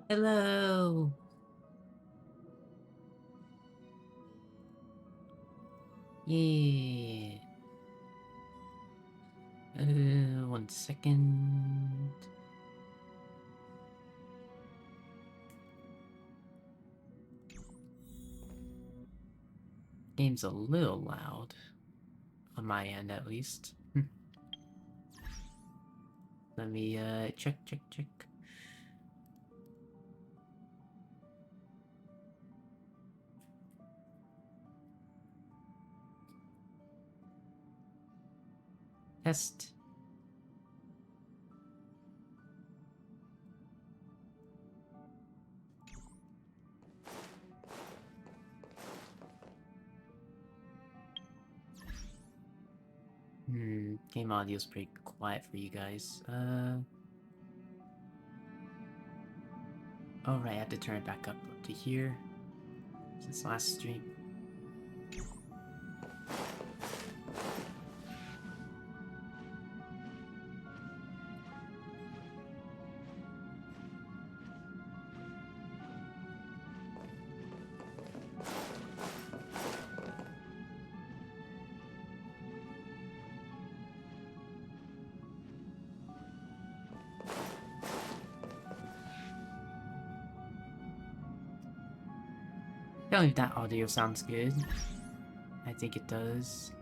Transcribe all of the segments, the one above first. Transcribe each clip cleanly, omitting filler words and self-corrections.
Hello! Yeah. 1 second. Game's a little loud. On my end, at least. Let me, check. Test. Game audio's pretty quiet for you guys. Oh right, I have to turn it back up to here. Since last stream. Tell me if that audio sounds good. I think it does.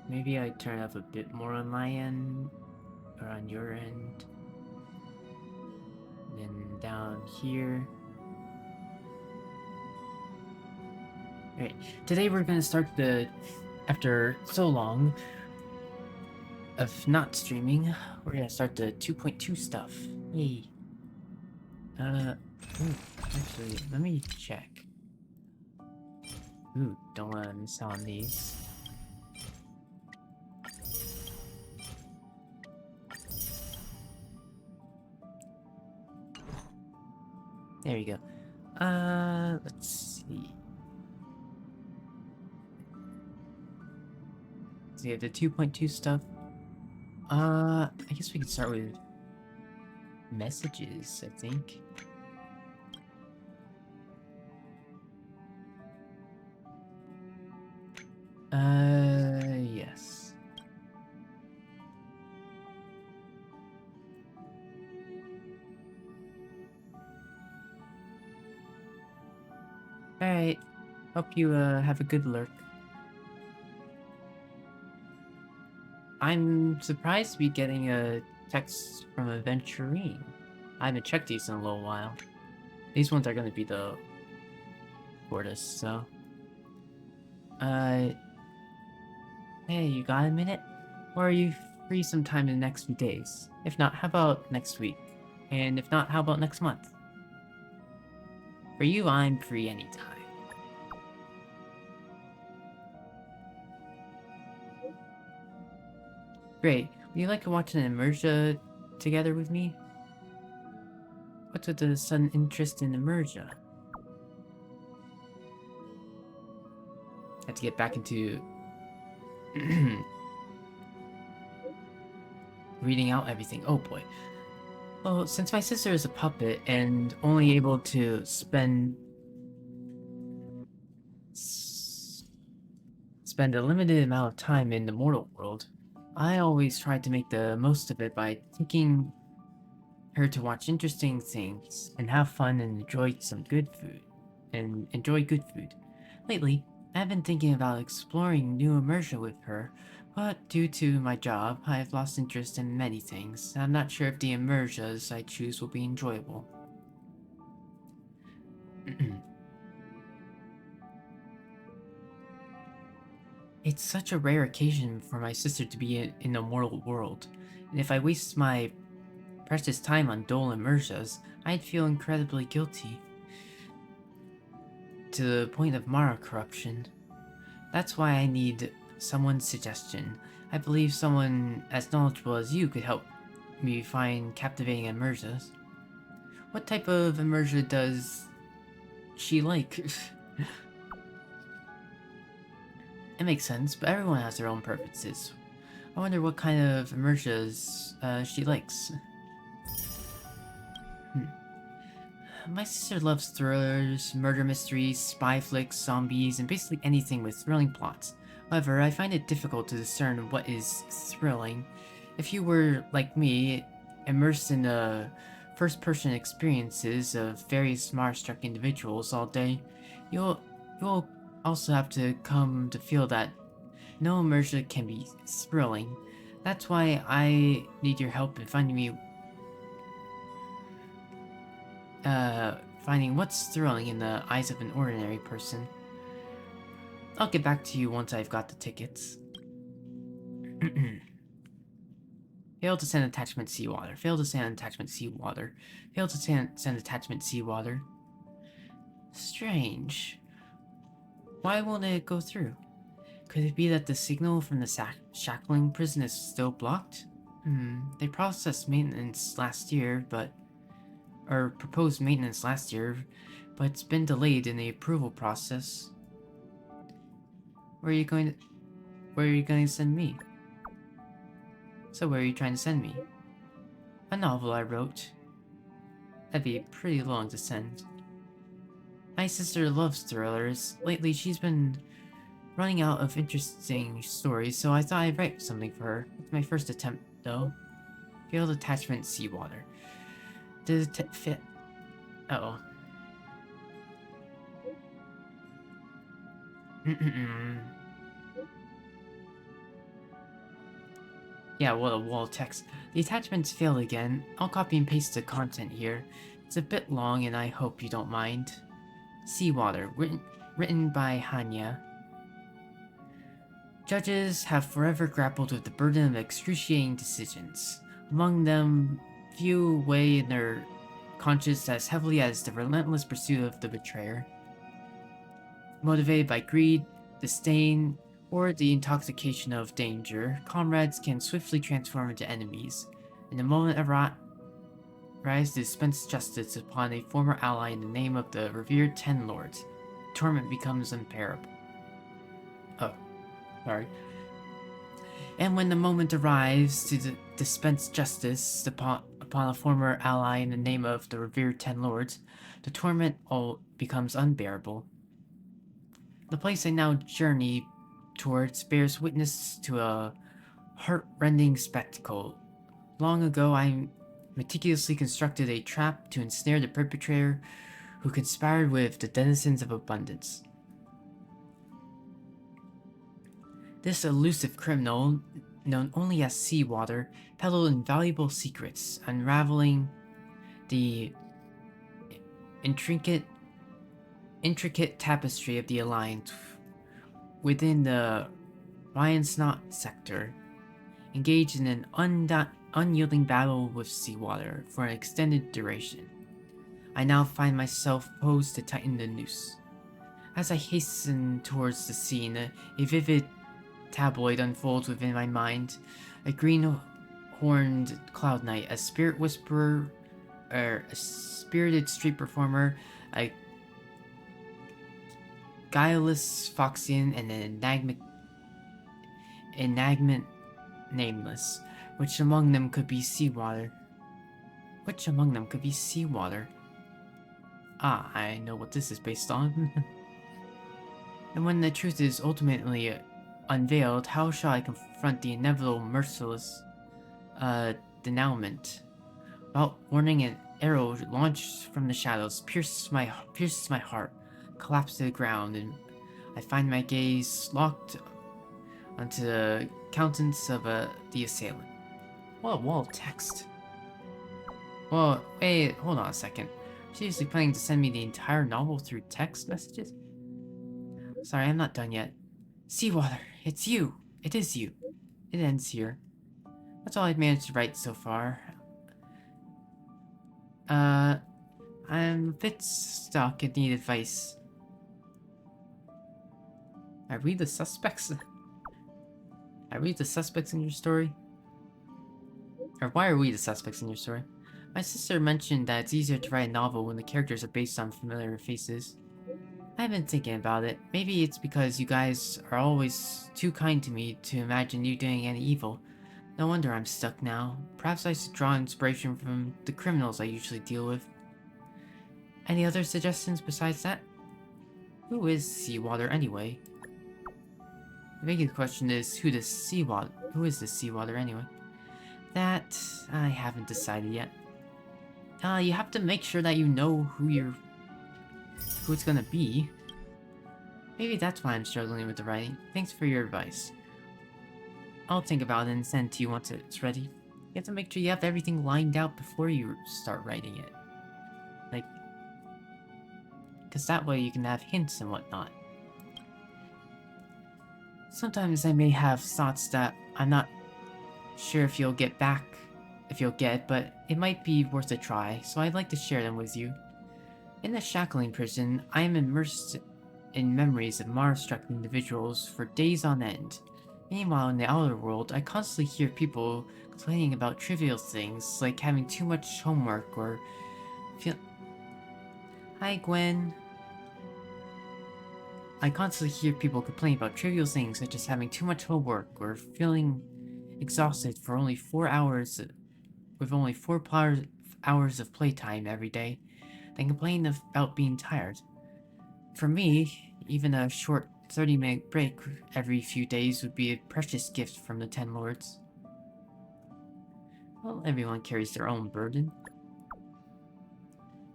Maybe I turn up a bit more on my end, or on your end. And then down here. Alright, today we're gonna start after so long of not streaming, we're gonna start the 2.2 stuff. Yay. Actually, let me check. Ooh, don't wanna miss out on these. There we go. Let's see. So yeah, the 2.2 stuff. I guess we could start with messages, I think. Yes. Alright. Hope you, have a good lurk. I'm surprised to be getting a text from a Venturine. I haven't checked these in a little while. These ones are gonna be the shortest, so... Hey, you got a minute? Or are you free sometime in the next few days? If not, how about next week? And if not, how about next month? For you, I'm free anytime. Great. Would you like to watch an Emerja together with me? What's with the sudden interest in Emerja? I have to get back into reading out everything. Oh boy. Well, since my sister is a puppet and only able to spend a limited amount of time in the mortal world, I always try to make the most of it by taking her to watch interesting things and have fun and enjoy some good food. Lately, I've been thinking about exploring new immersion with her, but due to my job, I have lost interest in many things. I'm not sure if the immersions I choose will be enjoyable. It's such a rare occasion for my sister to be in the mortal world, and if I waste my precious time on dull immersions, I'd feel incredibly guilty. To the point of Mara corruption. That's why I need someone's suggestion. I believe someone as knowledgeable as you could help me find captivating immersions. What type of immersion does she like? It makes sense, but everyone has their own preferences. I wonder what kind of immersions she likes. My sister loves thrillers, murder mysteries, spy flicks, zombies, and basically anything with thrilling plots. However, I find it difficult to discern what is thrilling. If you were, like me, immersed in the first-person experiences of various Mars-struck individuals all day, you'll also have to come to feel that no immersion can be thrilling. That's why I need your help in finding what's thrilling in the eyes of an ordinary person. I'll get back to you once I've got the tickets. Fail to send attachment seawater. Fail to send attachment seawater. Fail to send attachment seawater. Strange. Why won't it go through? Could it be that the signal from the shackling prison is still blocked? They processed maintenance last year, or proposed maintenance last year, but it's been delayed in the approval process. Where are you going to send me? So where are you trying to send me? A novel I wrote. That'd be pretty long to send. My sister loves thrillers. Lately she's been running out of interesting stories, so I thought I'd write something for her. It's my first attempt, though. Failed attachment seawater. Did it fit? Uh-oh. Yeah, what a wall text. The attachments failed again. I'll copy and paste the content here. It's a bit long and I hope you don't mind. Seawater, written by Hanya. Judges have forever grappled with the burden of excruciating decisions. Among them, few weigh in their conscience as heavily as the relentless pursuit of the betrayer. Motivated by greed, disdain, or the intoxication of danger, comrades can swiftly transform into enemies. In the moment arise to dispense justice upon a former ally in the name of the revered Ten Lords. Torment becomes unbearable. Oh, sorry. And when the moment arrives to dispense justice upon a former ally in the name of the revered Ten Lords, the torment all becomes unbearable. The place I now journey towards bears witness to a heart-rending spectacle. Long ago, I meticulously constructed a trap to ensnare the perpetrator who conspired with the denizens of abundance. This elusive criminal, known only as Seawater, peddled invaluable secrets, unraveling the intricate tapestry of the Alliance within the Ryansnot sector, engaged in an unyielding battle with Seawater for an extended duration. I now find myself posed to tighten the noose. As I hasten towards the scene, a vivid tabloid unfolds within my mind. A green-horned Cloud Knight, a spirit whisperer, a spirited street performer, a guileless Foxian, and an enigmatic nameless. Which among them could be Seawater? Ah, I know what this is based on. And when the truth is ultimately unveiled, how shall I confront the inevitable merciless denouement? Without warning, an arrow launched from the shadows pierces my heart, collapses to the ground, and I find my gaze locked onto the countenance of the assailant. What a wall of text. Well, wait, hold on a second. Seriously planning to send me the entire novel through text messages? Sorry, I'm not done yet. Seawater, it's you. It is you. It ends here. That's all I've managed to write so far. I'm a bit stuck and need advice. Are we the suspects? Are we the suspects in your story? Or why are we the suspects in your story? My sister mentioned that it's easier to write a novel when the characters are based on familiar faces. I I've been thinking about it. Maybe it's because you guys are always too kind to me to imagine you doing any evil. No wonder I'm stuck now. Perhaps I should draw inspiration from the criminals I usually deal with. Any other suggestions besides that? Who is Seawater anyway? The big question is, who is this Seawater anyway? That I haven't decided yet. You have to make sure that you know who it's gonna be. Maybe that's why I'm struggling with the writing. Thanks for your advice. I'll think about it and send it to you once it's ready. You have to make sure you have everything lined out before you start writing it. Like, because that way you can have hints and whatnot. Sometimes I may have thoughts that I'm not sure if you'll get, but it might be worth a try, so I'd like to share them with you. In the Shackling prison, I am immersed in memories of Mars-struck individuals for days on end. Meanwhile, in the outer world, I constantly hear people complaining about trivial things, like having too much homework or Hi, Gwen. I constantly hear people complain about trivial things such as having too much homework or feeling exhausted for only 4 hours, with only 4 hours of playtime every day, then complain about being tired. For me, even a short 30-minute break every few days would be a precious gift from the Ten Lords. Well, everyone carries their own burden.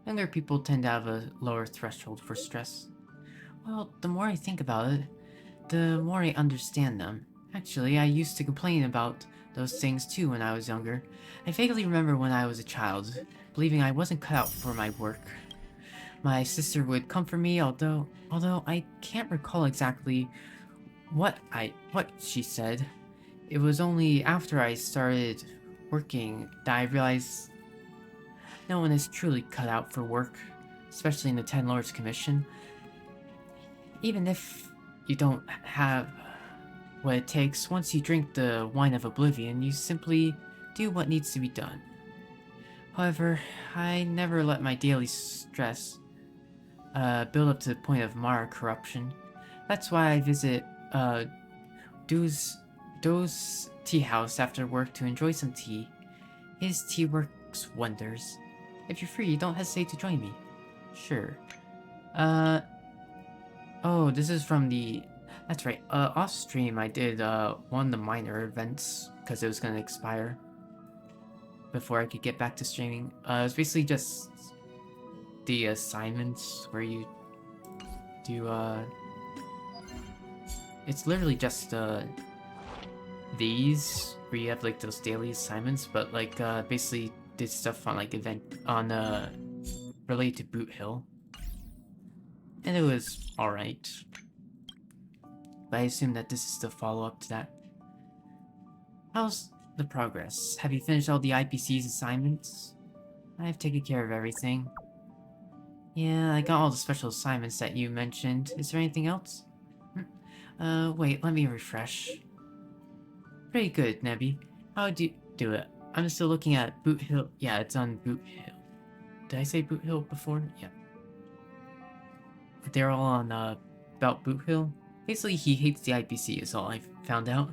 Younger people tend to have a lower threshold for stress. Well, the more I think about it, the more I understand them. Actually, I used to complain about those things too when I was younger. I vaguely remember when I was a child, believing I wasn't cut out for my work. My sister would comfort me, although I can't recall exactly what she said. It was only after I started working that I realized no one is truly cut out for work, especially in the Ten Lords Commission. Even if you don't have what it takes, once you drink the wine of oblivion, you simply do what needs to be done. However, I never let my daily stress build up to the point of Mara corruption. That's why I visit Do's tea house after work to enjoy some tea. His tea works wonders. If you're free, don't hesitate to join me. Sure. Oh, this is from the... That's right, off stream I did one of the minor events, because it was gonna expire before I could get back to streaming. It was basically just the assignments where you do, it's literally just, these, where you have, like, those daily assignments, but, like, basically did stuff on, like, related to Boot Hill. And it was alright. But I assume that this is the follow-up to that. How's the progress? Have you finished all the IPC's assignments? I've taken care of everything. Yeah, I got all the special assignments that you mentioned. Is there anything else? Wait, let me refresh. Pretty good, Nebby. How'd you do it? I'm still looking at Boot Hill. Yeah, it's on Boot Hill. Did I say Boot Hill before? Yeah. They're all on, about Boot Hill. Basically, he hates the IPC is all I found out.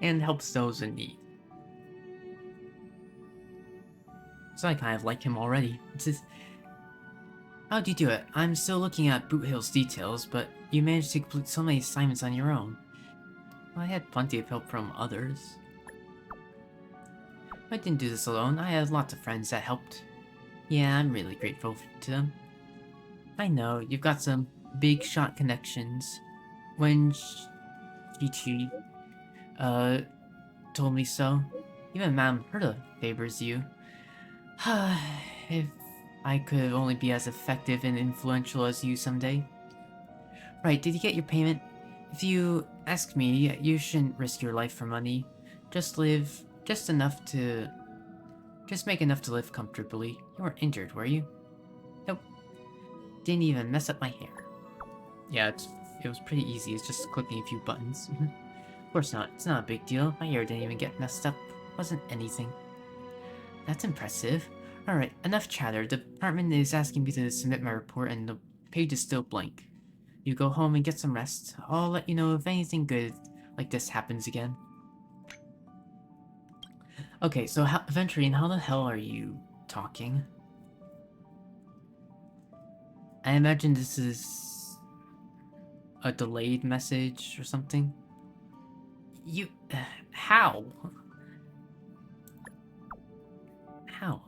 And helps those in need. So I kind of like him already. It's just... How'd you do it? I'm still looking at Boot Hill's details, but you managed to complete so many assignments on your own. Well, I had plenty of help from others. I didn't do this alone. I had lots of friends that helped. Yeah, I'm really grateful to them. I know, you've got some big shot connections. When Chi-Chi, told me so. Even Madame Herta favors you. If I could only be as effective and influential as you someday. Right, did you get your payment? If you ask me, you shouldn't risk your life for money. Just make enough to live comfortably. You weren't injured, were you? Nope. Didn't even mess up my hair. Yeah, it was pretty easy. It's just clicking a few buttons. Of course not. It's not a big deal. My hair didn't even get messed up. Wasn't anything. That's impressive. Alright, enough chatter. The department is asking me to submit my report and the page is still blank. You go home and get some rest. I'll let you know if anything good like this happens again. Okay, so Aventurine, how the hell are you talking? I imagine this is a delayed message or something. You... how? How?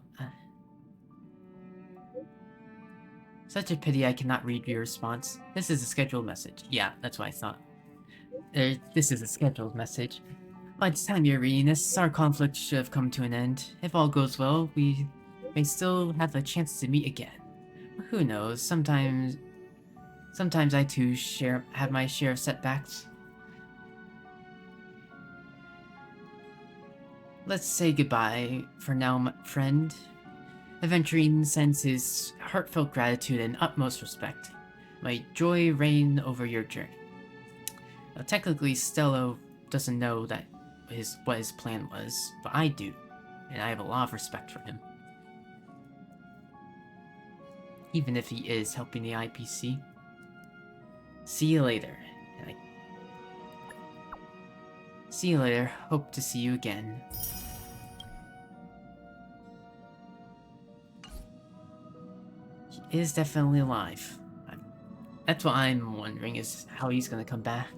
Such a pity I cannot read your response. This is a scheduled message. Yeah, that's what I thought. This is a scheduled message. By the time you're reading this, our conflict should have come to an end. If all goes well, we may still have a chance to meet again. Who knows, sometimes I too have my share of setbacks. Let's say goodbye for now, my friend. Aventurine sends his heartfelt gratitude and utmost respect. May joy reign over your journey. Now, technically, Stello doesn't know what his plan was, but I do, and I have a lot of respect for him. Even if he is helping the IPC. See you later. See you later. Hope to see you again. He is definitely alive. That's what I'm wondering, is how he's gonna come back.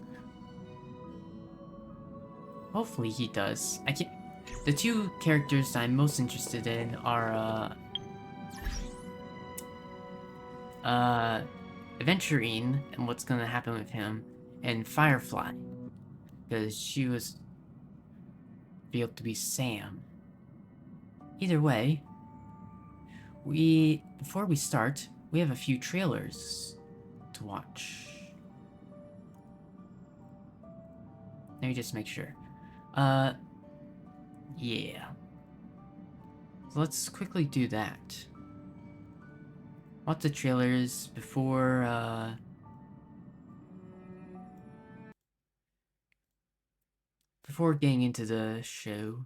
Hopefully he does. The two characters that I'm most interested in are, Aventurine and what's gonna happen with him, and Firefly, because she was revealed to be Sam. Either way, before we start, we have a few trailers to watch. Let me just make sure. Yeah. So let's quickly do that. Watch the trailers before getting into the show,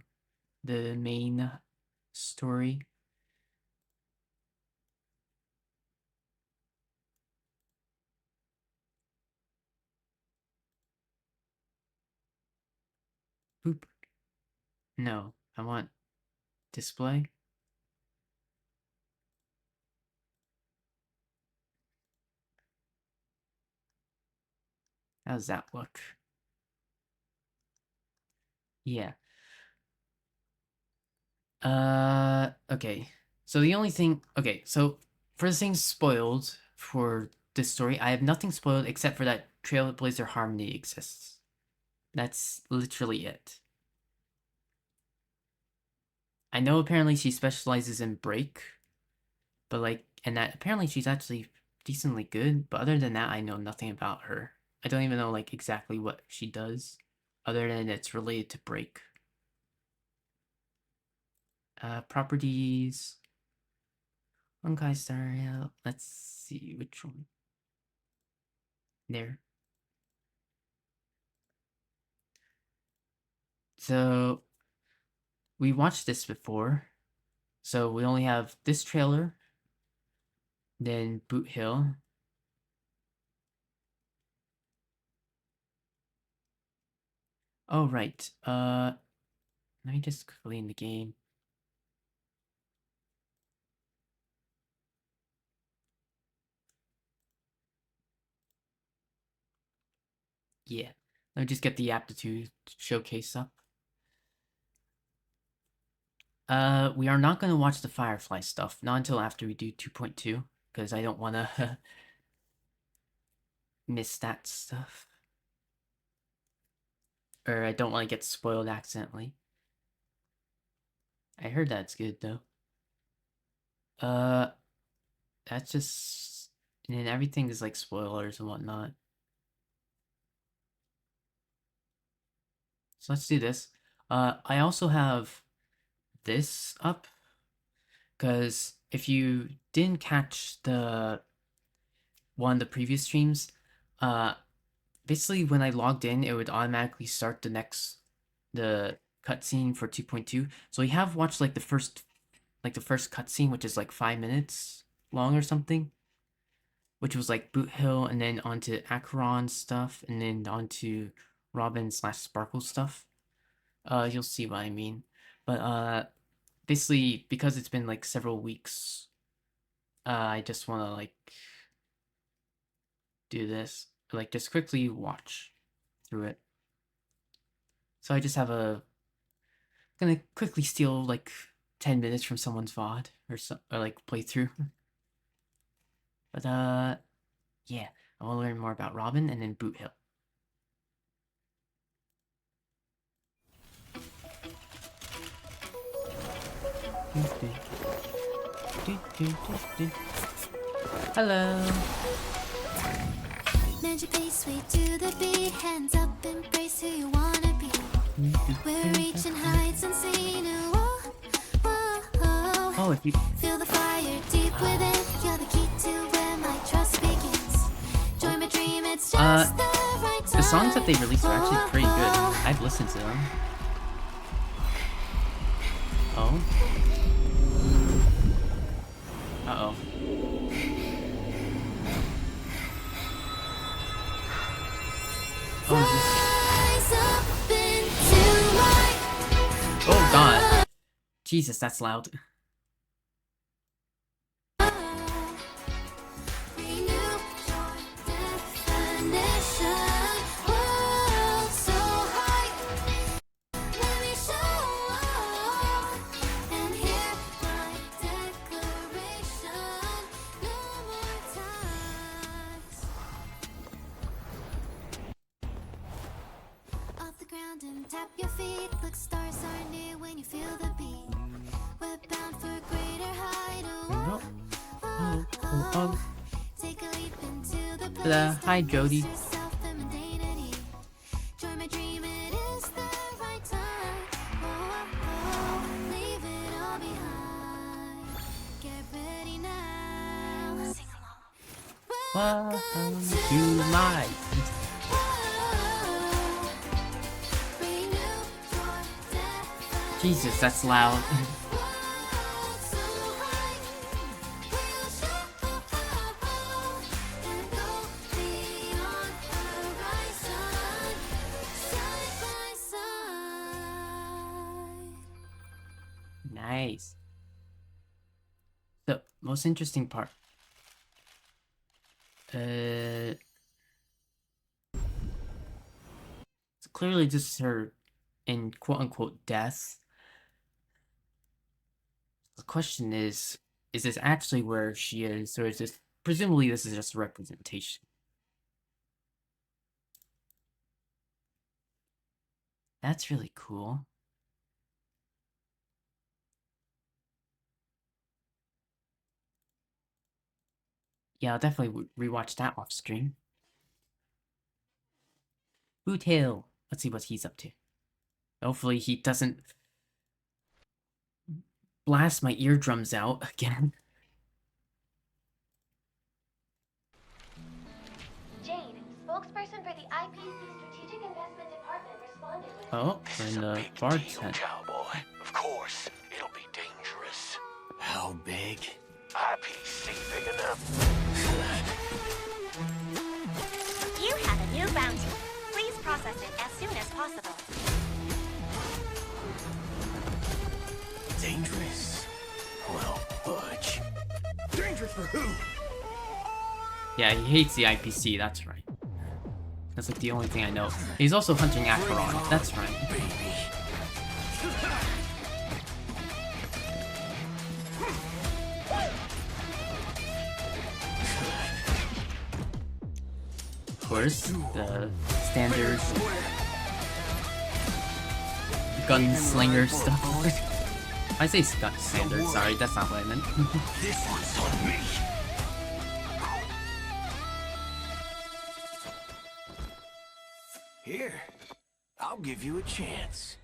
the main story. Boop. No, I want display. How does that look? Yeah. Okay. So the only thing... Okay, so for the things spoiled for this story, I have nothing spoiled except for that Trailblazer Harmony exists. That's literally it. I know apparently she specializes in break, but and that apparently she's actually decently good, but other than that, I know nothing about her. I don't even know exactly what she does, other than it's related to break. Properties. Honkai Star, yeah, let's see which one. There. So, we watched this before, so we only have this trailer, then Boot Hill. Oh, right, let me just quickly in the game. Yeah, let me just get the aptitude showcase up. We are not going to watch the Firefly stuff, not until after we do 2.2, because I don't want to miss that stuff. Or I don't want to get spoiled accidentally. I heard that's good, though. That's just... And everything is spoilers and whatnot. So let's do this. I also have this up, because if you didn't catch one of the previous streams, basically when I logged in, it would automatically start the cutscene for 2.2. So we have watched the first like the first cutscene, which is like 5 minutes long or something, which was like Boot Hill, and then onto Acheron stuff, and then onto Robin/Sparkle stuff. You'll see what I mean. But basically, because it's been like several weeks, I just want to like do this, like just quickly watch through it. So I just have gonna quickly steal like 10 minutes from someone's VOD or like playthrough. But yeah, I want to learn more about Robin and then Boot Hill. Hello. Magic pace way to the beat, hands up, embrace who you wanna be. We're reaching heights unseen. Whoa, whoa, whoa. Oh, if you feel the fire deep within, you're the key to where my trust begins. Join my dream, it's just the right time. The songs that they released are actually pretty good. I've listened to them. Oh. Uh-oh. Oh, oh god. Jesus, that's loud. And tap your feet, look, stars are near when you feel the beat. We're bound for a greater height. Take a leap into the place. Hi, Jody. Join my dream, it is the right time. Leave it all behind. Get ready now. Sing along. Welcome to my... Jesus, that's loud. Nice. The most interesting part. So clearly this is her in quote-unquote death. The question is this actually where she is, or is this... Presumably this is just a representation. That's really cool. Yeah, I'll definitely rewatch that off stream. Boot Hill. Let's see what he's up to. Hopefully he doesn't blast my eardrums out again. Jade, spokesperson for the IPC Strategic Investment Department, responded with... Oh, we're in the bar tent. Cowboy. Of course, it'll be dangerous. How big? IPC big enough. You have a new bounty. Please process it as soon as possible. Dangerous? Well, budge. Dangerous for who? Yeah, he hates the IPC, that's right. That's like the only thing I know. He's also hunting Acheron, that's right. Baby. Of course, the standard gunslinger stuff. I say standard, sorry, that's not what I meant. This one's on me. Here, I'll give you a chance.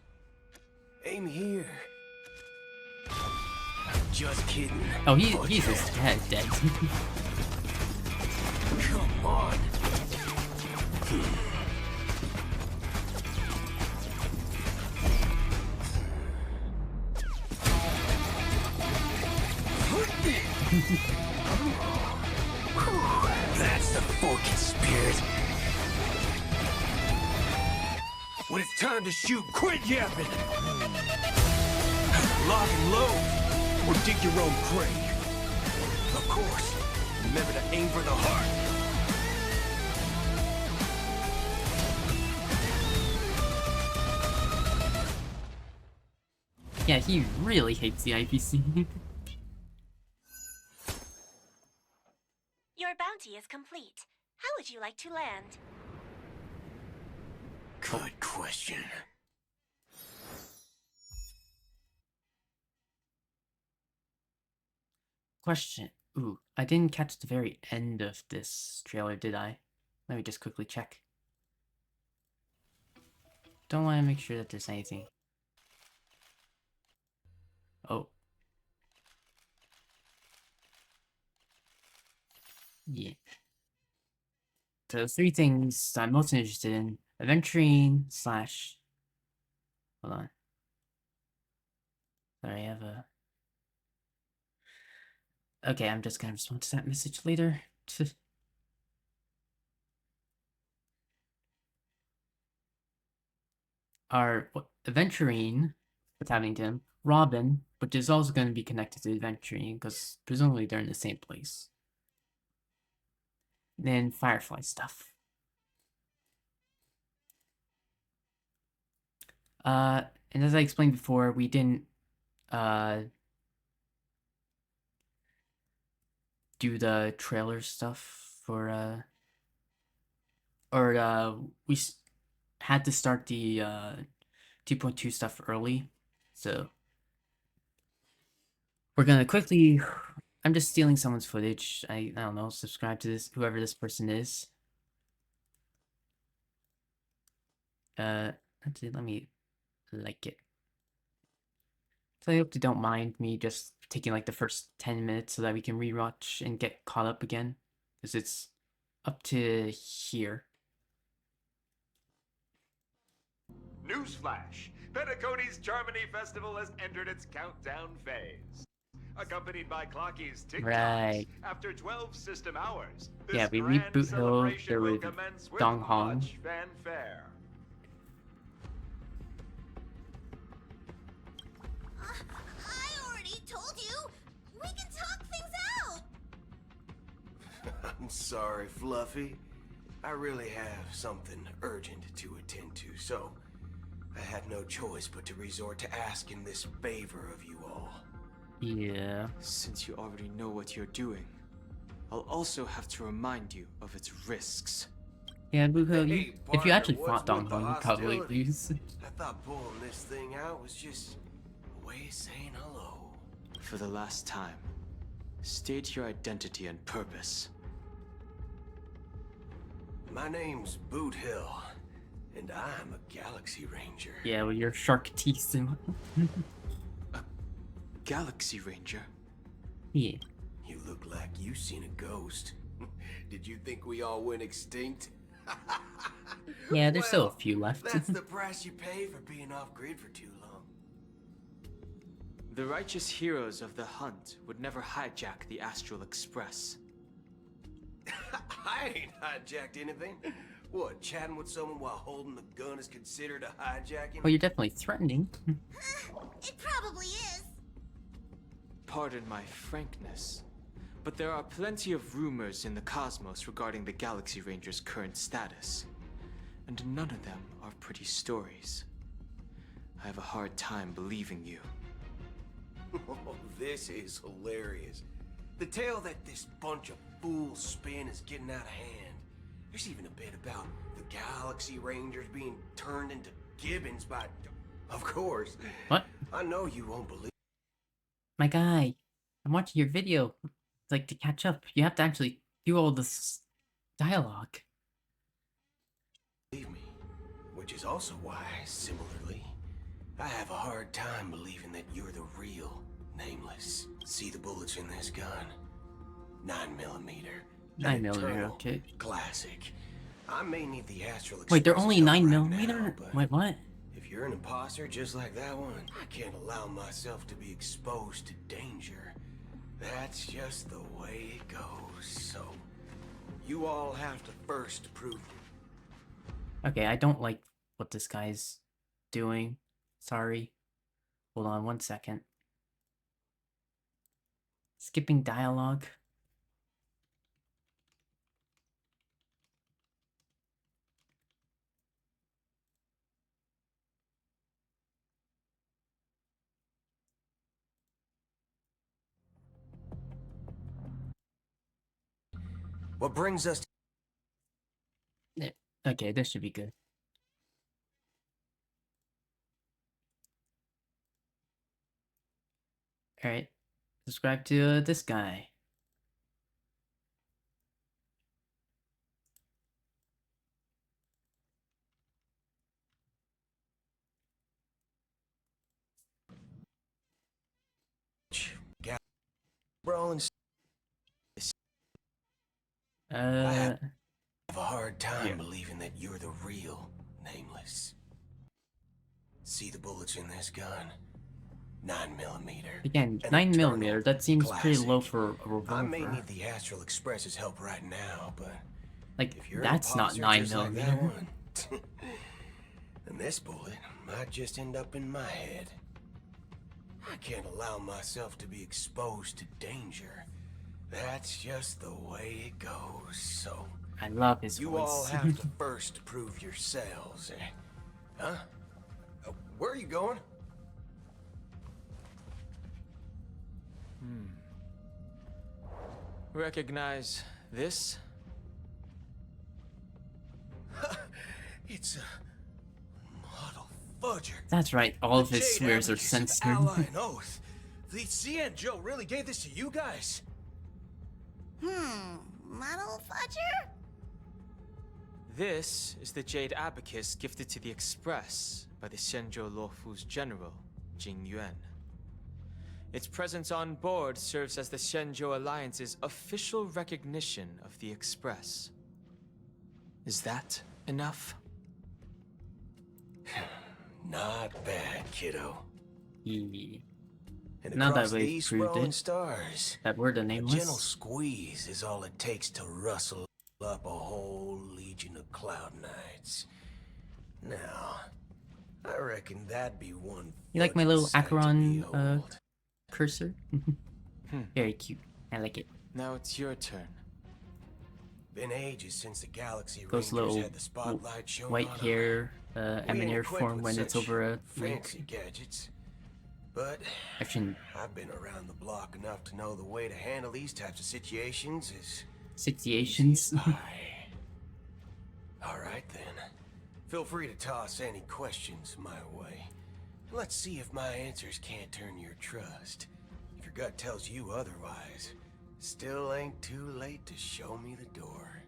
Aim here. Just kidding. Oh, he's his head dead. Come on. That's the forking spirit. When it's time to shoot, quit yapping. Lock and load, or dig your own grave. Of course, remember to aim for the heart. Yeah, he really hates the IPC. Your bounty is complete. How would you like to land? Good question. Question. Ooh, I didn't catch the very end of this trailer, did I? Let me just quickly check. Don't want to make sure that there's anything. Oh. Yeah. So 3 things I'm most interested in. Adventuring / hold on. Sorry, I have a... Okay, I'm just gonna respond to that message later. Our adventuring, what's happening to him? Robin, which is also going to be connected to adventuring because presumably they're in the same place. Then Firefly stuff. And as I explained before, we didn't do the trailer stuff for we had to start the 2.2 stuff early, so we're gonna quickly. I'm just stealing someone's footage. I don't know. Subscribe to this, whoever this person is. Actually, let me like it. So I hope you don't mind me just taking like the first 10 minutes so that we can rewatch and get caught up again, because it's up to here. Newsflash! Penacony's Germany Festival has entered its countdown phase. Accompanied by Clocky's TikToks, Right. after 12 system hours, this Yeah, we grand reboot Hill celebration there will with commence with Dong Hong. much fanfare. I already told you! We can talk things out! I'm sorry, Fluffy. I really have something urgent to attend to, so I had no choice but to resort to asking this favor of you all. Yeah. Since you already know what you're doing, I'll also have to remind you of its risks. Yeah, Buko, Hey, if you partner, actually what's fought Dong with the Hong, you'd probably hostility? lose. I thought pulling this thing out was just a way of saying hello. For the last time, state your identity and purpose. My name's Boot Hill, and I'm a Galaxy Ranger. Yeah, with your shark teeth and Galaxy Ranger? yeah. You look like you seen a ghost. Did you think we all went extinct? Yeah, there's still a Well, few left. That's the price you pay for being off grid for too long. The righteous heroes of the hunt would never hijack the Astral Express. I ain't hijacked anything. What, chatting with someone while holding the gun is considered a hijacking? Well, you're definitely threatening. It probably is. Pardon my frankness, but there are plenty of rumors in the cosmos regarding the Galaxy Ranger's current status, and none of them are pretty stories. I have a hard time believing you. Oh, this is hilarious. The tale that this bunch of fools spin is getting out of hand. There's even a bit about the Galaxy Rangers being turned into gibbons by... Of course. What? I know you won't believe... My guy, I'm watching your video. Like, to catch up, you have to actually do all this dialogue. me. Which is also why, similarly, I have a hard time believing that you're the real Nameless. See the bullets in this gun? 9mm. 9mm, okay. Classic. I may need the Astral Express Wait, they're only help 9mm? right now, but Wait, what? if you're an imposter just like that one, I can't allow myself to be exposed to danger. That's just the way it goes. So, you all have to first prove. Okay, I don't like what this guy's doing. Sorry. Hold on 1 second. Skipping dialogue. What brings us Okay, this should be good. Alright. Subscribe to this guy. brawling? Uh, have a hard time yeah. believing that you're the real Nameless. See the bullets in this gun? 9mm. Again, An 9mm. eternal That seems pretty low classic. for a I may revolver. need the Astral Express's help right now, but Like, if you're that's not 9mm. like that one, then this bullet might just end up in my head. I can't allow myself to be exposed to danger. That's just the way it goes. So I love his you voice. all have to first prove yourselves. Huh? Where are you going? Recognize this? It's a model fudger. That's right, all of The his Jade swears are Abacus censored. Ally and Oath. The CN Joe really gave this to you guys? Model fudger? This is the Jade Abacus gifted to the Express by the Shenzhou Luofu's general, Jing Yuan. Its presence on board serves as the Shenzhou Alliance's official recognition of the Express. Is that enough? Not bad, kiddo. Yeah. And Now that across we've these proved sprawling it, stars, that we're the a gentle Nameless. squeeze is all it takes to rustle up a whole legion of Cloud Knights. Now, I reckon that'd be one. You like my little fucking sight to Acheron behold. cursor? Very cute. I like it. Now it's your turn. Been ages since the Galaxy Those Rangers little had the spotlight shone white on hair We ain't Emineer equipped form with when it's such over a fancy link. gadgets. But Actually, I've been around the block enough to know the way to handle these types of situations is situations. pie. All right then. Feel free to toss any questions my way. Let's see if my answers can't turn your trust. If your gut tells you otherwise, still ain't too late to show me the door.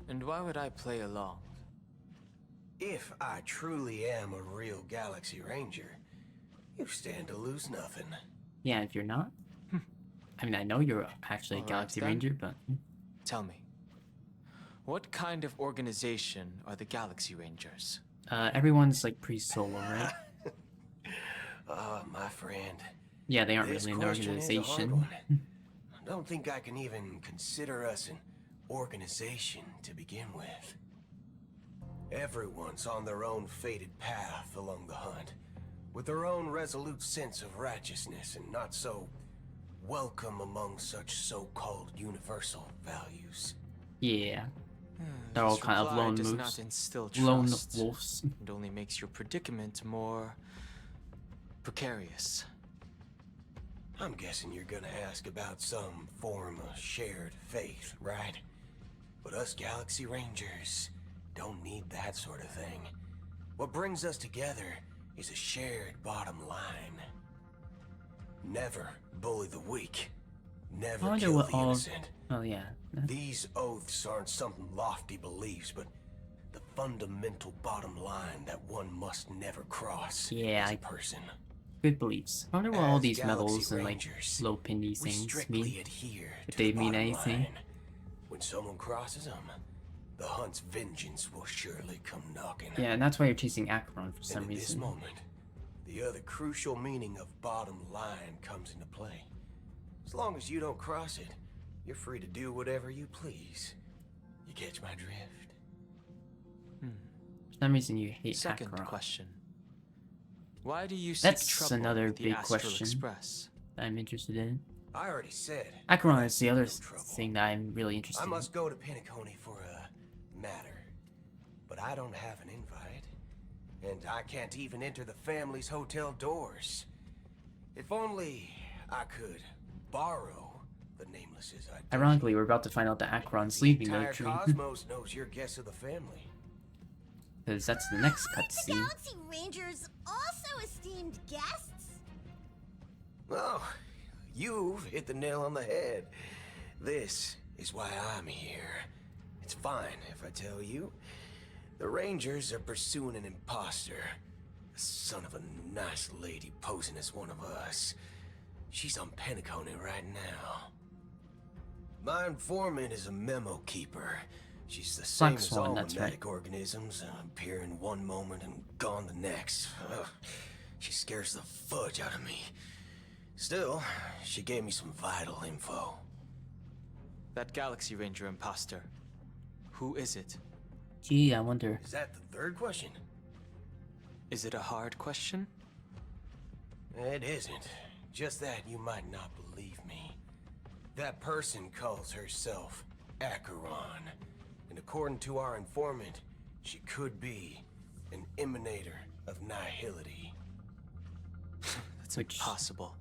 And why would I play along? If I truly am a real Galaxy Ranger, you stand to lose nothing. Yeah, if you're not. I mean, I know you're actually a Alright Galaxy then. Ranger, but Tell me, what kind of organization are the Galaxy Rangers? everyone's like pretty solo, right? My friend. Yeah, they aren't This really an question is a hard organization. one. I don't think I can even consider us an organization to begin with. Everyone's on their own fated path along the hunt, with their own resolute sense of righteousness and not so welcome among such so-called universal values. Yeah, they're all This kind of reply lone does moves. not instill Lone trust. wolves. It only makes your predicament more precarious. I'm guessing you're gonna ask about some form of shared faith, right? But us Galaxy Rangers don't need that sort of thing. What brings us together is a shared bottom line. Never bully the weak. I Never wonder kill what the all. innocent. Oh yeah. These oaths aren't some lofty beliefs, but the fundamental bottom line that one must never cross Yeah, as a I- person. Good beliefs. I wonder what all As these Galaxy medals and like Rangers, low pindy We things strictly mean. adhere If to they the mean bottom anything. line. When someone crosses them, the hunt's vengeance will surely come knocking. Yeah, and that's why you're chasing Acheron for some And in this reason. moment, the other crucial meaning of bottom line comes into play. As long as you don't cross it, you're free to do whatever you please. You catch my drift? For some reason, you hate Second Acheron. question. Why do you seek That's trouble another with the big Astral question. Express? That I'm interested in. I already said. Acheron is the other No trouble. thing that I'm really interested I in. must go to Penacony for a matter. But I don't have an invite. And I can't even enter the family's hotel doors. If only I could borrow the Nameless's identity. Ironically, we're about to find out that Acheron's The leaving entire Dream. cosmos knows you're guest of the family. Because that's the next Aren't the cutscene. Galaxy Rangers also esteemed guests? Well, you've hit the nail on the head. This is why I'm here. It's fine if I tell you. The Rangers are pursuing an imposter. A son of a nice lady posing as one of us. She's on Penacony right now. My informant is a memo keeper. She's the same Black as Swan, all that's memetic organisms, appear in one moment and gone the next. Ugh, she scares the fudge out of me. Still, she gave me some vital info. That Galaxy Ranger imposter. Who is it? Gee, I wonder. Is that the third question? Is it a hard question? It isn't. Just that you might not believe me. That person calls herself Acheron. And according to our informant, she could be an emanator of nihility. That's Which- impossible.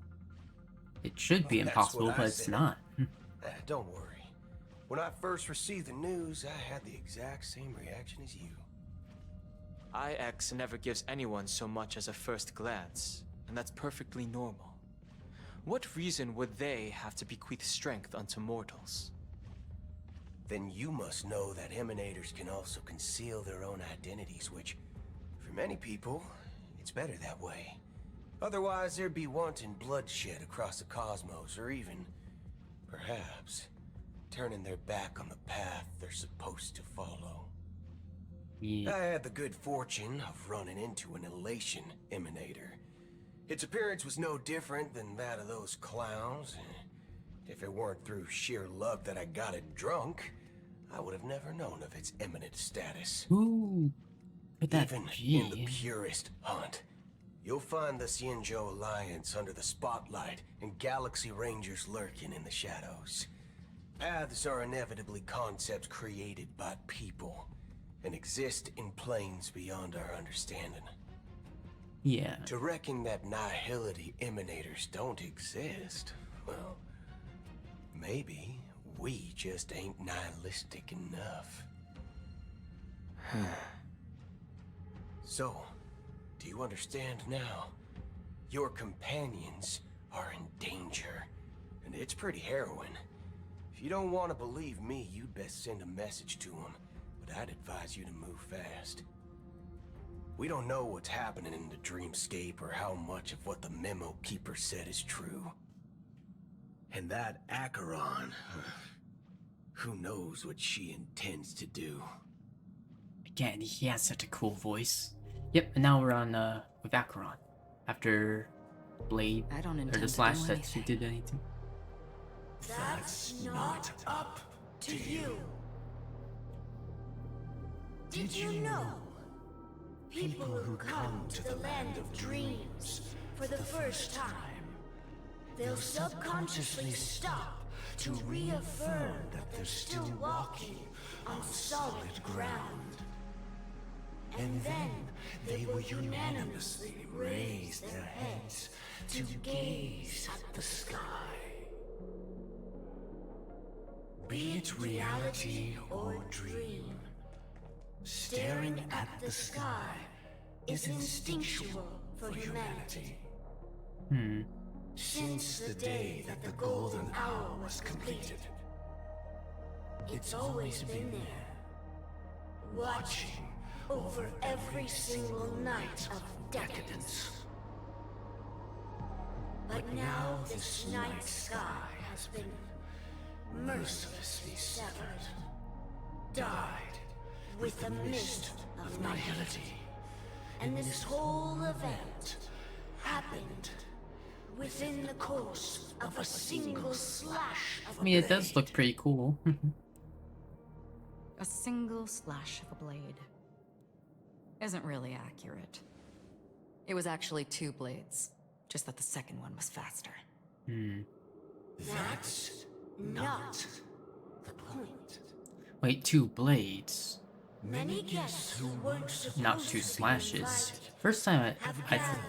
It should be That's impossible, what I but it's said. not. Don't worry. When I first received the news, I had the exact same reaction as you. IX never gives anyone so much as a first glance, and that's perfectly normal. What reason would they have to bequeath strength unto mortals? Then you must know that emanators can also conceal their own identities, which, for many people, it's better that way. Otherwise, there'd be wanton bloodshed across the cosmos, or even, perhaps, turning their back on the path they're supposed to follow. Yeah. I had the good fortune of running into an elation emanator. Its appearance was no different than that of those clowns. If it weren't through sheer luck that I got it drunk, I would have never known of its eminent status. Who could that Even be? in the purest hunt, you'll find the Xianzhou Alliance under the spotlight and Galaxy Rangers lurking in the shadows. Paths are inevitably concepts created by people and exist in planes beyond our understanding. Yeah. To reckon that nihility emanators don't exist, well, maybe we just ain't nihilistic enough. So, do you understand now? Your companions are in danger, and it's pretty harrowing. If you don't want to believe me, you'd best send a message to them, but I'd advise you to move fast. We don't know what's happening in the dreamscape or how much of what the memo keeper said is true. And that Acheron, who knows what she intends to do. Again, he has such a cool voice. Yep, and now we're on with Acheron. After Blade I don't or intend the to Slash do that she anything. did anything. That's not up to you. Did you know? People who come to the land of dreams for the first time, they'll subconsciously stop to reaffirm that they're still walking on solid ground. And then they will unanimously raise their heads to gaze at the sky. Be it reality or dream, staring at the sky is instinctual for humanity. Since the day that the golden hour was completed, it's always been there, watching over every single night of decadence. But now this night sky has been mercilessly severed, dyed with the mist of nihility. And this whole event happened within the course of a single slash of a I mean, it does blade. look pretty cool. A single slash of a blade isn't really accurate. It was actually 2 blades, just that the second one was faster. That's not the point. Wait, 2 blades, Many guests who weren't supposed not to 2 be slashes. invited First time have I gathered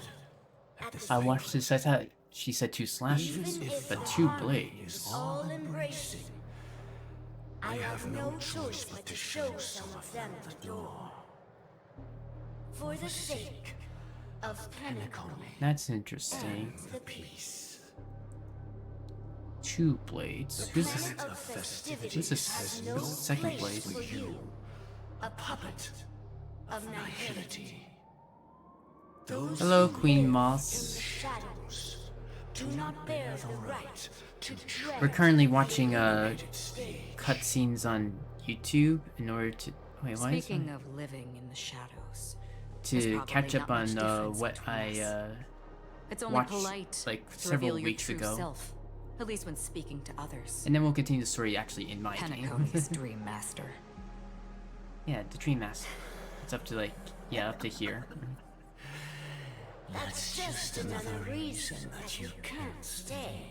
at the I watched this, I thought she said 2 Even slashes, if but the 2 harmony blades. is all embracing, I have no choice but to show some of them the door. For the sake of Penacony That's interesting. and the peace. 2 blades. Who's this? Planet of festivities Who's this? has Who's no the second place blade? for you, a puppet of nihility. Those Hello, who Queen live Moss. in the shadows do not bear the right to dread We're currently the watching illuminated stage. cutscenes on YouTube in order to wait. Why is Speaking it? of living in the shadows, there's To probably catch up not much on difference what between I us. It's only watched polite like to several reveal your weeks true ago, self, at least when speaking to others. and then we'll continue the story actually in my Penacony's game. Dream Master. Yeah, the Dream Master. It's up to up to here. That's just another reason that you can't stay.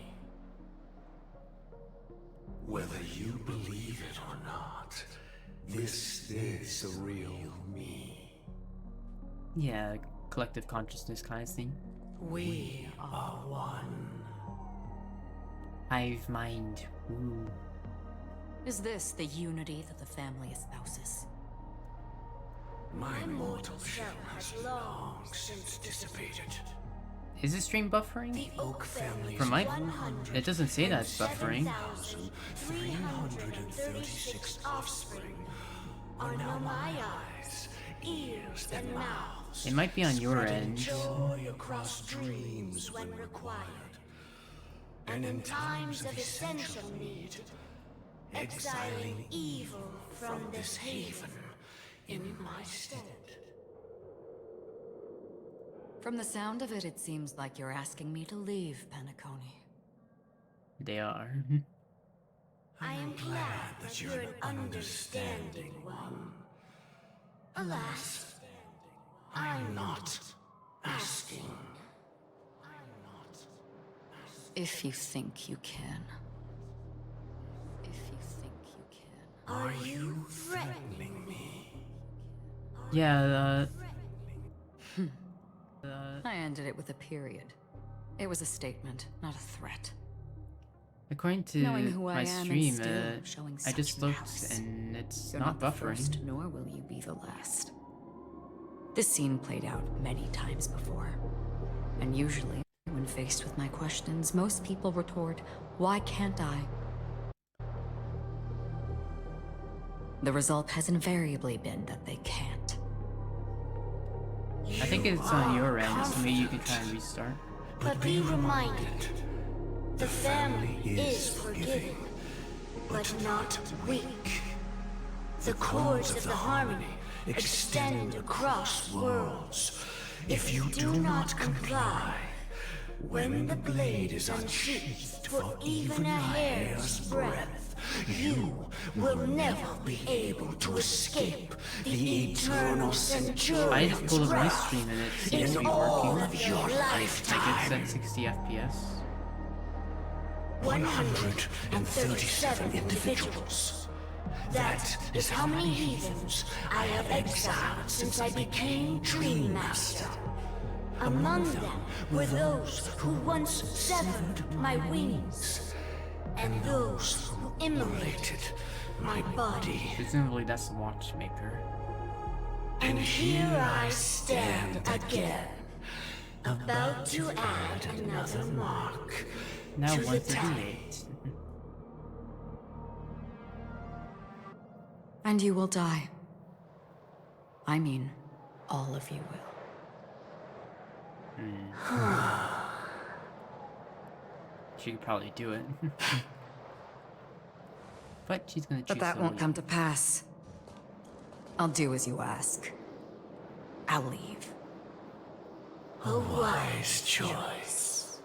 Whether you believe it or not, this is the real me. Yeah, collective consciousness kind of thing. We are one. Hive mind. Ooh. Is this the unity that the family espouses? My mortal shell has long since dissipated. Is this stream buffering? The Oak family's From my, it doesn't say that it's buffering. 336 offspring are now my eyes, ears, and mouths. It might be on your spreading end. joy across dreams when required, and in times of essential need, exiling evil from this haven in my stead. From the sound of it, it seems like you're asking me to leave Penacony. They are. I am glad that you're an understanding one. Alas, I'm not asking. If you think you can. If you think you can. Are you threatening me? Yeah. I ended it with a period. It was a statement, not a threat. According to Knowing who I my am stream, and still showing I just such looked malice. and it's You're not the buffering. first, nor will you be the last. This scene played out many times before. And usually, when faced with my questions, most people retort, "Why can't I?" The result has invariably been that they can't. I think it's on your end, so maybe you can try and restart. But be reminded, the family is forgiving, but not weak. The cords of the harmony extend across worlds. If you do not comply, when the blade is unsheathed for even a hair's breadth, you will never be able to escape the eternal I centurion's just pulled up my wrath stream and it seems to in be all working. of your Like it's lifetime. at 60 FPS. 137 individuals. That is how many heathens I have exiled since I became Dream Master. Among them were those who once severed my wings, and those who immolated my body. Presumably that's the watchmaker. And here I stand again, about to add another mark Now to the 138. And you will die. I mean, all of you will. She could probably do it. But she's gonna choose But that won't to come to pass. I'll do as you ask. I'll leave. A wise choice.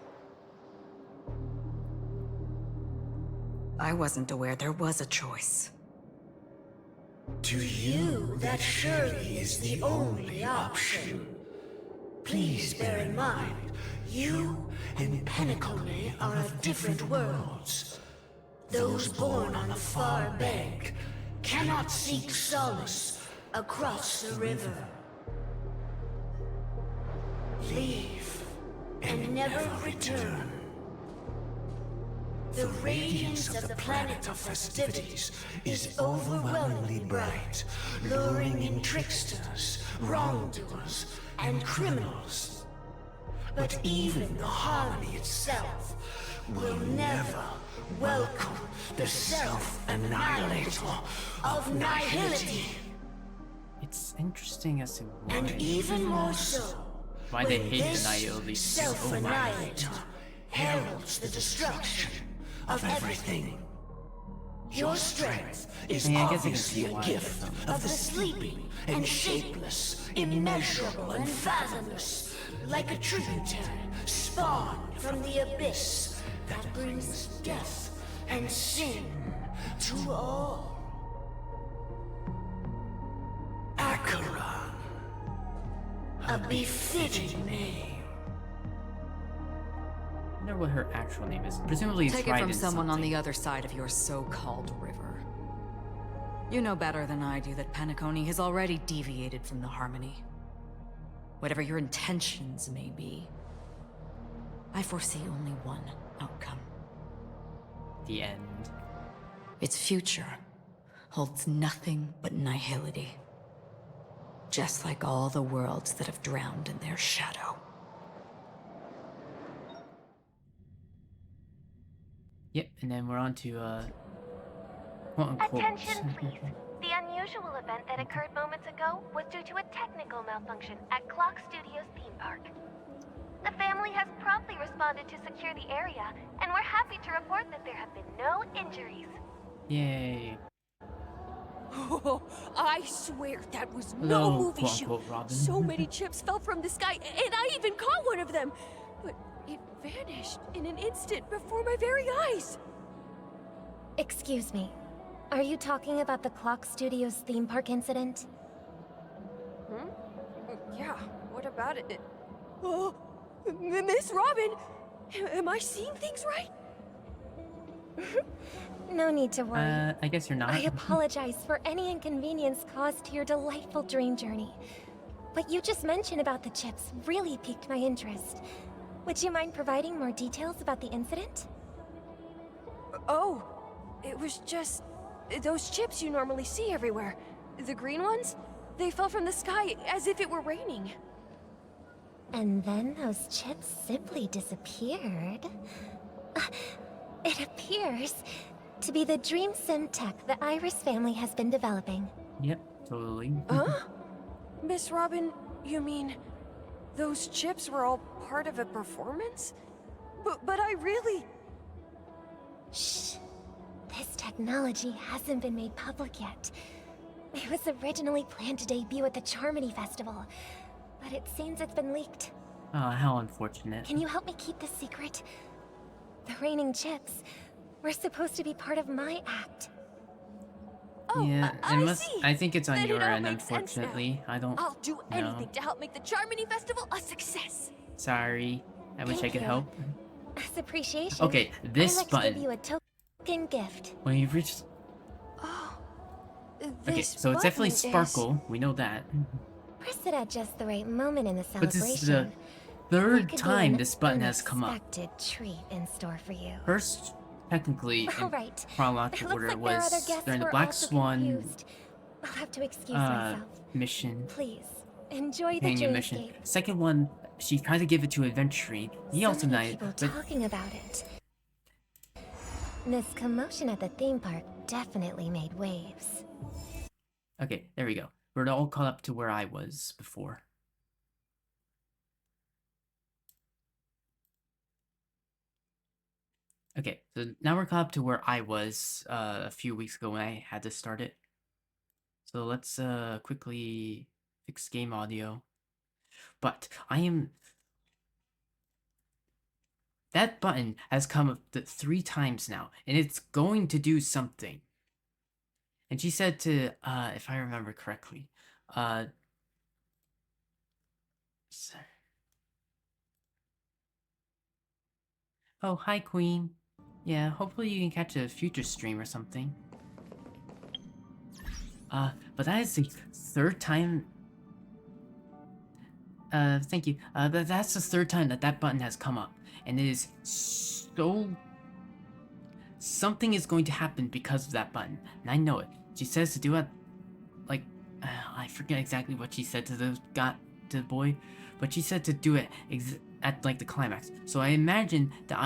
I wasn't aware there was a choice. To you, that surely is the only option. Please bear in mind, you and Penacony are of different worlds. Those born on the far bank cannot seek solace across the river. Leave and never return. The radiance of the planet of festivities is overwhelmingly bright, luring in tricksters, wrongdoers, and criminals. But even the harmony itself will never welcome the self-annihilator of nihility. It's interesting as to why. And even more so, why they when hate this Annihilate so much. self-annihilator heralds the destruction of everything. Your strength is I guess I can obviously see a why. gift of the sleeping and shapeless, immeasurable and fathomless, like a tributary spawned from the abyss that brings death and sin to all. Acheron, a befitting name. I wonder what her actual name is. Presumably it's Take it right from in someone on something. the other side of your so-called river. You know better than I do that Penacony has already deviated from the harmony. Whatever your intentions may be, I foresee only one outcome. The end. Its future holds nothing but nihility. Just like all the worlds that have drowned in their shadow. Yep, and then we're on to quote-unquote. Attention, please. The unusual event that occurred moments ago was due to a technical malfunction at Clock Studios theme park. The family has promptly responded to secure the area, and we're happy to report that there have been no injuries. Yay. Oh, I swear that was Hello, no movie shoot. quote-unquote Robin. So many chips fell from the sky, and I even caught one of them. But it vanished in an instant before my very eyes. Excuse me. Are you talking about the Clock Studios theme park incident? Hmm? Yeah, what about it? Oh, Miss Robin! Am I seeing things right? No need to worry. I guess you're not. I apologize for any inconvenience caused to your delightful dream journey. What you just mentioned about the chips really piqued my interest. Would you mind providing more details about the incident? Oh, it was just those chips you normally see everywhere. The green ones? They fell from the sky as if it were raining. And then those chips simply disappeared. It appears to be the Dream Sim tech the Iris family has been developing. Yep, totally. Huh? Miss Robin, you mean those chips were all part of a performance? But I really... Shh. This technology hasn't been made public yet. It was originally planned to debut at the Charmony Festival, but it seems it's been leaked. Oh, how unfortunate. Can you help me keep this secret? The raining chips were supposed to be part of my act. Oh, Yeah, I see. I think it's on Then it your all end, makes sense now. unfortunately. I don't I'll do know. anything to help make the Charmony Festival a success. Sorry. I wish I Thank could you. help. As appreciation, Okay, this I'd like button. to give you a token gift. When you've reached... Oh, Okay, this so it's definitely button is- Sparkle. We know that. Press it at just the right moment in the But celebration. this is the There third could be time an this button has come up. unexpected treat in store for you. First, technically, All in right. chronological Looks order, like it there are other was guests during the who are Black also Swan confused. I'll have to excuse myself. mission, Please, enjoy the companion mission. dreamscape. Second one, she tried to give it to Adventuring. He also So many died, people but talking about it. This commotion at the theme park definitely made waves. okay, there we go. We're all caught up to where I was before. Okay, so now we're caught up to where I was a few weeks ago when I had to start it. So let's quickly fix game audio. But I am That button has come up 3 times now, and it's going to do something. And she said to, if I remember correctly, sorry. Oh, hi, Queen. Yeah, hopefully you can catch a future stream or something. But that is the 3rd time. Thank you. That's the 3rd time that that button has come up, and it is so. Something is going to happen because of that button, and I know it. She says to do it, like, I forget exactly what she said to the boy, but she said to do it at like the climax. So I imagine that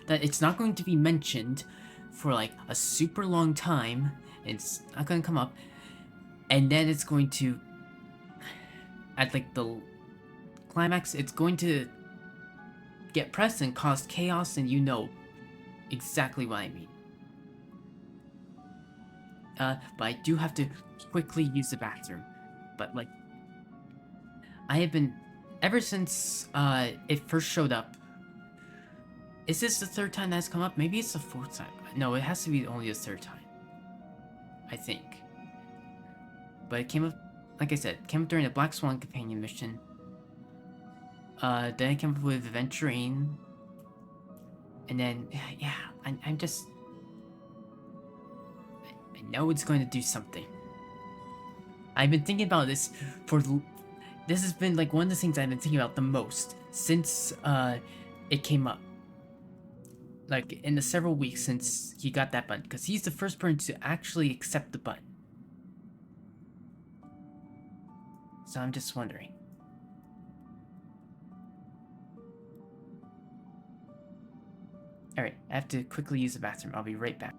that it's not going to be mentioned for like a super long time. It's not going to come up, and then it's going to, at like the climax, it's going to get pressed and cause chaos, and you know exactly what I mean. But I do have to quickly use the bathroom. But like, I have been, ever since it first showed up. Is this the 3rd time that's come up? Maybe it's the 4th time. No, it has to be only the 3rd time, I think. But it came up, like I said, came up during the Black Swan companion mission. Then I came up with Aventurine. And then, yeah, I'm just... I know it's going to do something. I've been thinking about this this has been like one of the things I've been thinking about the most since it came up. Like in the several weeks since he got that button, because he's the first person to actually accept the button. So I'm just wondering. Alright, I have to quickly use the bathroom. I'll be right back.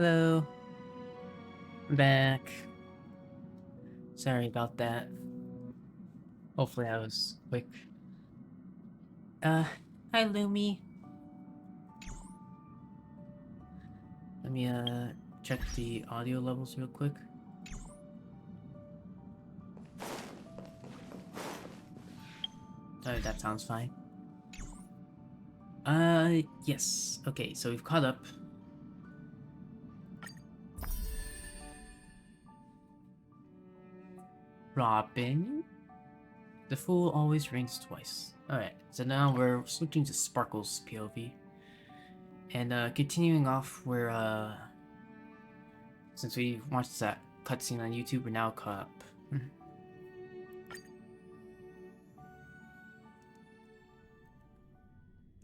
Hello. I'm back. Sorry about that. Hopefully I was quick. Hi Lumi. Let me check the audio levels real quick. Sorry, that sounds fine. Yes. Okay, so we've caught up. Robin? The fool always rings twice. Alright, so now we're switching to Sparkle's POV. And continuing off where since we watched that cutscene on YouTube, we're now caught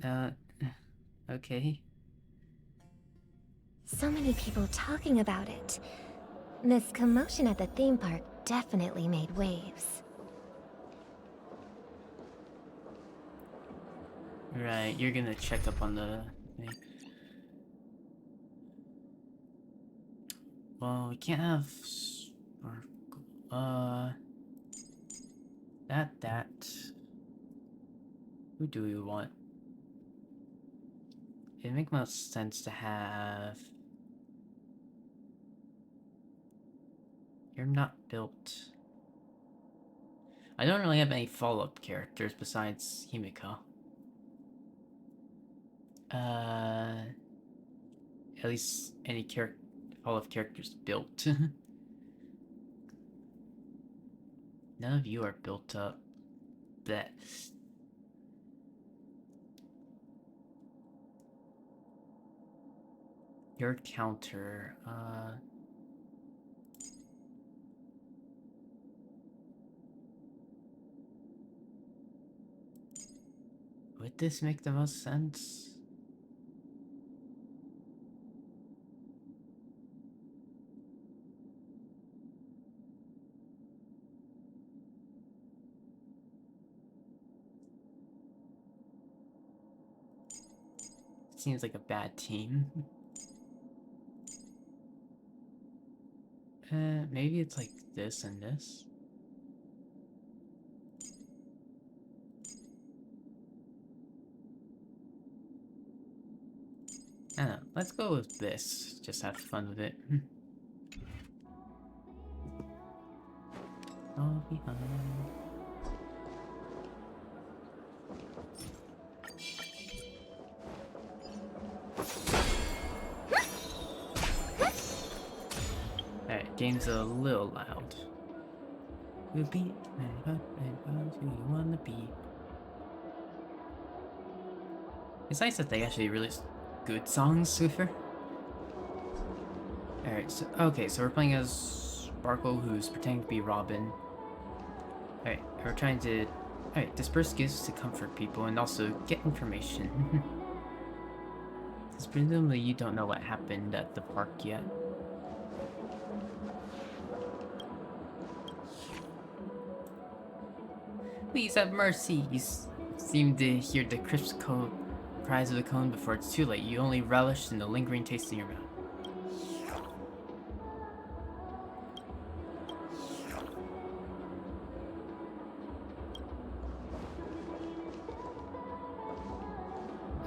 up. Okay. So many people talking about it. This commotion at the theme park definitely made waves. Right, you're gonna check up on the thing. Well, we can't have Sparkle. That. Who do we want? It makes most sense to have... You're not built. I don't really have any follow-up characters besides Himiko. At least any follow-up characters built. None of you are built up. That. Your counter, would this make the most sense? Seems like a bad team. Maybe it's like this and this. I don't know. Let's go with this. Just have fun with it. All behind. Alright, game's a little loud. Who you wanna be? It's nice that they actually released good songs with her. Alright, so we're playing as Sparkle, who's pretending to be Robin. Alright, we're trying to disperse gifts to comfort people and also get information. Because presumably you don't know what happened at the park yet. Please have mercy. You seem to hear the crisp cries of the cone before it's too late. You only relish in the lingering taste in your mouth.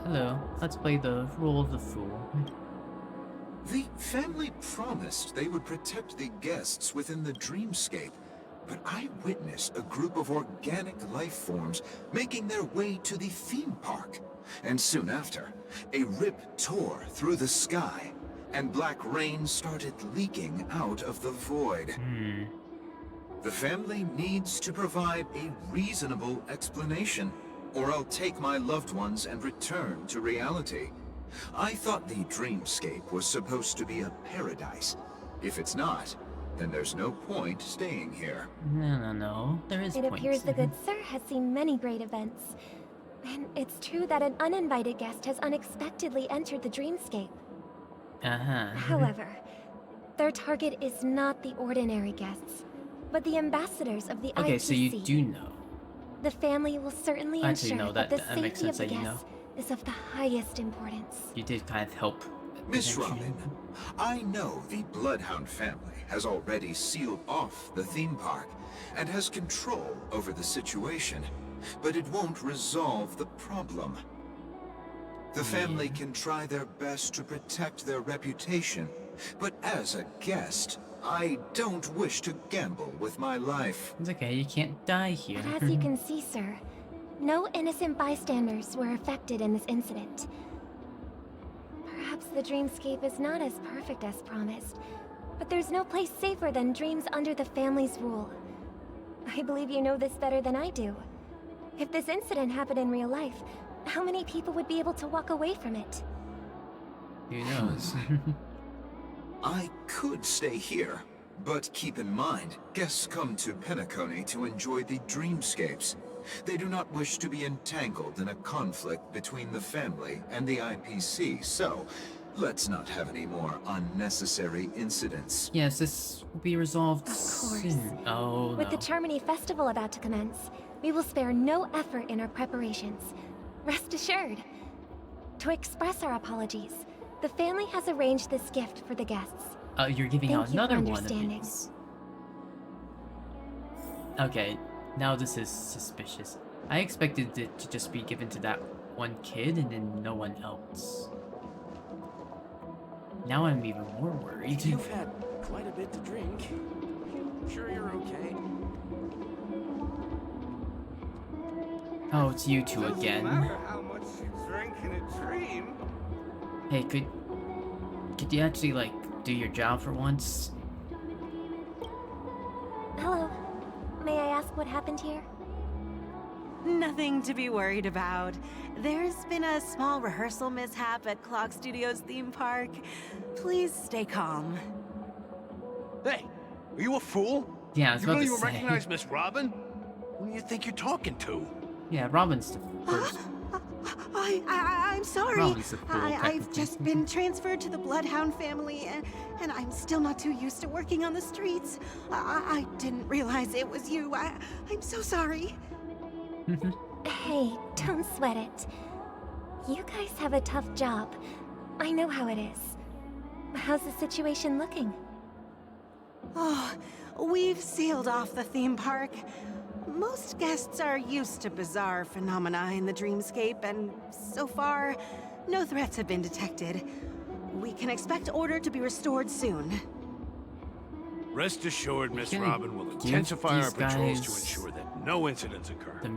Hello, let's play the role of the fool. The family promised they would protect the guests within the dreamscape, but I witnessed a group of organic life forms making their way to the theme park. And soon after, a rip tore through the sky, and black rain started leaking out of the void. The family needs to provide a reasonable explanation, or I'll take my loved ones and return to reality. I thought the dreamscape was supposed to be a paradise. If it's not, then there's no point staying here. No. There is It appears the good sir has seen many great events. And it's true that an uninvited guest has unexpectedly entered the dreamscape. However, their target is not the ordinary guests, but the ambassadors of the ITC. Okay, so you do know. The family will certainly Actually, ensure no, that the that makes safety of sense the that you guests is of the highest importance. You did kind of help Miss Robin, I know the Bloodhound family has already sealed off the theme park and has control over the situation, but it won't resolve the problem. The family can try their best to protect their reputation, but as a guest, I don't wish to gamble with my life. It's okay, you can't die here. But as you can see, sir, no innocent bystanders were affected in this incident. Perhaps the dreamscape is not as perfect as promised, but there's no place safer than dreams under the family's rule. I believe you know this better than I do. If this incident happened in real life, how many people would be able to walk away from it? Who knows? I could stay here, but keep in mind, guests come to Penacony to enjoy the dreamscapes. They do not wish to be entangled in a conflict between the family and the IPC, so let's not have any more unnecessary incidents. Yes, this will be resolved Of course. soon. Oh, With the no. Charmony Festival about to commence, we will spare no effort in our preparations. Rest assured. To express our apologies, the family has arranged this gift for the guests. You're giving Thank out you for another one of understanding. these. Okay, now this is suspicious. I expected it to just be given to that one kid and then no one else. Now I'm even more worried. You've had quite a bit to drink. Sure you're okay? Oh, it's you two Doesn't again. matter how much you drink in a dream. Hey, could you actually, like, do your job for once? Hello. May I ask what happened here? Nothing to be worried about. There's been a small rehearsal mishap at Clock Studios theme park. Please stay calm. Hey, are you a fool? Yeah, I was You about don't to even say. recognize Miss Robin? Who do you think you're talking to? Yeah, Robin's the first. I'm sorry. Robin's the fool, I've technically. just been transferred to the Bloodhound family, and I'm still not too used to working on the streets. I didn't realize it was you. I'm so sorry. Hey, don't sweat it. You guys have a tough job. I know how it is. How's the situation looking? Oh, we've sealed off the theme park. Most guests are used to bizarre phenomena in the dreamscape, and so far, no threats have been detected. We can expect order to be restored soon. Rest assured, Miss Can we Robin will give intensify our these patrols to guys ensure that no incidents occur. The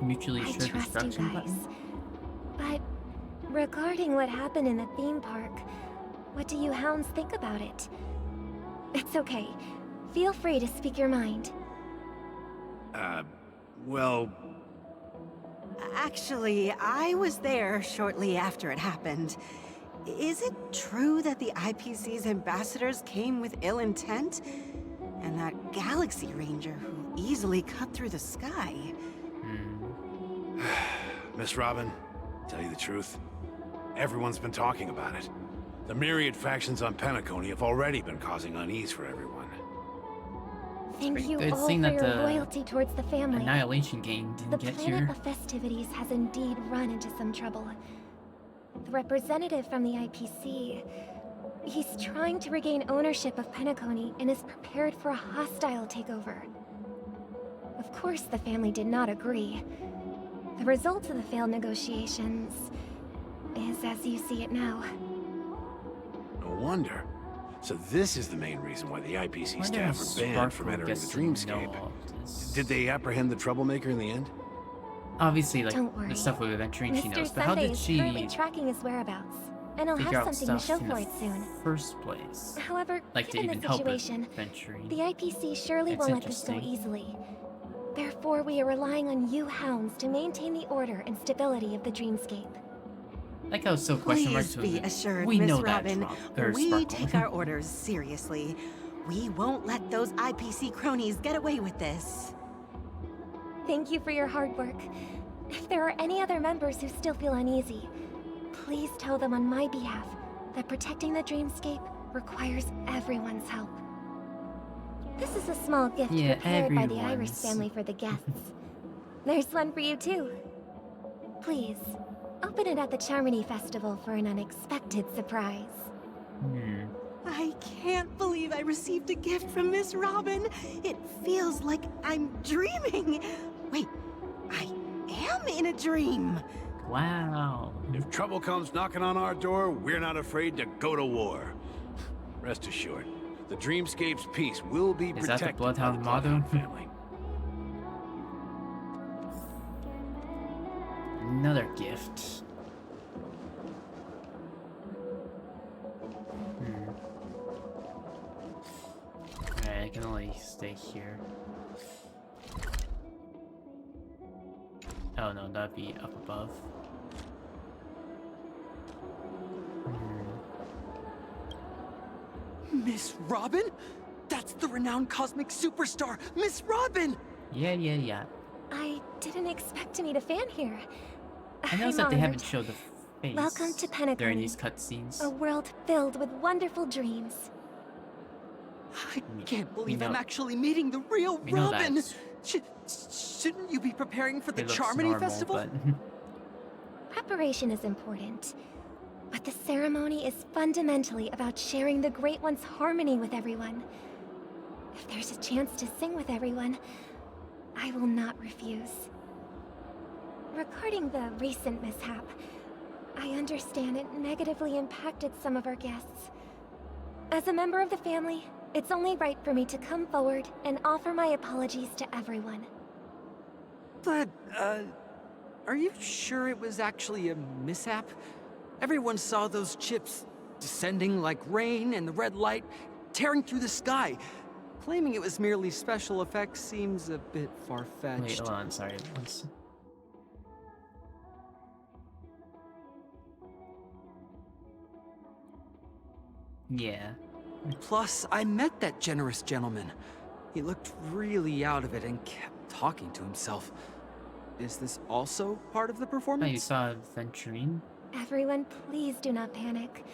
mutually I assured trust you destruction guys. button? But regarding what happened in the theme park, what do you hounds think about it? It's okay. Feel free to speak your mind. Well, Actually, I was there shortly after it happened. Is it true that the IPC's ambassadors came with ill intent? And that Galaxy Ranger who easily cut through the sky? Miss Robin, tell you the truth, everyone's been talking about it. The myriad factions on Penacony have already been causing unease for everyone. Thank you good all for thing that your the loyalty towards the family. Annihilation game The didn't get planet here. of festivities has indeed run into some trouble. The representative from the IPC, he's trying to regain ownership of Penacony and is prepared for a hostile takeover. Of course, the family did not agree. The result of the failed negotiations is as you see it now. No wonder. So this is the main reason why the IPC Wonder staff if are banned from Sparkle entering the gets to know dreamscape. all this. Did they apprehend the troublemaker in the end? Obviously, like, Don't worry. the stuff with adventuring she Mr. knows, but how Sunday did is she currently tracking his whereabouts, and I'll figure have out something to stuff show in for the it soon. first place? However, Like, to given even the help with situation, adventuring. the IPC surely It's won't let this go interesting. easily. Therefore, we are relying on you hounds to maintain the order and stability of the dreamscape. Like how so question marks Please be with it. assured, We Miss know that, Robin, or we Sparkle. take our orders seriously. We won't let those IPC cronies get away with this. Thank you for your hard work. If there are any other members who still feel uneasy, please tell them on my behalf that protecting the dreamscape requires everyone's help. This is a small gift Yeah, prepared by the Iris everyone's. family for the guests. There's one for you too. Please. Oh, open it at the Charmony Festival for an unexpected surprise. I can't believe I received a gift from Miss Robin. It feels like I'm dreaming. Wait, I am in a dream. Wow. If trouble comes knocking on our door, we're not afraid to go to war. Rest assured, the Dreamscape's peace will be Is that protected the by Bloodhound the motto? Bloodhound family. Another gift. Alright, I can only stay here. Oh no, that'd be up above. Miss Robin? That's the renowned cosmic superstar, Miss Robin! Yeah. I didn't expect to meet a fan here. I noticed I'm that they haven't honored. showed the face Welcome to during Penacony, these cutscenes. a world filled with wonderful dreams. I can't believe know- I'm actually meeting the real we know Robin! that Shouldn't you be preparing for the it looks Charmony normal, Festival? but Preparation is important, but the ceremony is fundamentally about sharing the Great One's harmony with everyone. If there's a chance to sing with everyone, I will not refuse. Regarding the recent mishap, I understand it negatively impacted some of our guests. As a member of the family, it's only right for me to come forward and offer my apologies to everyone. But, are you sure it was actually a mishap? Everyone saw those chips descending like rain and the red light tearing through the sky. Claiming it was merely special effects seems a bit far-fetched. wait, hold on, sorry. Yeah. Plus, I met that generous gentleman. He looked really out of it and kept talking to himself. Is this also part of the Oh, performance? you saw Venturine? Everyone, please do not panic.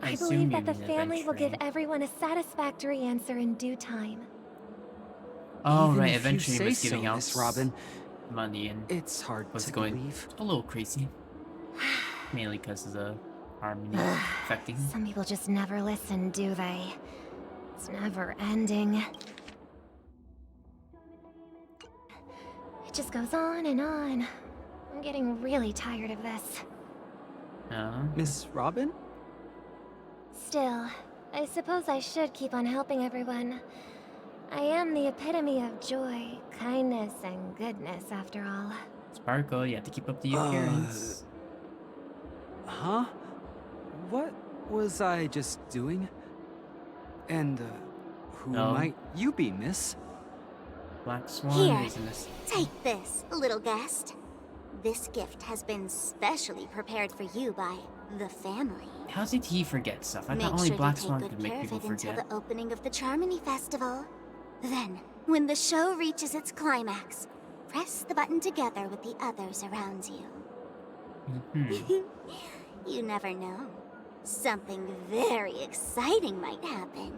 I assume believe you that the mean family will give Aventurine. everyone a satisfactory answer in due time. Oh, Even right, if you Venturine say was so, giving out Miss Robin. money and It's hard was to going believe. a little crazy. Mainly because of the harmony affecting. Some people just never listen, do they? It's never ending. It just goes on and on. I'm getting really tired of this. Miss Robin? Still, I suppose I should keep on helping everyone. I am the epitome of joy, kindness, and goodness, after all. Sparkle, you have to keep up the appearance. Huh? What was I just doing? And, who No. might you be, miss? Black Swan Here, is in this. take this, little guest. This gift has been specially prepared for you by the family. How did he forget stuff? I Make thought only sure Black to take Swan good could make care of people it until forget. the opening of the Charmony Festival. Then, when the show reaches its climax, press the button together with the others around you. You never know. Something very exciting might happen.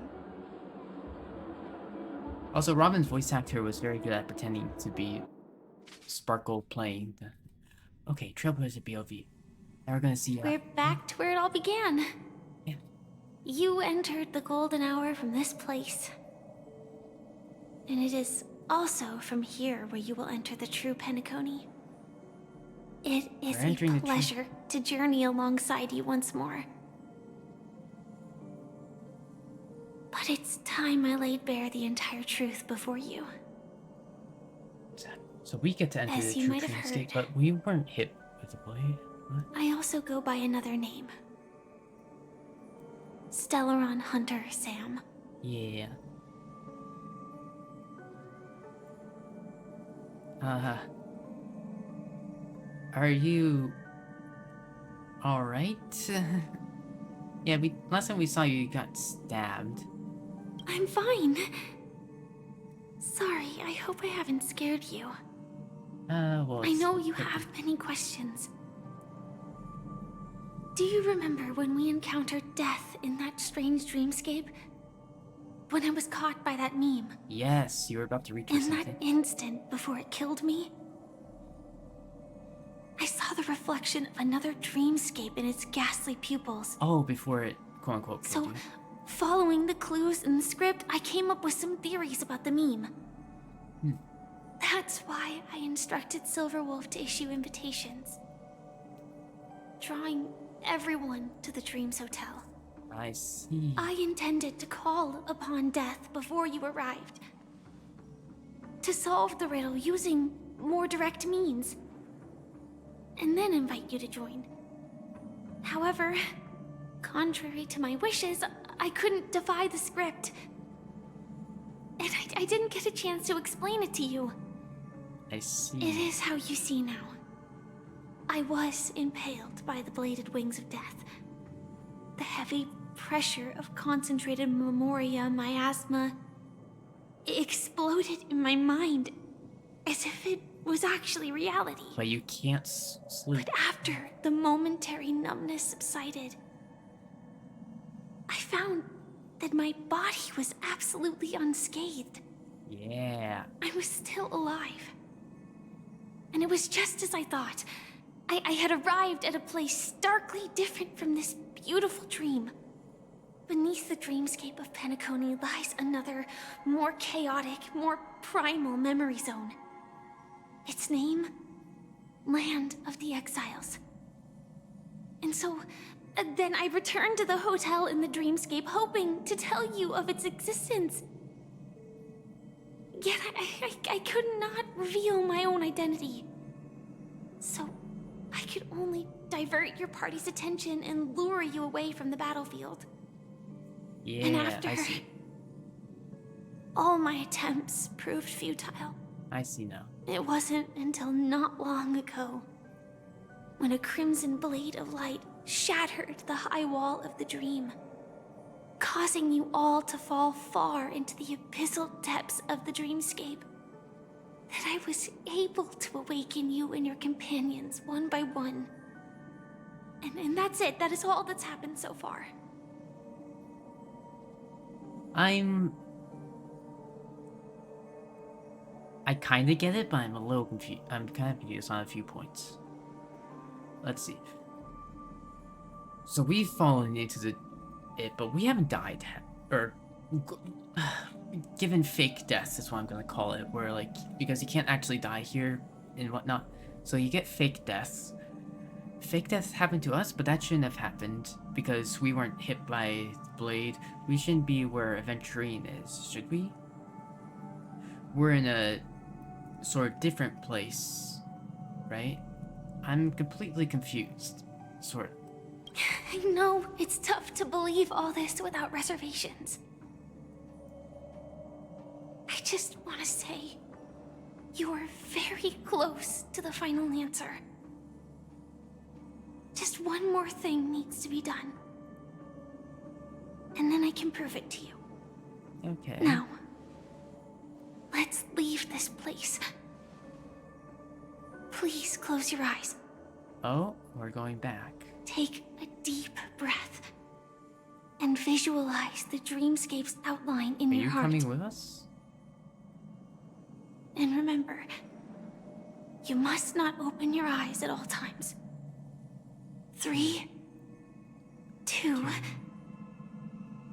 Also, Robin's voice actor was very good at pretending to be Sparkle playing the... Okay, Trailblazer POV. Now we're gonna see... We're back to where it all began. Yeah. You entered the golden hour from this place. And it is also from here where you will enter the true Penacony. It is We're entering a the true- pleasure to journey alongside you once more. But it's time I laid bare the entire truth before you. So we get to enter As the you true might have Dreamscape, heard. but we weren't hit with the blade. What? I also go by another name. Stellaron Hunter Sam. Yeah. Are you... alright? Yeah, last time we saw you, you got stabbed. I'm fine. Sorry, I hope I haven't scared you. Well, I know you have many questions. Do you remember when we encountered death in that strange dreamscape? When I was caught by that meme? Yes, you were about to reach for In that something. instant before it killed me? I saw the reflection of another dreamscape in its ghastly pupils. Oh, before it, quote-unquote, killed So, you. following the clues in the script, I came up with some theories about the meme. That's why I instructed Silverwolf to issue invitations, drawing everyone to the Dreams Hotel. I see. I intended to call upon death before you arrived, to solve the riddle using more direct means, and then invite you to join. However, contrary to my wishes, I couldn't defy the script, and I didn't get a chance to explain it to you. I see. It is how you see now. I was impaled by the bladed wings of death. The heavy pressure of concentrated memoria miasma exploded in my mind as if it was actually reality. But you can't sleep. But after the momentary numbness subsided, I found that my body was absolutely unscathed. Yeah. I was still alive. And it was just as I thought. I had arrived at a place starkly different from this beautiful dream. Beneath the dreamscape of Penacony lies another, more chaotic, more primal memory zone. Its name? Land of the Exiles. And so, then I returned to the hotel in the dreamscape, hoping to tell you of its existence. Yet I could not reveal my own identity. So, I could only divert your party's attention and lure you away from the battlefield. Yeah, And after I see. all my attempts proved futile, I see now. it wasn't until not long ago when a crimson blade of light shattered the high wall of the dream, causing you all to fall far into the abyssal depths of the dreamscape, that I was able to awaken you and your companions one by one. And that's it. That is all that's happened so far. I kind of get it, but I'm a little confused. I'm kind of confused on a few points. Let's see. So we've fallen into it, but we haven't died, or given fake deaths is what I'm gonna call it. Where like, because you can't actually die here and whatnot, so you get fake deaths. Fake deaths happened to us, but that shouldn't have happened because we weren't hit by the blade. We shouldn't be where Aventurine is, should we? We're in a sort of different place, right? I'm completely confused, sort of. I know it's tough to believe all this without reservations. I just want to say, you are very close to the final answer. Just one more thing needs to be done. And then I can prove it to you. Okay. Now, let's leave this place. Please close your eyes. Oh, we're going back. Take a deep breath and visualize the dreamscape's outline in your heart. Are you coming with us? And remember, you must not open your eyes at all times. 3, 2,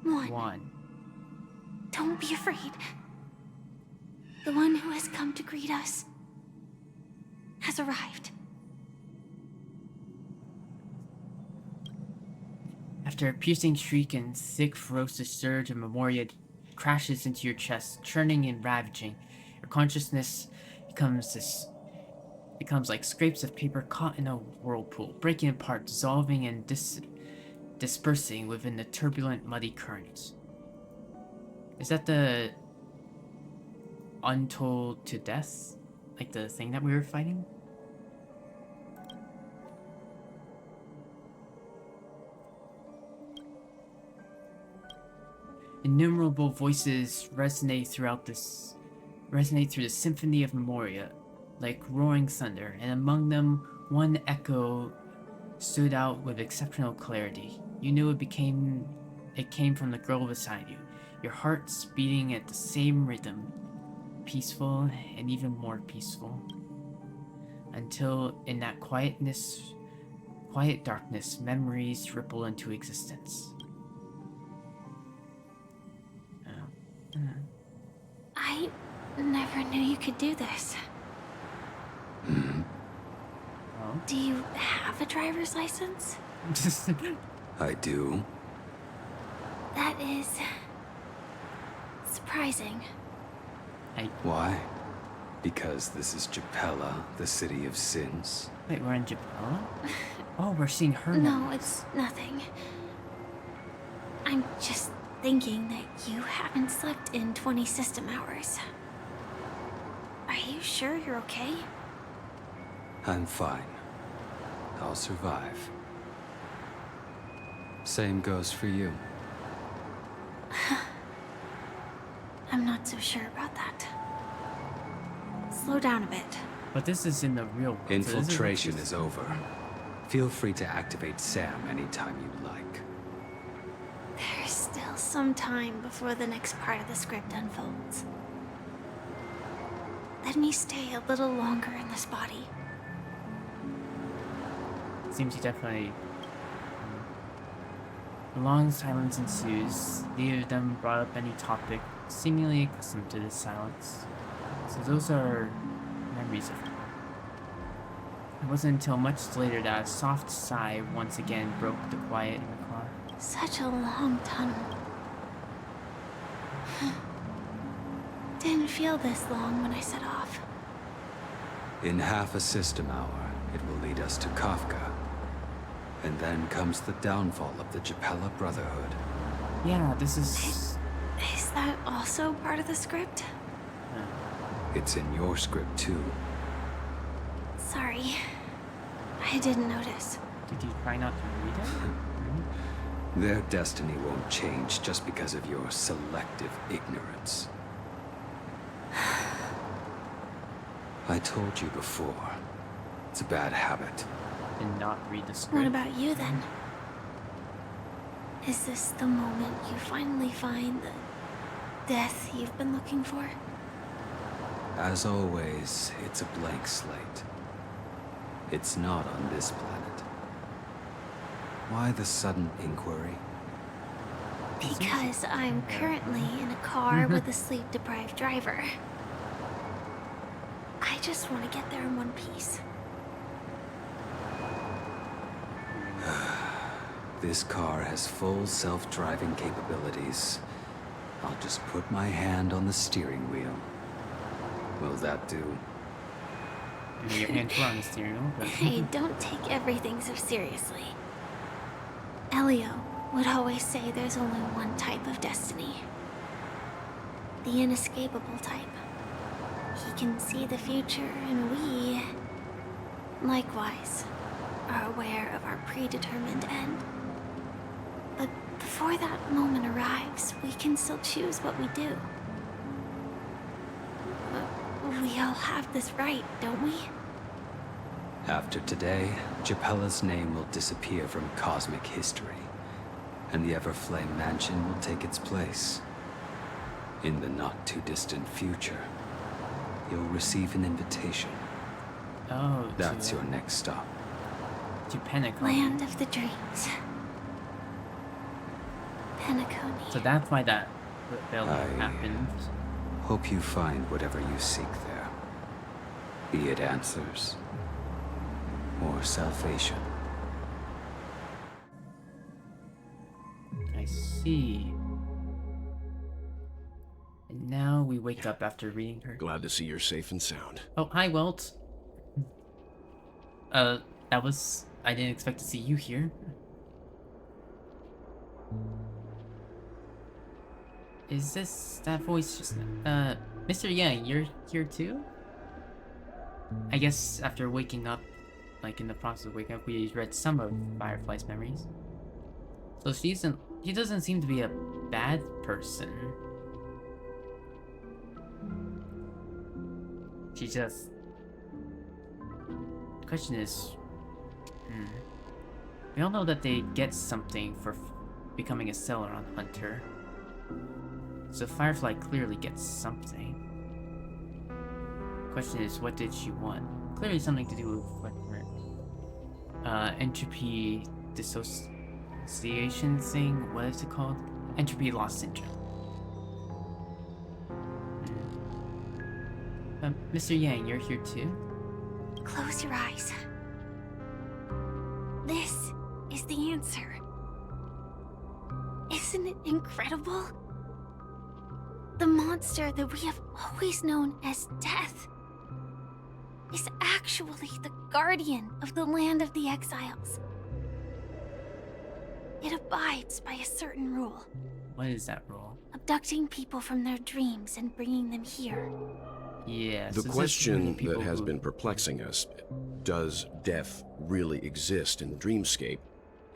1. Don't be afraid. The one who has come to greet us has arrived. After a piercing shriek and thick, ferocious surge of memoria crashes into your chest, churning and ravaging, your consciousness becomes like scraps of paper caught in a whirlpool, breaking apart, dissolving and dispersing within the turbulent, muddy current. Is that the Untold to Death? Like the thing that we were fighting? Innumerable voices resonate through the symphony of Memoria, like roaring thunder, and among them, one echo stood out with exceptional clarity. You knew it came from the girl beside you, your hearts beating at the same rhythm, peaceful and even more peaceful. until in that quiet darkness, memories ripple into existence. I never knew you could do this. Do you have a driver's license? I do. That is surprising. Why? Because this is Japella, the city of sins. Wait, we're in Japella? Oh, we're seeing her No, now. it's nothing. I'm just thinking that you haven't slept in 20 system hours. Are you sure you're okay? I'm fine. I'll survive. Same goes for you. I'm not so sure about that. Slow down a bit. But this is in the real world. Infiltration is over. Feel free to activate Sam anytime you like. There's still some time before the next part of the script unfolds. Let me stay a little longer in this body. Seems he definitely... A long silence ensues. Neither of them brought up any topic, seemingly accustomed to this silence. So those are memories of her. It wasn't until much later that a soft sigh once again broke the quiet in the car. Such a long tunnel. Didn't feel this long when I set off. In half a system hour, it will lead us to Kafka. And then comes the downfall of the Japella Brotherhood. Yeah, this is... Is that also part of the script? It's in your script, too. Sorry. I didn't notice. Did you try not to read it? Their destiny won't change just because of your selective ignorance. I told you before. It's a bad habit. Did not read the script. What about you, then? Is this the moment you finally find the death you've been looking for? As always, it's a blank slate. It's not on this planet. Why the sudden inquiry? Because I'm currently in a car with a sleep-deprived driver. I just want to get there in one piece. This car has full self-driving capabilities. I'll just put my hand on the steering wheel. Will that do? I mean, your hands were on the steering wheel, but... Hey, don't take everything so seriously. Elio would always say there's only one type of destiny. The inescapable type. He can see the future, and we, likewise, are aware of our predetermined end. But before that moment arrives, we can still choose what we do. We all have this right, don't we? After today, Japella's name will disappear from cosmic history, and the Everflame Mansion will take its place. In the not-too-distant future, you'll receive an invitation. Oh, that's your next stop. To Penacony. Land of the Dreams. Penacony. So that's why that rebellion happened. Hope you find whatever you seek there. Be it answers or salvation. I see. And now we wake up after reading her. Glad to see you're safe and sound. Oh, hi, Welt. That was... I didn't expect to see you here. Is this... that voice just... Mr. Yang, you're here too? I guess after waking up, like in the process of waking up, we read some of Firefly's memories. So she doesn't seem to be a bad person. She just... The question is... We all know that they get something for becoming a seller on Hunter. So Firefly clearly gets something. Question is, what did she want? clearly something to do with like entropy dissociation thing. What is it called? Entropy loss syndrome. Mr. Yang, you're here too? Close your eyes. This is the answer. Isn't it incredible? The monster that we have always known as Death is actually the guardian of the land of the exiles. It abides by a certain rule. What is that rule? Abducting people from their dreams and bringing them here. Yes. The question that has been perplexing us, does death really exist in the dreamscape,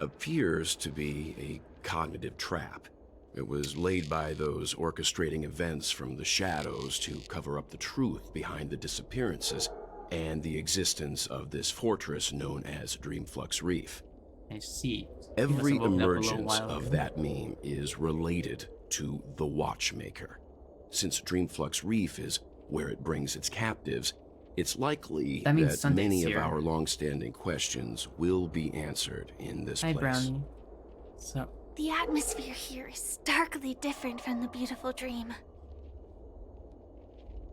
appears to be a cognitive trap. It was laid by those orchestrating events from the shadows to cover up the truth behind the disappearances and the existence of this fortress known as Dreamflux Reef. I see. Every emergence of that meme is related to the Watchmaker. Since Dreamflux Reef is where it brings its captives, it's likely that many of our long-standing questions will be answered in this place. Hi, Brownie. So. The atmosphere here is starkly different from the beautiful dream.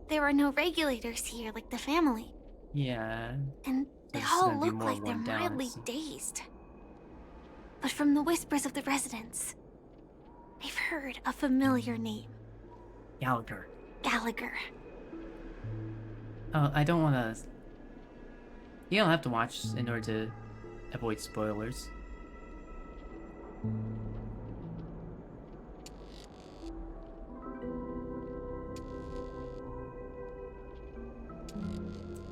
There are no regulators here like the family. Yeah. And they all look like they're mildly dazed. But from the whispers of the residents, I've heard a familiar name. Gallagher. Gallagher. Oh, I don't want to... You don't have to watch in order to avoid spoilers.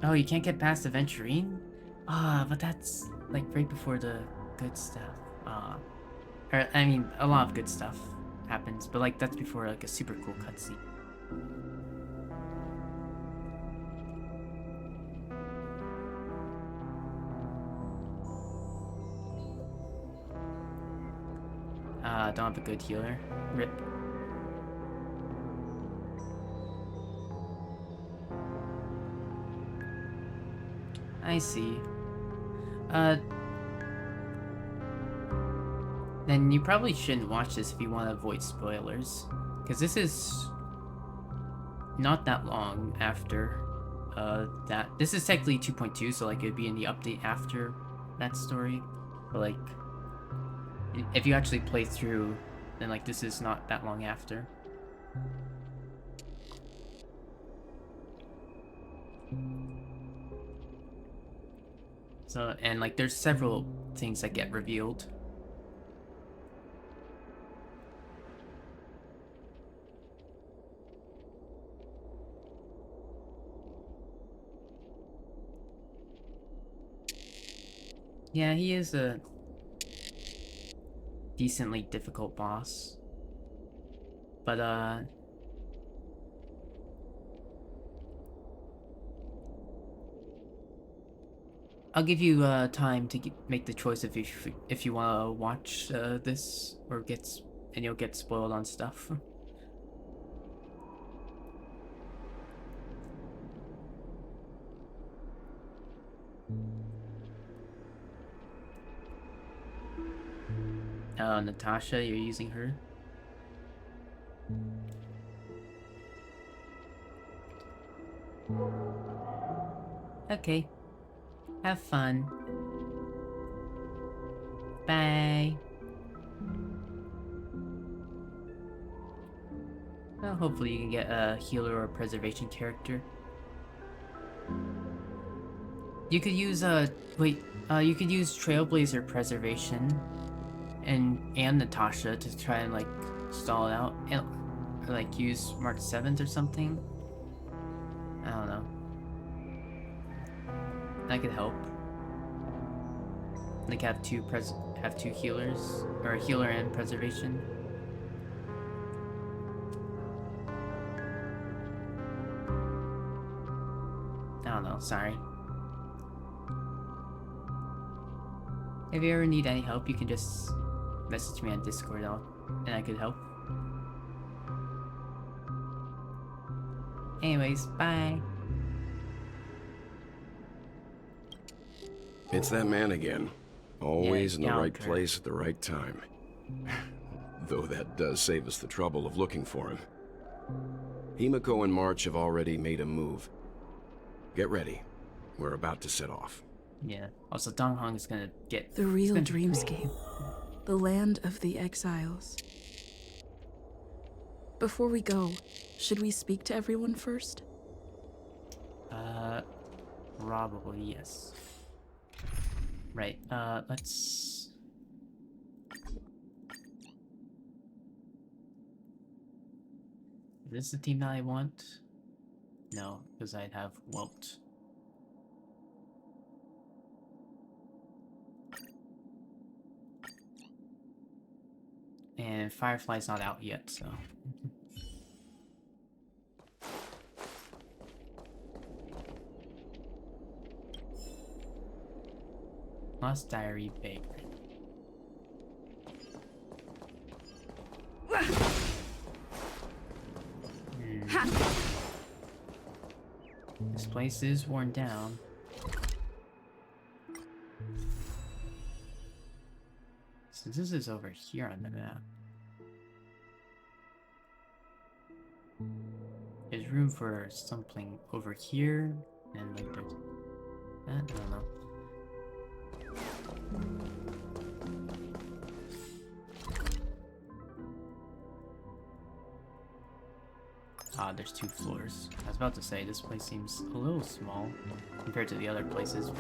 Oh, you can't get past Aventurine? Ah, but that's like right before the good stuff. Or, I mean, a lot of good stuff happens, but like that's before like a super cool cutscene. Don't have a good healer. Rip. I see. Then you probably shouldn't watch this if you want to avoid spoilers. Because this is not that long after that. This is technically 2.2, so like it would be in the update after that story. But like, if you actually play through, then like this is not that long after. So, and like there's several things that get revealed. Yeah, he is a decently difficult boss. But, I'll give you time to make the choice if you want to watch this or and you'll get spoiled on stuff. Natasha, you're using her. Okay. Have fun. Bye. Well, hopefully you can get a healer or a preservation character. You could use you could use Trailblazer preservation and Natasha to try and like stall it out, and or like use March 7th or something. I don't know. That could help. Like have two healers, or a healer and preservation. I don't know, sorry. If you ever need any help, you can just message me on Discord and I could help. Anyways, bye. It's that man again. Always in the right Gallagher. place at the right time. Though that does save us the trouble of looking for him. Himiko and March have already made a move. Get ready. We're about to set off. Yeah. Also, Dong Hong is gonna get The real dreamscape. The land of the exiles. Before we go, should we speak to everyone first? Probably yes. Right. Let's. Is this the team that I want? No, because I'd have Welt. And Firefly's not out yet, so. Lost Diary Baker. This place is worn down. So this is over here on the map. There's room for something over here, and like there's that, I don't know. Ah, there's 2 floors. I was about to say, this place seems a little small compared to the other places.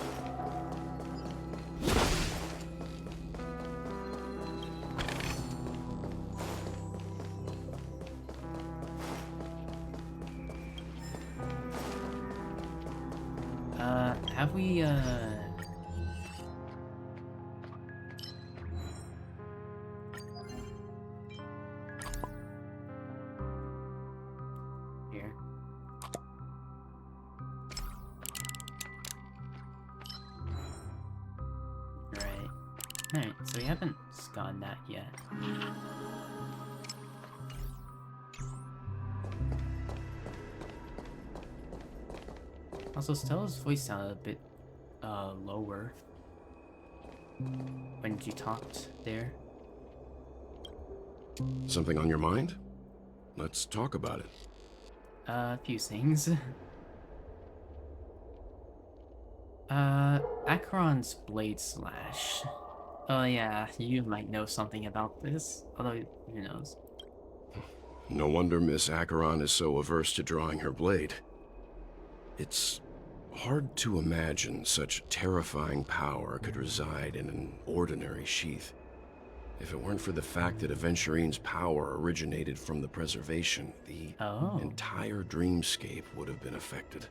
Have we, here. Alright, so we haven't gotten that yet. Also, Stella's voice sounded a bit, lower when she talked there. Something on your mind? Let's talk about it. A few things. Acheron's Blade Slash. Oh yeah, you might know something about this, although who knows. No wonder Miss Acheron is so averse to drawing her blade. It's hard to imagine such terrifying power could reside in an ordinary sheath. If it weren't for the fact that Aventurine's power originated from the preservation, the entire dreamscape would have been affected.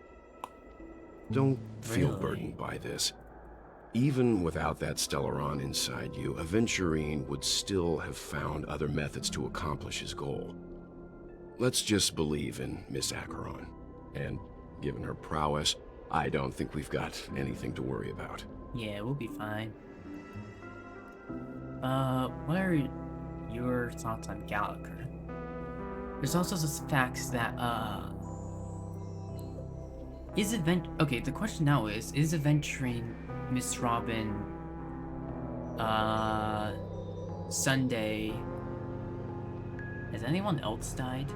Don't feel burdened by this. Even without that Stellaron inside you, Aventurine would still have found other methods to accomplish his goal. Let's just believe in Miss Acheron. And given her prowess, I don't think we've got anything to worry about. Yeah, we'll be fine. What are your thoughts on Gallagher? There's also the fact that, okay, the question now is Aventurine, Miss Robin, Sunday, has anyone else died?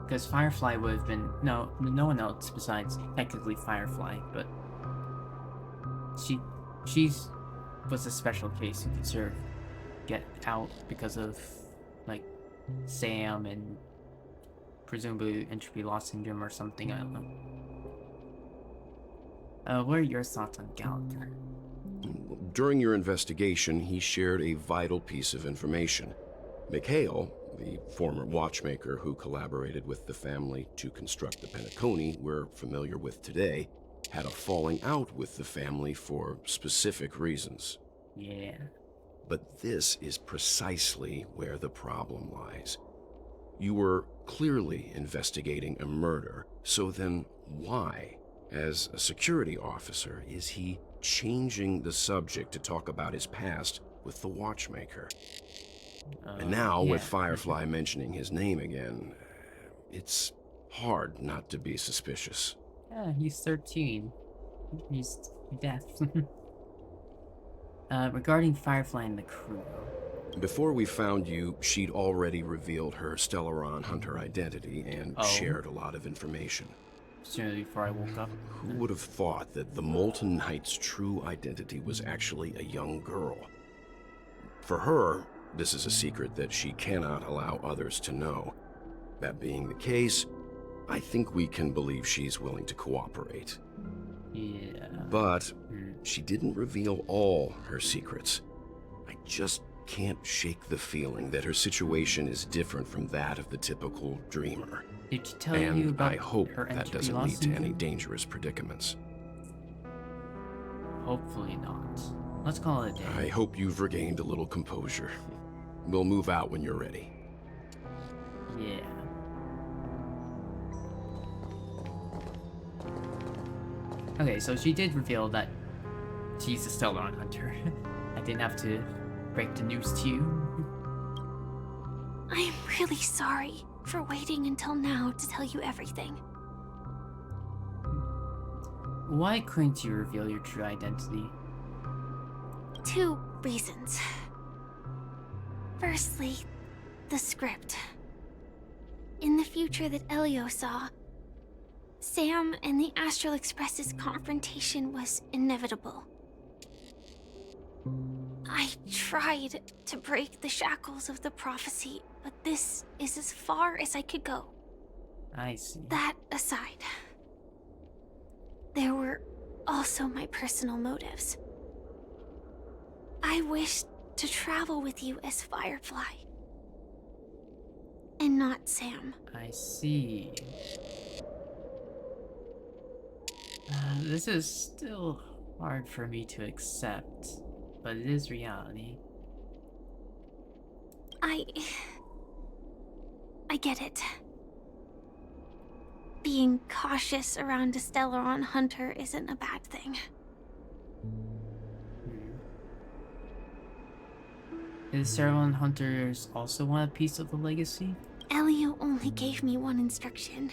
Because Firefly would have been no one else besides technically Firefly, but she's was a special case who could sort of get out because of like Sam and presumably entropy loss syndrome or something. I don't know. What are your thoughts on Gallagher? During your investigation, he shared a vital piece of information. Mikhail, the former watchmaker who collaborated with the family to construct the Penacony we're familiar with today, had a falling out with the family for specific reasons. Yeah. But this is precisely where the problem lies. You were clearly investigating a murder, so then why, as a security officer, is he changing the subject to talk about his past with the watchmaker? And now, with yeah. Firefly mentioning his name again, it's hard not to be suspicious. Yeah, he's 13. He's deaf. Regarding Firefly and the crew. Before we found you, she'd already revealed her Stellaron Hunter identity and shared a lot of information. Soon before I woke up. Who would have thought that the Molten Knight's true identity was actually a young girl? For her, this is a secret that she cannot allow others to know. That being the case, I think we can believe she's willing to cooperate. Yeah. But she didn't reveal all her secrets. I just can't shake the feeling that her situation is different from that of the typical dreamer. Did she tell you about I hope her that entropy doesn't loss lead to any syndrome? dangerous predicaments. Hopefully not. Let's call it a day. I hope you've regained a little composure. We'll move out when you're ready. Yeah. Okay, so she did reveal that she's a Stellaron Hunter. I didn't have to break the news to you. I'm really sorry for waiting until now to tell you everything. Why couldn't you reveal your true identity? 2 reasons. Firstly, the script. In the future that Elio saw, Sam and the Astral Express's confrontation was inevitable. I tried to break the shackles of the prophecy, but this is as far as I could go. I see. That aside, there were also my personal motives. I wished to travel with you as Firefly, and not Sam. I see. This is still hard for me to accept, but it is reality. I get it. Being cautious around a Stellaron Hunter isn't a bad thing. Did Stellaron Hunters also want a piece of the legacy? Elio only gave me one instruction.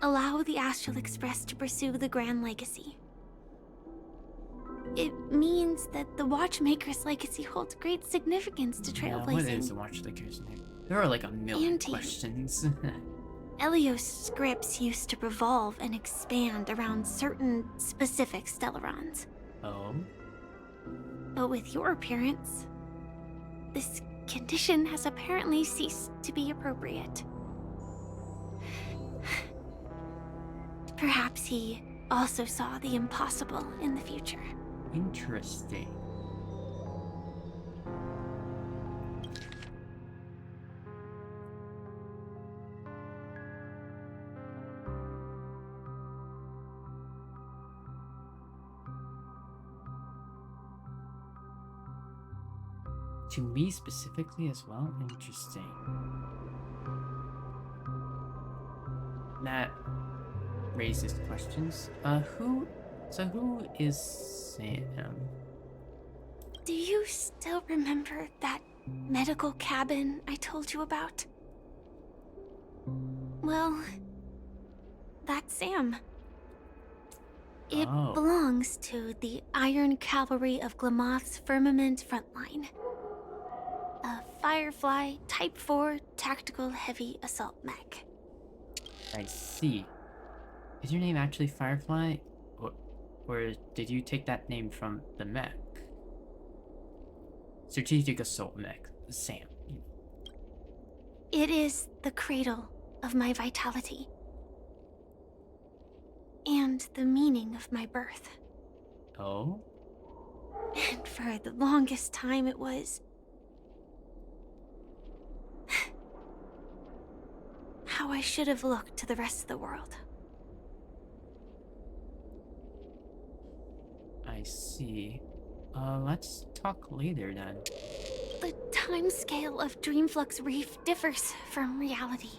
Allow the Astral Express to pursue the Grand Legacy. It means that the Watchmaker's legacy holds great significance to trailblazing. What is the Watchmaker's name? There are like a million questions. Elio's scripts used to revolve and expand around certain specific Stellarons. Oh? But with your appearance, this condition has apparently ceased to be appropriate. Perhaps he also saw the impossible in the future. Interesting. To me specifically as well? Interesting. That raises questions. Who is Sam? Do you still remember that medical cabin I told you about? Well, that's Sam. It belongs to the Iron Cavalry of Glamoth's Firmament Frontline. A Firefly Type 4 Tactical Heavy Assault Mech. I see. Is your name actually Firefly? Or did you take that name from the mech? Strategic Assault Mech, Sam. It is the cradle of my vitality. And the meaning of my birth. Oh? And for the longest time it was... how I should have looked to the rest of the world. I see. Let's talk later then. The timescale of Dreamflux Reef differs from reality,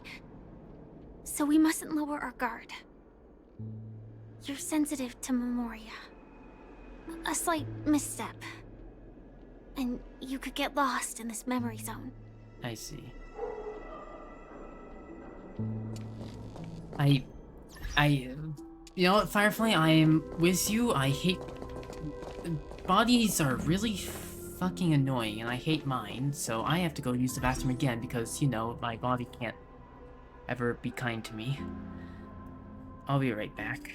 so we mustn't lower our guard. You're sensitive to Memoria. A slight misstep, and you could get lost in this memory zone. I see. You know what, Firefly? I am with you. I hate... Bodies are really fucking annoying, and I hate mine, so I have to go use the bathroom again because, you know, my body can't ever be kind to me. I'll be right back.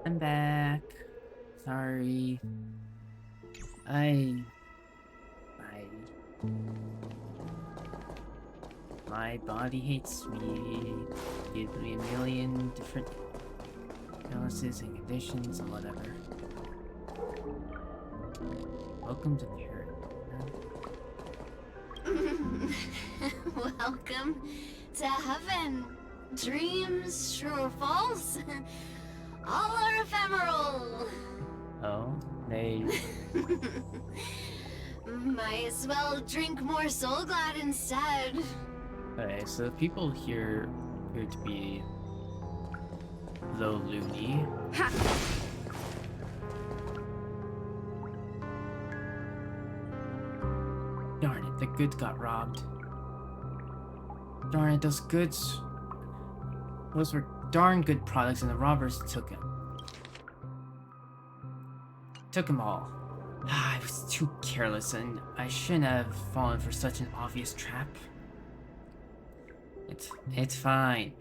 I'm back. Sorry. My body hates me. Gives me a million different illnesses and conditions and whatever. Welcome to the Welcome to heaven. Dreams, true or false, all are ephemeral. Oh, they... Might as well drink more Soul Glad instead. Okay, so the people here appear to be low loony. Darn it, the goods got robbed. Darn it, those goods... Those were darn good products and the robbers took them. Took them all. I was too careless and I shouldn't have fallen for such an obvious trap. It's fine.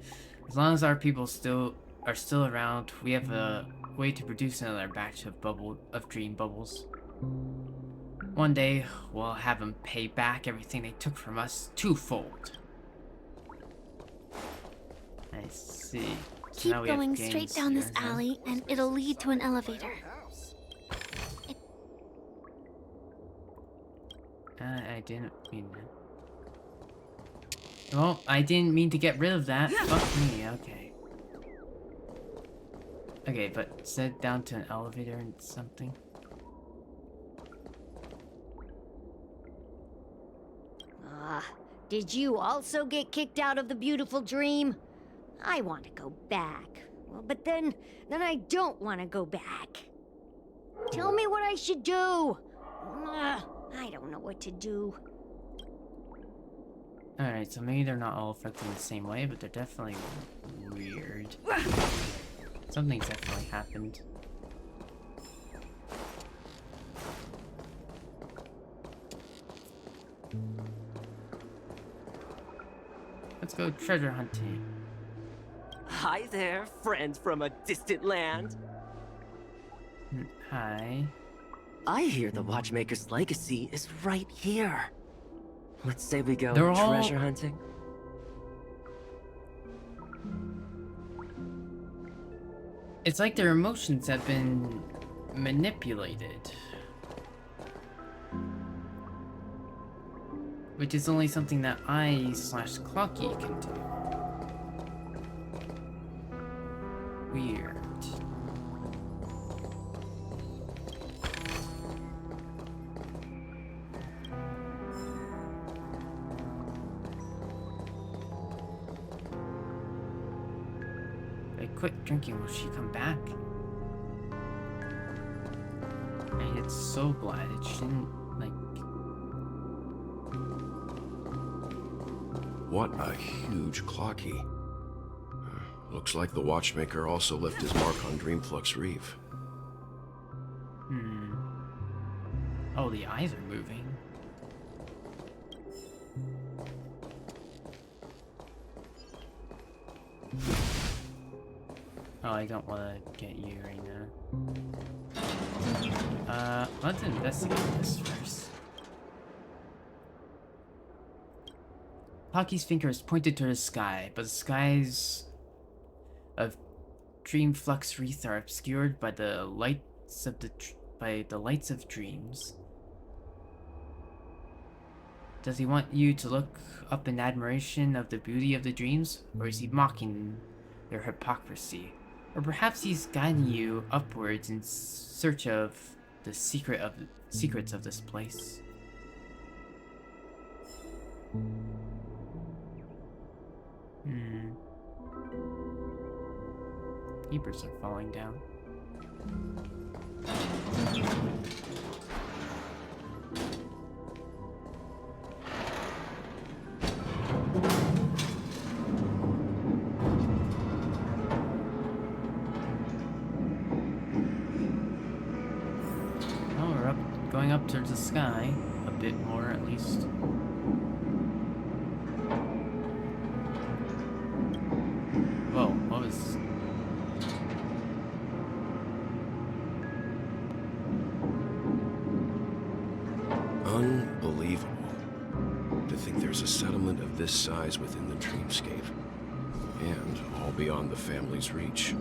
As long as our people are still around, we have a way to produce another batch of dream bubbles. One day, we'll have them pay back everything they took from us twofold. I see. So Keep now we have going games straight down this here, huh? alley, and it'll lead to an elevator. I didn't mean that. Well, I didn't mean to get rid of that. Fuck me, okay. Okay, but set down to an elevator and something. Did you also get kicked out of the beautiful dream? I want to go back. Well, but then I don't want to go back. Tell me what I should do. I don't know what to do. Alright, so maybe they're not all affected in the same way, but they're definitely weird. Something's definitely happened. Let's go treasure hunting. Hi there, friends from a distant land. Hi. I hear the Watchmaker's legacy is right here. Let's say we go They're all- treasure hunting. It's like their emotions have been manipulated. Which is only something that I/Clocky can do. Weird. If I quit drinking, will she come back? And it's so glad it shouldn't, like... What a huge Clocky. Looks like the Watchmaker also left his mark on Dreamflux Reef. Oh, the eyes are moving. Oh, I don't want to get you right now. Let's investigate this first. Clocky's finger is pointed to the sky, but the skies of Dreamflux Reef are obscured by the lights of dreams. Does he want you to look up in admiration of the beauty of the dreams, or is he mocking their hypocrisy? Or perhaps he's guiding you upwards in search of the secrets of this place. Papers are falling down. Oh, we're going up towards the sky. A bit more, at least. Unbelievable. To think there's a settlement of this size within the dreamscape. And all beyond the family's reach.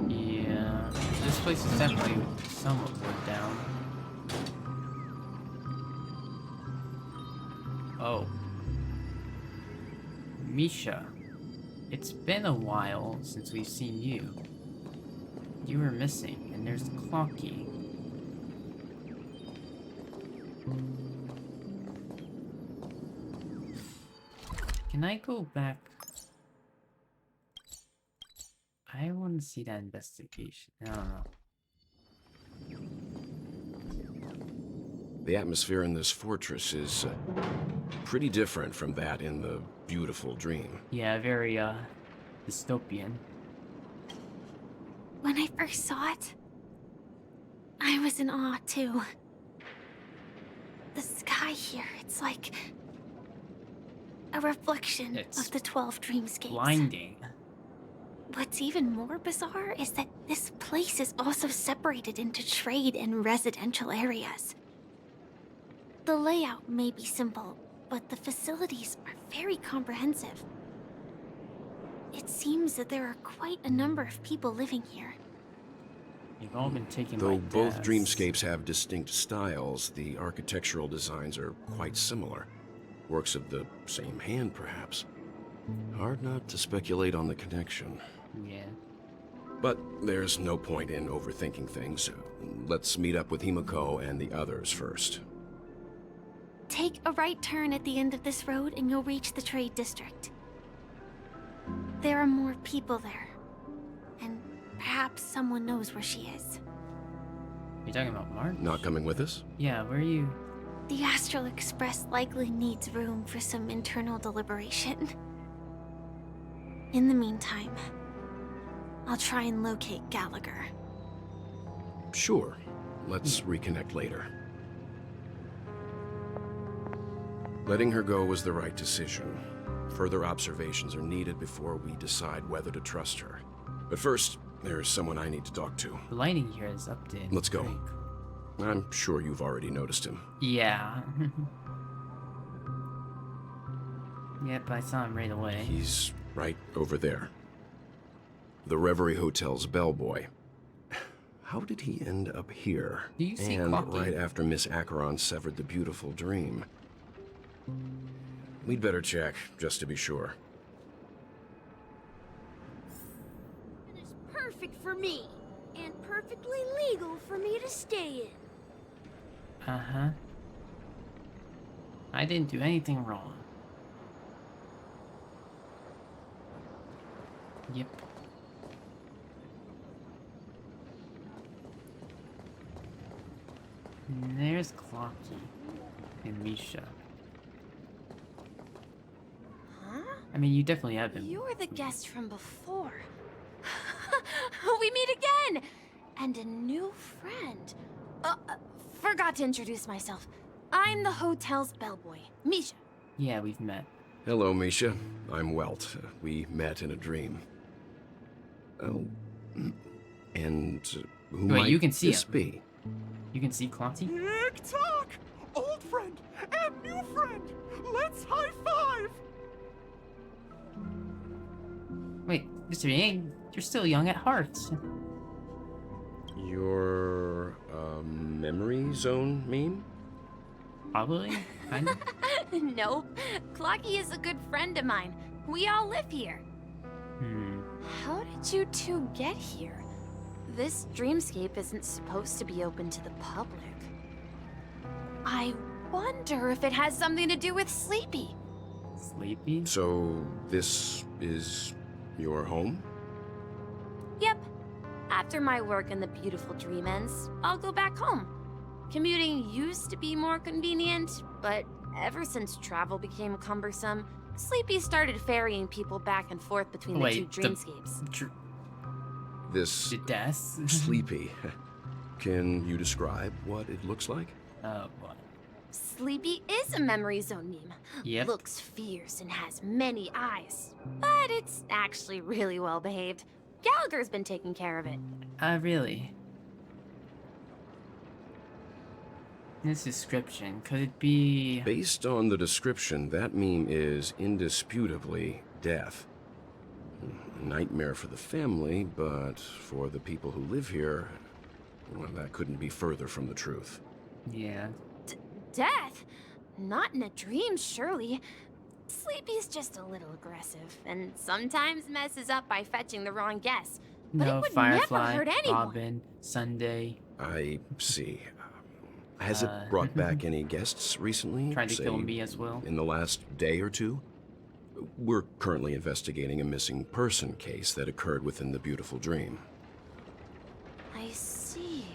Yeah, this place is definitely somewhat run down. Oh. Misha. It's been a while since we've seen you. You were missing, and there's Clocky. Can I go back? I want to see that investigation. I don't know. The atmosphere in this fortress is pretty different from that in the beautiful dream. Yeah, very dystopian. When I first saw it, I was in awe too. The sky here, it's like a reflection of the 12 dreamscapes. Blinding. What's even more bizarre is that this place is also separated into trade and residential areas. The layout may be simple, but the facilities are very comprehensive. It seems that there are quite a number of people living here. You've all been taken Though by both deaths. dreamscapes have distinct styles, the architectural designs are quite similar. Works of the same hand, perhaps. Hard not to speculate on the connection. Yeah. But there's no point in overthinking things. Let's meet up with Himiko and the others first. Take a right turn at the end of this road and you'll reach the trade district. There are more people there. And perhaps someone knows where she is. You're talking about March? Not coming with us? Yeah, where are you? The Astral Express likely needs room for some internal deliberation. In the meantime, I'll try and locate Gallagher. Sure. Let's reconnect later. Letting her go was the right decision. Further observations are needed before we decide whether to trust her. But first, there's someone I need to talk to. The lighting here is up to Let's go. I'm sure you've already noticed him. Yeah. Yep, I saw him right away. He's right over there. The Reverie Hotel's bellboy. How did he end up here? Do you see And Clocky? right after Miss Acheron severed the beautiful dream. We'd better check, just to be sure. It's perfect for me, and perfectly legal for me to stay in. Uh-huh. I didn't do anything wrong. Yep. And there's Clocky and Misha. Huh? I mean, you definitely have them. You're the guest from before. We meet again! And a new friend. Forgot to introduce myself. I'm the hotel's bellboy, Misha. Yeah, we've met. Hello, Misha. I'm Welt. We met in a dream. Oh. And who Wait, might you can see this him. be? You can see Clocky? Tick-tock! Old friend and new friend! Let's high-five! Wait, Mr. Yang, you're still young at heart. Your, memory zone meme? Probably. Kind of. Nope. Clocky is a good friend of mine. We all live here. How did you two get here? This dreamscape isn't supposed to be open to the public. I wonder if it has something to do with Sleepy. Sleepy? So, this is your home? Yep. After my work in the beautiful dream ends, I'll go back home. Commuting used to be more convenient, but ever since travel became cumbersome, Sleepy started ferrying people back and forth between the two dreamscapes. This death? Sleepy. Can you describe what it looks like? Oh, boy. Sleepy is a memory zone meme. Yep. Looks fierce and has many eyes. But it's actually really well behaved. Gallagher's been taking care of it. Really? This description, could it be... Based on the description, that meme is indisputably death. A nightmare for the family, but for the people who live here, well, that couldn't be further from the truth. Yeah. Death? Not in a dream, surely. Sleepy's just a little aggressive, and sometimes messes up by fetching the wrong guess. But No, it would Firefly, never hurt anyone. Robin, Sunday. I see. Has it brought back any guests recently? Tried to say, kill me as well. In the last day or two? We're currently investigating a missing person case that occurred within the beautiful dream. I see.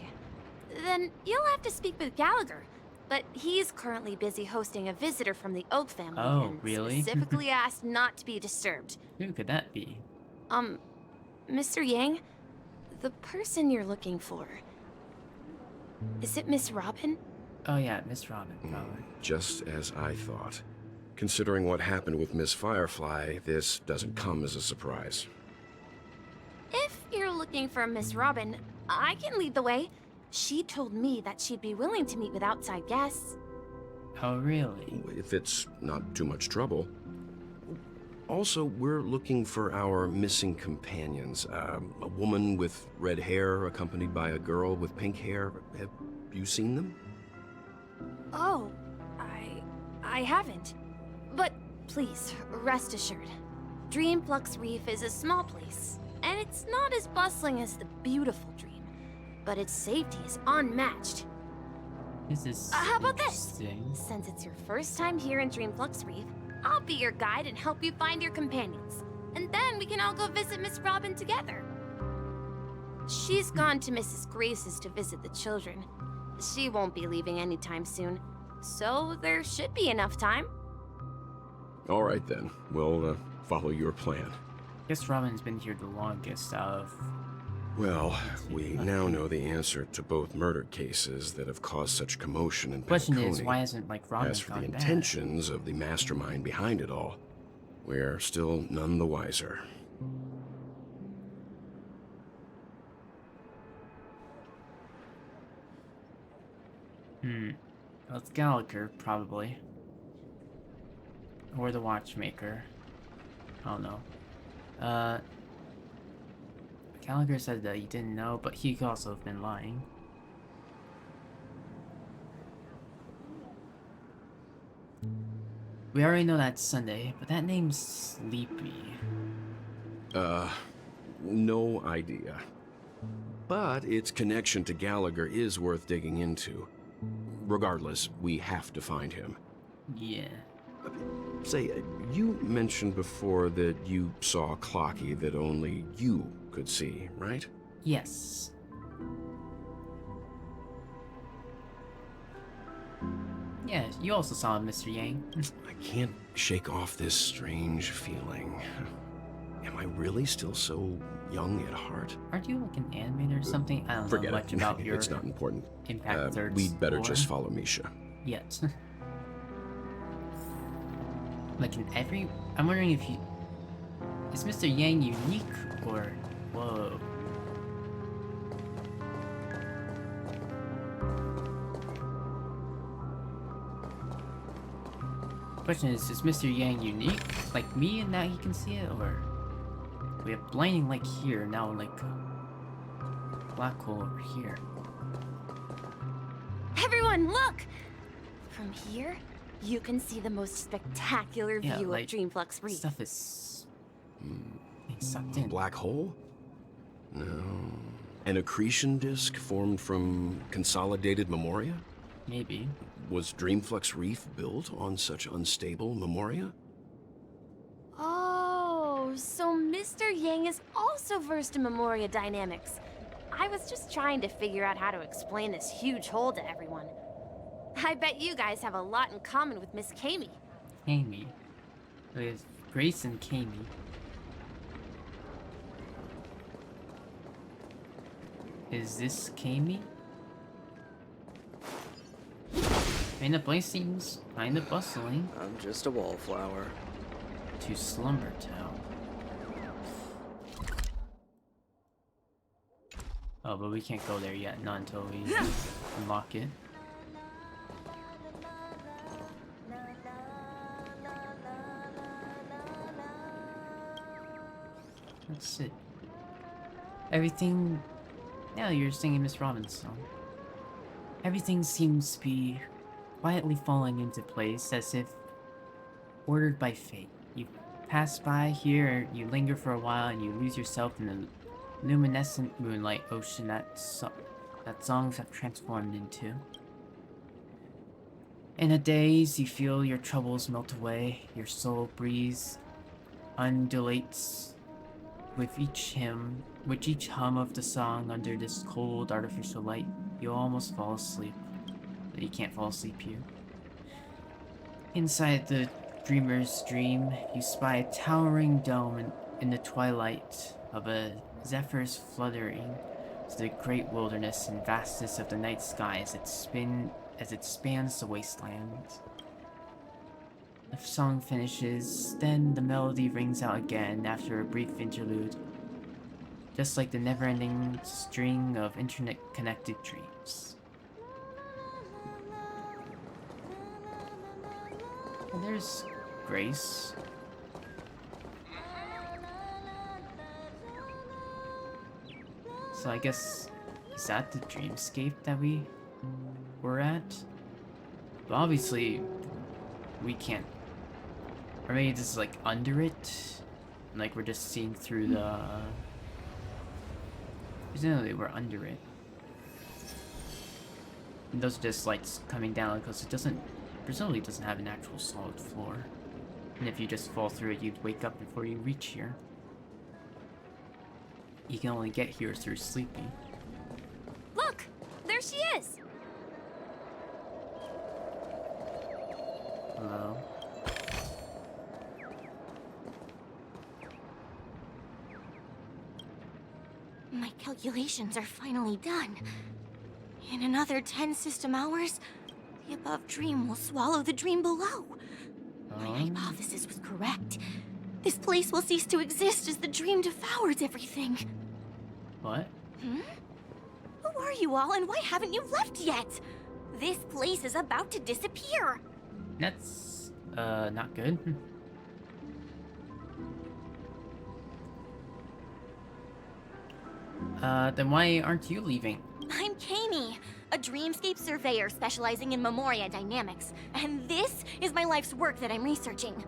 Then you'll have to speak with Gallagher. But he's currently busy hosting a visitor from the Oak family. Oh, and really? Specifically asked not to be disturbed. Who could that be? Mr. Yang? The person you're looking for. Is it Miss Robin? Oh yeah, Miss Robin, probably. Just as I thought. Considering what happened with Miss Firefly, this doesn't come as a surprise. If you're looking for Miss Robin, I can lead the way. She told me that she'd be willing to meet with outside guests. Oh, really? If it's not too much trouble. Also, we're looking for our missing companions. A woman with red hair accompanied by a girl with pink hair. Have you seen them? Oh, I haven't. But please, rest assured. Dreamflux Reef is a small place, and it's not as bustling as the beautiful Dream. But its safety is unmatched. This is How about this? interesting. Since it's your first time here in Dreamflux Reef, I'll be your guide and help you find your companions. And then we can all go visit Miss Robin together. She's gone to Mrs. Grace's to visit the children. She won't be leaving anytime soon, so there should be enough time. All right then, we'll follow your plan. Guess Robin's been here the longest out of... Well, we now know the answer to both murder cases that have caused such commotion in Question is, Penacony. why hasn't, like, Robin As for gone the back? intentions of the mastermind behind it all, we're still none the wiser. Well, it's Gallagher, probably. Or the Watchmaker. I don't know. Gallagher said that he didn't know, but he could also have been lying. We already know that's Sunday, but that name's Sleepy. No idea. But its connection to Gallagher is worth digging into. Regardless, we have to find him. Yeah. Say, you mentioned before that you saw Clocky that only you could see, right? Yes. Yeah, you also saw him, Mr. Yang. I can't shake off this strange feeling. Am I really still so young at heart? Aren't you like an animator or something? I don't Forget know much it. about your It's not important. Impact Thirds We'd better lore. just follow Misha. Yet. Like in every... I'm wondering if you... Is Mr. Yang unique or... Whoa. Question is Mr. Yang unique? Like me and now he can see it? Or... We have blinding light here, now like... Black hole over here. Everyone, look! From here, you can see the most spectacular Yeah, view like, of Dreamflux Reef. Stuff is... being sucked in. Black hole? No. An accretion disk formed from consolidated memoria? Maybe. Was Dreamflux Reef built on such unstable memoria? Oh, so Mr. Yang is also versed in Memoria dynamics. I was just trying to figure out how to explain this huge hole to everyone. I bet you guys have a lot in common with Miss Kami. Kami. There's Grace and Kami. Is this Kami? I mean, the place seems kinda bustling. I'm just a wallflower. To Slumber Town. Oh, but we can't go there yet, not until we unlock it. sit. Everything... Yeah, you're singing Miss Robin's song. Everything seems to be quietly falling into place as if ordered by fate. You pass by here, you linger for a while, and you lose yourself in the luminescent moonlight ocean that songs have transformed into. In a daze, you feel your troubles melt away, your soul breathes, undulates with each hum of the song under this cold artificial light. You almost fall asleep, but you can't fall asleep here. Inside the dreamer's dream, you spy a towering dome in the twilight of a zephyr's fluttering to the great wilderness and vastness of the night sky as it spans the wasteland. The song finishes, then the melody rings out again after a brief interlude, just like the never-ending string of internet-connected dreams. And there's Grace. So I guess, is that the dreamscape that we were at? But obviously, we can't. Or maybe this is like under it? Like we're just seeing through the... Presumably we're under it. And those are just lights coming down because it doesn't... Presumably doesn't have an actual solid floor. And if you just fall through it, you'd wake up before you reach here. You can only get here through sleeping. Look! There she is! Hello? My calculations are finally done. In another 10 system hours, the above dream will swallow the dream below. My hypothesis was correct. This place will cease to exist as the dream devours everything. What? Who are you all, and why haven't you left yet? This place is about to disappear. That's, not good. Then why aren't you leaving? I'm Kami, a dreamscape surveyor specializing in Memoria dynamics, and this is my life's work that I'm researching.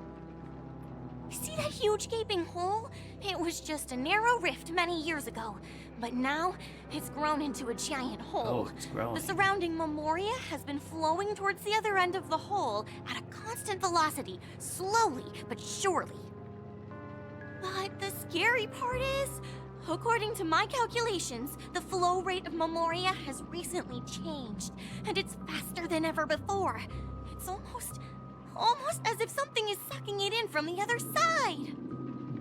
See that huge gaping hole? It was just a narrow rift many years ago, but now it's grown into a giant hole. Oh, it's growing. The surrounding Memoria has been flowing towards the other end of the hole at a constant velocity, slowly but surely. But the scary part is, according to my calculations, the flow rate of Memoria has recently changed, and it's faster than ever before. It's almost as if something is sucking it in from the other side.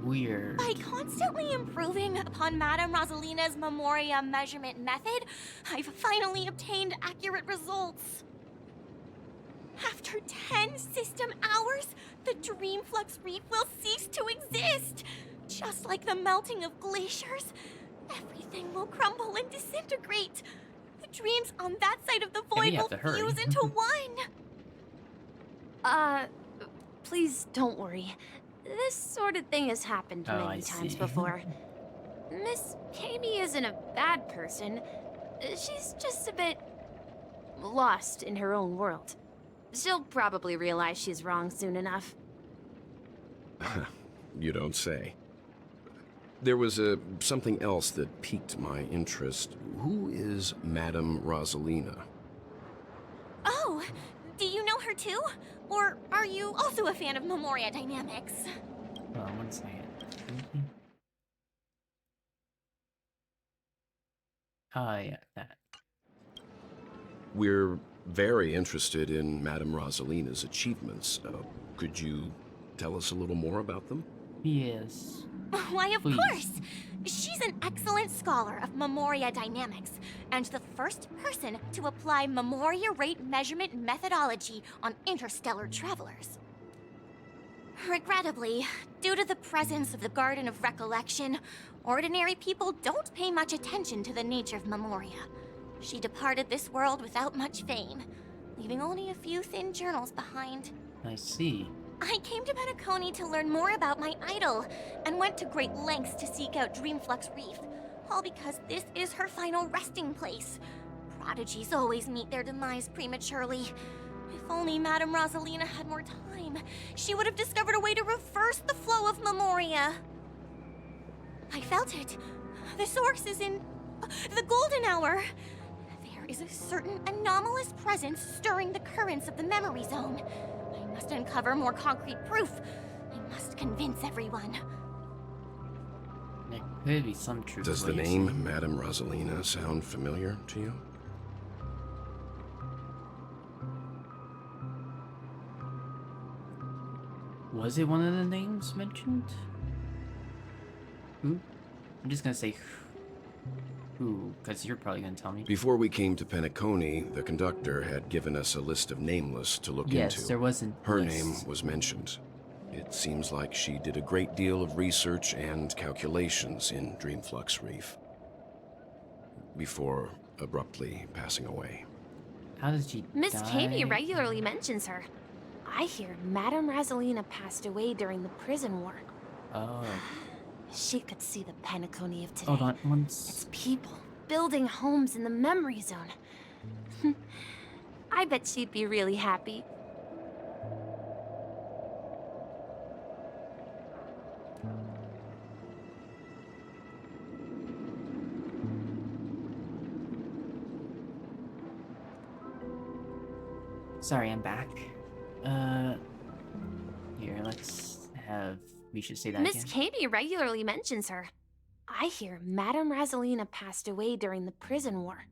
Weird. By constantly improving upon Madame Rosalina's Memoria measurement method, I've finally obtained accurate results. After 10 system hours, the Dreamflux Reef will cease to exist. Just like the melting of glaciers, everything will crumble and disintegrate. The dreams on that side of the void will fuse into one. Please don't worry. This sort of thing has happened many times before. Miss Kami isn't a bad person. She's just a bit lost in her own world. She'll probably realize she's wrong soon enough. You don't say. There was something else that piqued my interest. Who is Madame Rosalina? Oh, do you know her too? Or are you also a fan of Memoria dynamics? One second. Yeah, that. We're very interested in Madame Rosalina's achievements. Could you tell us a little more about them? Yes. Why, of Please. course! She's an excellent scholar of Memoria dynamics, and the first person to apply Memoria rate measurement methodology on interstellar travelers. Regrettably, due to the presence of the Garden of Recollection, ordinary people don't pay much attention to the nature of Memoria. She departed this world without much fame, leaving only a few thin journals behind. I see. I came to Penacony to learn more about my idol, and went to great lengths to seek out Dreamflux Reef. All because this is her final resting place. Prodigies always meet their demise prematurely. If only Madame Rosalina had more time, she would have discovered a way to reverse the flow of Memoria. I felt it. The source is in the Golden Hour. There is a certain anomalous presence stirring the currents of the memory zone. I must uncover more concrete proof. I must convince everyone. There could be some truth. Does the name Madame Rosalina sound familiar to you? Was it one of the names mentioned? Who? I'm just gonna say who, because you're probably gonna tell me. Before we came to Penacony, the conductor had given us a list of nameless to look into. Yes, there wasn't. Her name was mentioned. It seems like she did a great deal of research and calculations in Dreamflux Reef before abruptly passing away. How did she Miss die? Katie regularly mentions her. I hear Madame Rosalina passed away during the prison war. Oh. She could see the Penacony of today. Hold on, once. It's people building homes in the memory zone. I bet she'd be really happy. Sorry, I'm back. Here, let's have... We should say that Miss again. Katie regularly mentions her. I hear Madame Rosalina passed away during the prison war.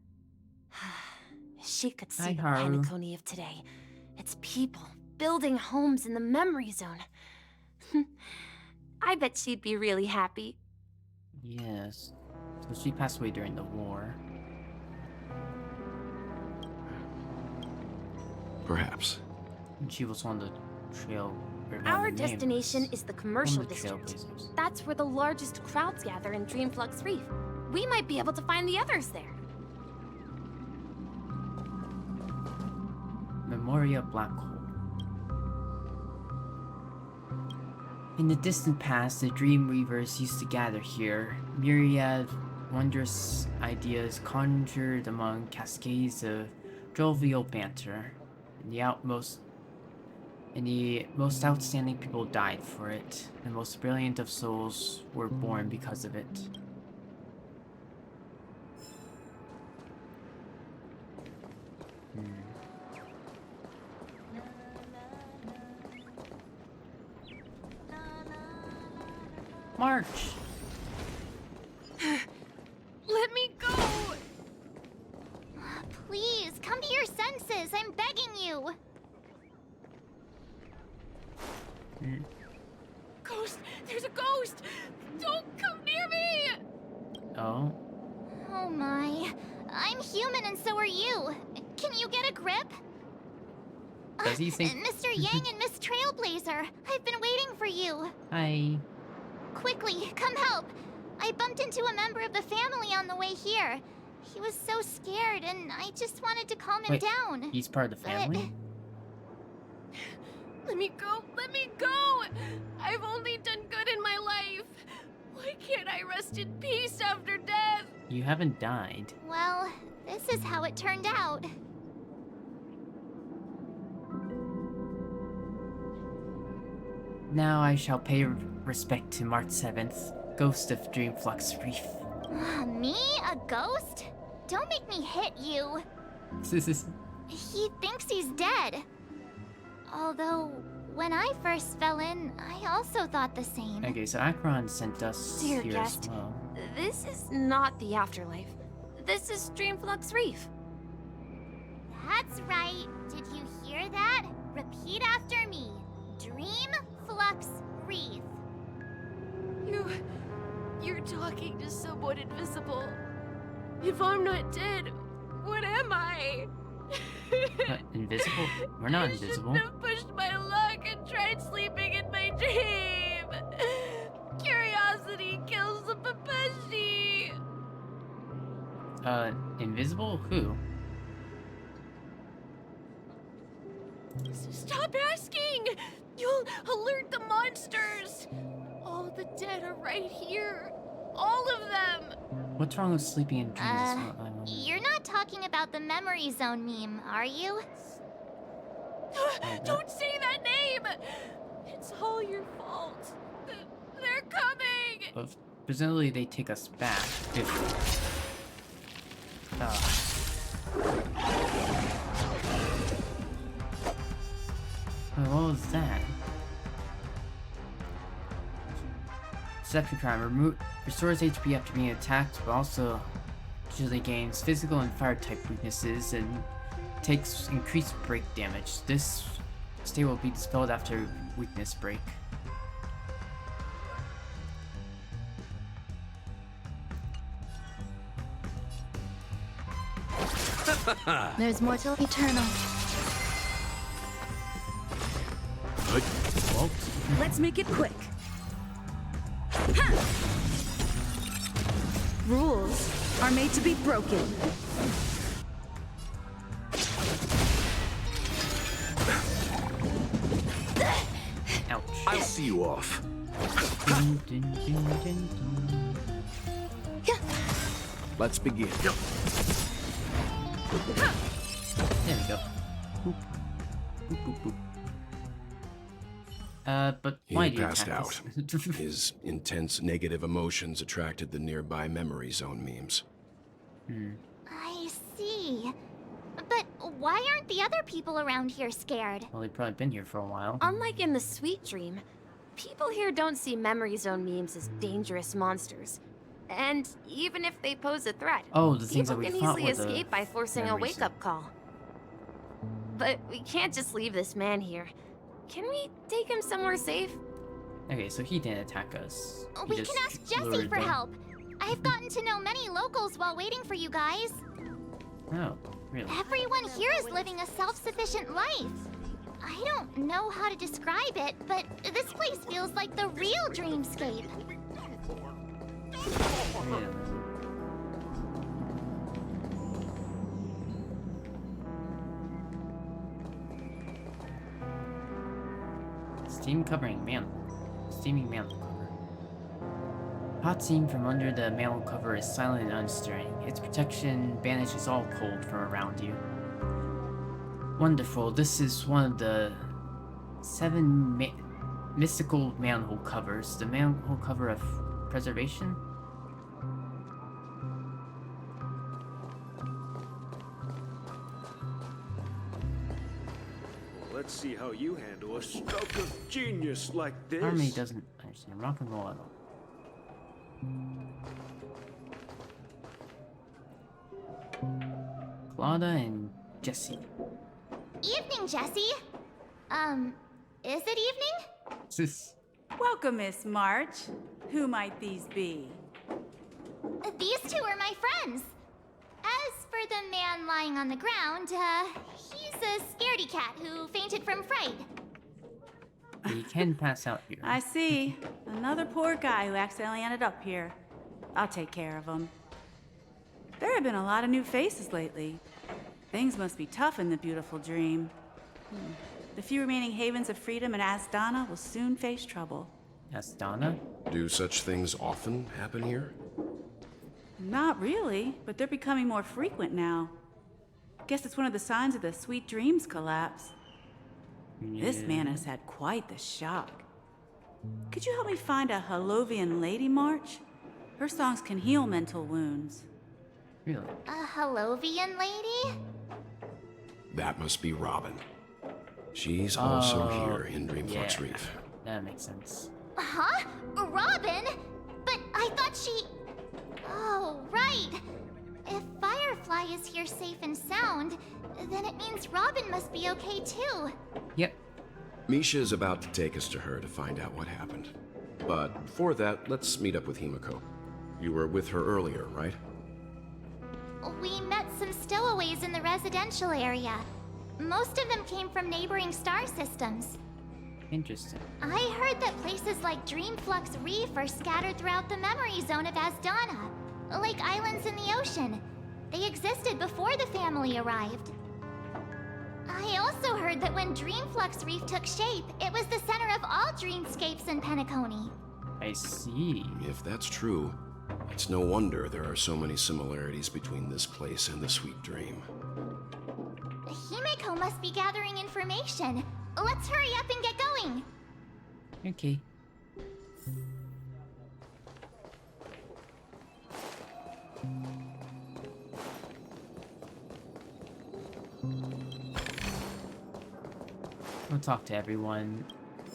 She could see Hi, the Haru. Penacony of today. It's people building homes in the memory zone. I bet she'd be really happy. Yes. So she passed away during the war. Perhaps. And she was on the trail... Our destination is the commercial One of the district. trailblazers. That's where the largest crowds gather in Dreamflux Reef. We might be able to find the others there. Memoria Black Hole. In the distant past, the Dream Reavers used to gather here. Myriad wondrous ideas conjured among cascades of jovial banter. And the most outstanding people died for it. The most brilliant of souls were born because of it. March! Let me go! Please, come to your senses. I'm begging you. Ghost! There's a ghost! Don't come near me! Oh? Oh my. I'm human and so are you. Can you get a grip? Does he think... Mr. Yang and Miss Trailblazer, I've been waiting for you. Hi. Quickly, come help. I bumped into a member of the family on the way here. He was so scared and I just wanted to calm him Wait, down. he's part of the family? Let me go! Let me go! I've only done good in my life. Why can't I rest in peace after death? You haven't died. Well, this is how it turned out. Now I shall pay respect to March 7th, Ghost of Dreamflux Reef. Me? A ghost? Don't make me hit you. He thinks he's dead. Although, when I first fell in, I also thought the same. Okay, so Akron sent us Dear here guest, as well. this is not the afterlife. This is Dreamflux Reef. That's right. Did you hear that? Repeat after me. Dreamflux Reef. You're talking to someone invisible. If I'm not dead, what am I? Invisible? We're not invisible. I shouldn't have pushed my luck and tried sleeping in my dream. Curiosity kills the Papeshi. Invisible? Who? Stop asking! You'll alert the monsters! All the dead are right here. All of them! What's wrong with sleeping in dreams? You're not talking about the memory zone meme, are you? Don't say that name! It's all your fault. They're coming! But presumably they take us back. What was that? Deception crime. Restores HP after being attacked, but also usually gains physical and fire type weaknesses and takes increased break damage. This state will be dispelled after weakness break. There's more till eternal. Let's make it quick. Rules are made to be broken. Ouch. I'll see you off. Let's begin. There we go. Boop. Boop, boop, boop. But why He do you passed attack out. us? His intense negative emotions attracted the nearby memory zone memes. I see. But why aren't the other people around here scared? Well, they've probably been here for a while. Unlike in the Sweet Dream, people here don't see memory zone memes as dangerous monsters. And even if they pose a threat, Oh, the things that people we can thought easily were the escape by forcing a memory zone. wake-up call. But we can't just leave this man here. Can we take him somewhere safe? Okay, so he didn't attack us. He We just can ask Jesse lured for them. help. I've gotten to know many locals while waiting for you guys. Oh, really? Everyone here is living a self-sufficient life. I don't know how to describe it, but this place feels like the real dreamscape. Really? Steam covering mantle. Steaming mantle cover. Hot steam from under the mantle cover is silent and unstirring. Its protection banishes all cold from around you. Wonderful. This is one of the 7 mystical manhole covers. The manhole cover of preservation? Let's see how you handle a stroke of genius like this. Harmony doesn't understand rock and roll at all. Claudia and Jesse. Evening, Jesse. Is it evening? Sis. Welcome, Miss March. Who might these be? These two are my friends. As for the man lying on the ground, he's a scaredy cat who fainted from fright. You can pass out here. I see. Another poor guy who accidentally ended up here. I'll take care of him. There have been a lot of new faces lately. Things must be tough in the beautiful dream. The few remaining havens of freedom in Asdana will soon face trouble. Asdana? Do such things often happen here? Not really, but they're becoming more frequent now. Guess it's one of the signs of the Sweet Dreams collapse. This man has had quite the shock. Could you help me find a Halovian lady, March? Her songs can heal mental wounds. Really? A Halovian lady? That must be Robin. She's also Oh, here in Dreamflux yeah. Reef. That makes sense. Huh? Robin? But I thought she... Oh, right. If Firefly is here safe and sound, then it means Robin must be okay too. Yep. Misha is about to take us to her to find out what happened. But before that, let's meet up with Himiko. You were with her earlier, right? We met some stowaways in the residential area. Most of them came from neighboring star systems. Interesting. I heard that places like Dreamflux Reef are scattered throughout the memory zone of Asdana, like islands in the ocean. They existed before the family arrived. I also heard that when Dreamflux Reef took shape, it was the center of all dreamscapes in Penacony. I see. If that's true, it's no wonder there are so many similarities between this place and the Sweet Dream. Himeko must be gathering information. Let's hurry up and get going. Okay. We'll talk to everyone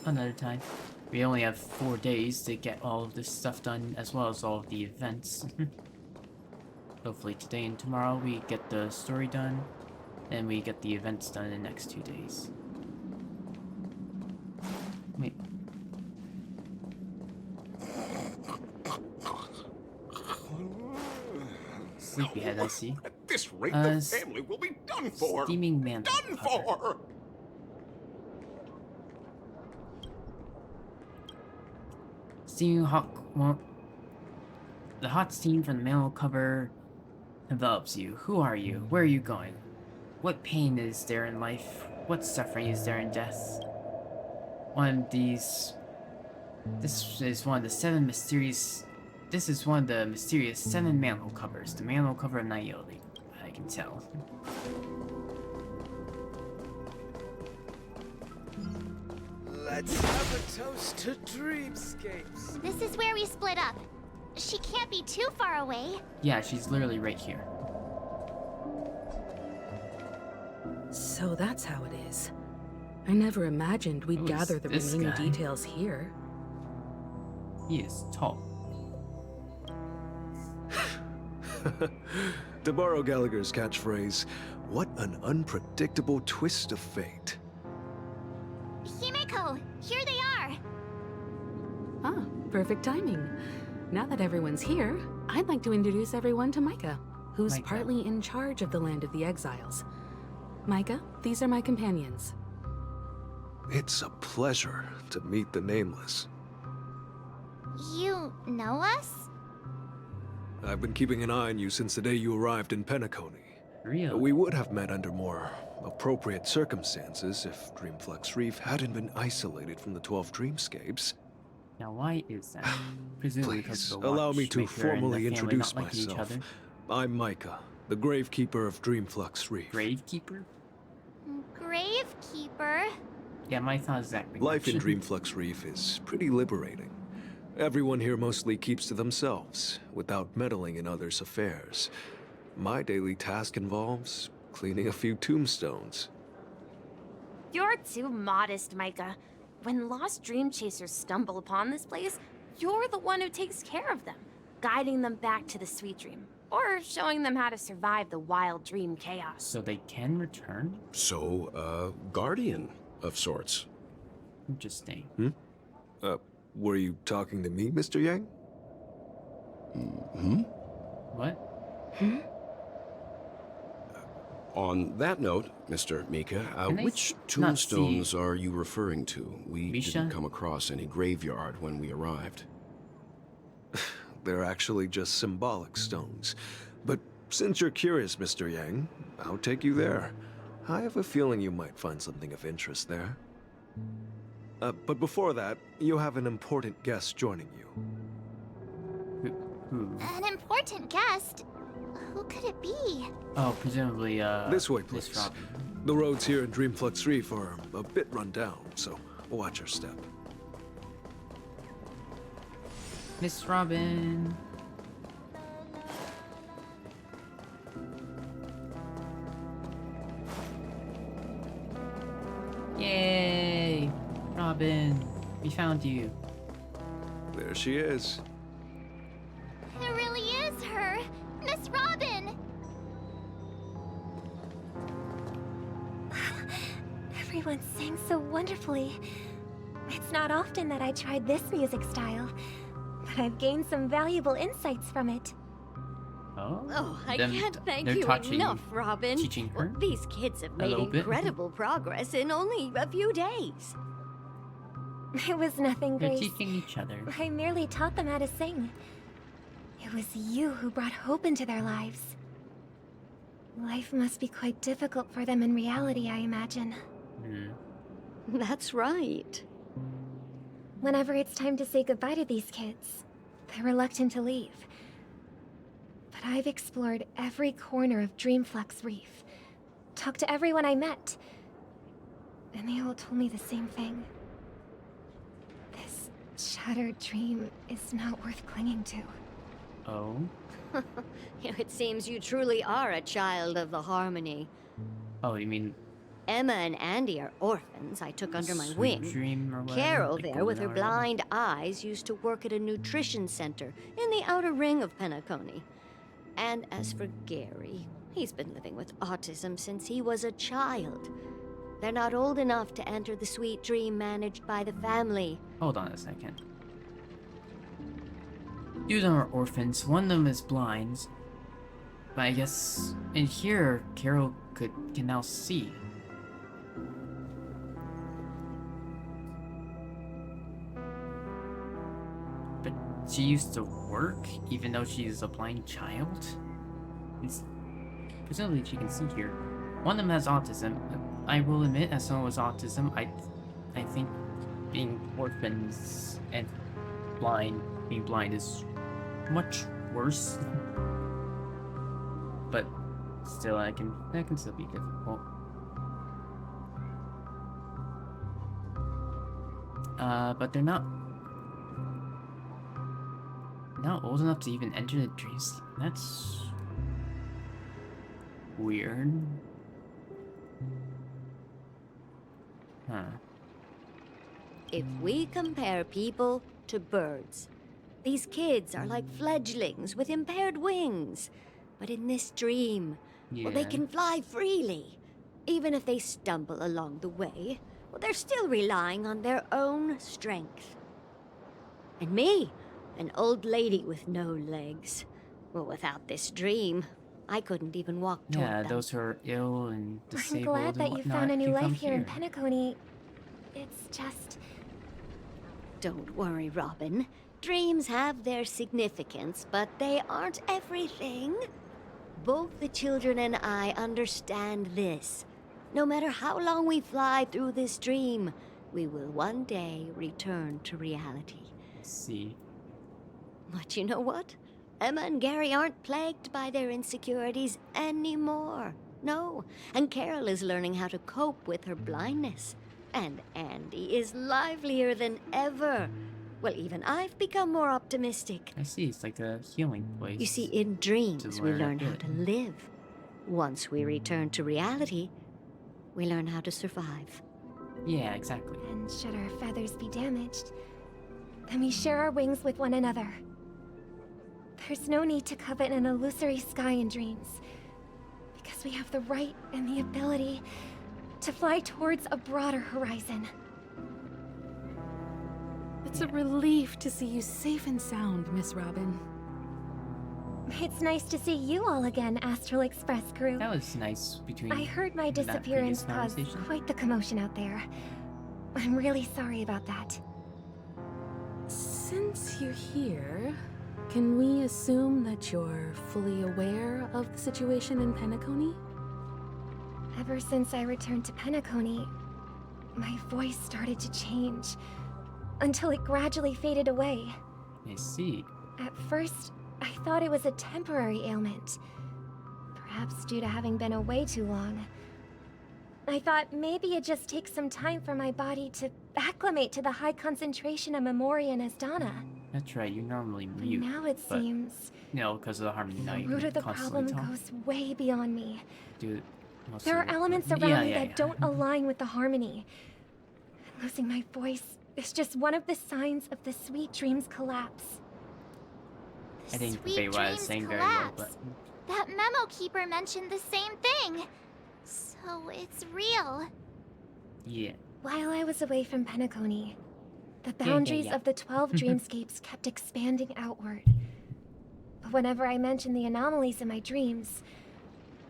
another time. We only have 4 days to get all of this stuff done, as well as all of the events. Hopefully today and tomorrow we get the story done, and we get the events done in the next 2 days. Wait. Sleepyhead, I see. At this rate, the family will be done for. Steaming mantle. Done for. Steaming hot. Well, the hot steam from the mantle cover envelops you. Who are you? Where are you going? What pain is there in life? What suffering is there in death? This is one of the mysterious 7 mantle covers. The mantle cover of Niobe. I can tell. Let's have a toast to dreamscapes. This is where we split up. She can't be too far away. Yeah, she's literally right here. So that's how it is. I never imagined we'd gather the remaining details here. He is tall. To borrow Gallagher's catchphrase, what an unpredictable twist of fate. Himeko, here they are. Ah, perfect timing. Now that everyone's here, I'd like to introduce everyone to Micah, who's partly in charge of the Land of the Exiles. Micah, these are my companions. It's a pleasure to meet the Nameless. You know us? I've been keeping an eye on you since the day you arrived in Penacony. Really? We would have met under more appropriate circumstances if Dreamflux Reef hadn't been isolated from the 12 dreamscapes. Now why is that? Presumably because Please, of the allow me to watchmaker and the formally family introduce not liking each myself. other. I'm Micah, the Gravekeeper of Dreamflux Reef. Gravekeeper? Gravekeeper? Yeah, my thought exactly. Life in Dreamflux Reef is pretty liberating. Everyone here mostly keeps to themselves, without meddling in others' affairs. My daily task involves cleaning a few tombstones. You're too modest, Micah. When lost dream chasers stumble upon this place, you're the one who takes care of them, guiding them back to the Sweet Dream, or showing them how to survive the wild dream chaos. So they can return? So, guardian of sorts. Interesting. Were you talking to me, Mr. Yang? What? On that note, Mr. Mika, Can I which not see- tombstones are you referring to? We Misha? didn't come across any graveyard when we arrived. They're actually just symbolic stones. But since you're curious, Mr. Yang, I'll take you there. I have a feeling you might find something of interest there. But before that, you have an important guest joining you. An important guest? Who could it be? Oh, presumably, This way, Miss please. Robin. The roads here in Dreamflux Reef are a bit run down, so watch your step. Miss Robin. Yay! Robin, we found you. There she is. It really is her! Miss Robin! Everyone sang so wonderfully. It's not often that I tried this music style, but I've gained some valuable insights from it. Oh, I them- can't thank they're you touching- enough, Robin. teaching her? These kids have A made little bit. incredible progress in only a few days. It was nothing, They're Grace. teaching each other. I merely taught them how to sing. It was you who brought hope into their lives. Life must be quite difficult for them in reality, I imagine. That's right. Whenever it's time to say goodbye to these kids, they're reluctant to leave. But I've explored every corner of Dreamflux Reef, talked to everyone I met, and they all told me the same thing. This shattered dream is not worth clinging to. Oh? It seems you truly are a child of the Harmony. Oh, you mean... Emma and Andy are orphans I took under my wing. Dream or whatever, Carol like there, with her Golden Hour. blind eyes, used to work at a nutrition center in the outer ring of Penacony. And as for Gary, he's been living with autism since he was a child. They're not old enough to enter the sweet dream managed by the family. Hold on a second. Two of them are orphans, one of them is blind. But I guess in here, Carol can now see. But she used to work, even though she's a blind child? Presumably she can see here. One of them has autism. I will admit, as someone with autism, I think being orphans and being blind is much worse. But still, that can still be difficult. But they're not old enough to even enter the dreams. That's weird. Huh. If we compare people to birds, these kids are like fledglings with impaired wings. But in this dream, well, they Yeah. can fly freely. Even if they stumble along the way, well, they're still relying on their own strength. And me, an old lady with no legs. Well, without this dream, I couldn't even walk toward Yeah, them. those who are ill and I'm disabled glad and that you whatnot found a new can come life here in Penacony. It's just... Don't worry, Robin. Dreams have their significance, but they aren't everything. Both the children and I understand this. No matter how long we fly through this dream, we will one day return to reality. See. But you know what? Emma and Gary aren't plagued by their insecurities anymore. No, and Carol is learning how to cope with her blindness. And Andy is livelier than ever. Well, even I've become more optimistic. I see, it's like a healing place. You see, in dreams, to we learn learn to how live. to live. Once we return to reality, we learn how to survive. Yeah, exactly. And should our feathers be damaged, then we share our wings with one another. There's no need to covet an illusory sky in dreams, because we have the right and the ability to fly towards a broader horizon. It's a relief to see you safe and sound, Miss Robin. It's nice to see you all again, Astral Express crew. That was nice between. I heard my that disappearance previous caused conversation. quite the commotion out there. I'm really sorry about that. Since you're here, can we assume that you're fully aware of the situation in Penacony? Ever since I returned to Penacony, my voice started to change, until it gradually faded away. I see. At first, I thought it was a temporary ailment, perhaps due to having been away too long. I thought maybe it just takes some time for my body to acclimate to the high concentration of Memoria and Asdana. That's right, you normally But mute. now it but, seems No, because of the harmony the night. root of the constantly problem goes way beyond me. Dude, There are elements around me that don't align with the harmony. Losing my voice is just one of the signs of the Sweet Dreams collapse. I didn't Sweet convey what I was dreams saying very well, collapse. but That memo keeper mentioned the same thing. So it's real. yeah. While I was away from Penacony, the yeah, boundaries yeah. of the 12 dreamscapes kept expanding outward. But whenever I mentioned the anomalies in my dreams,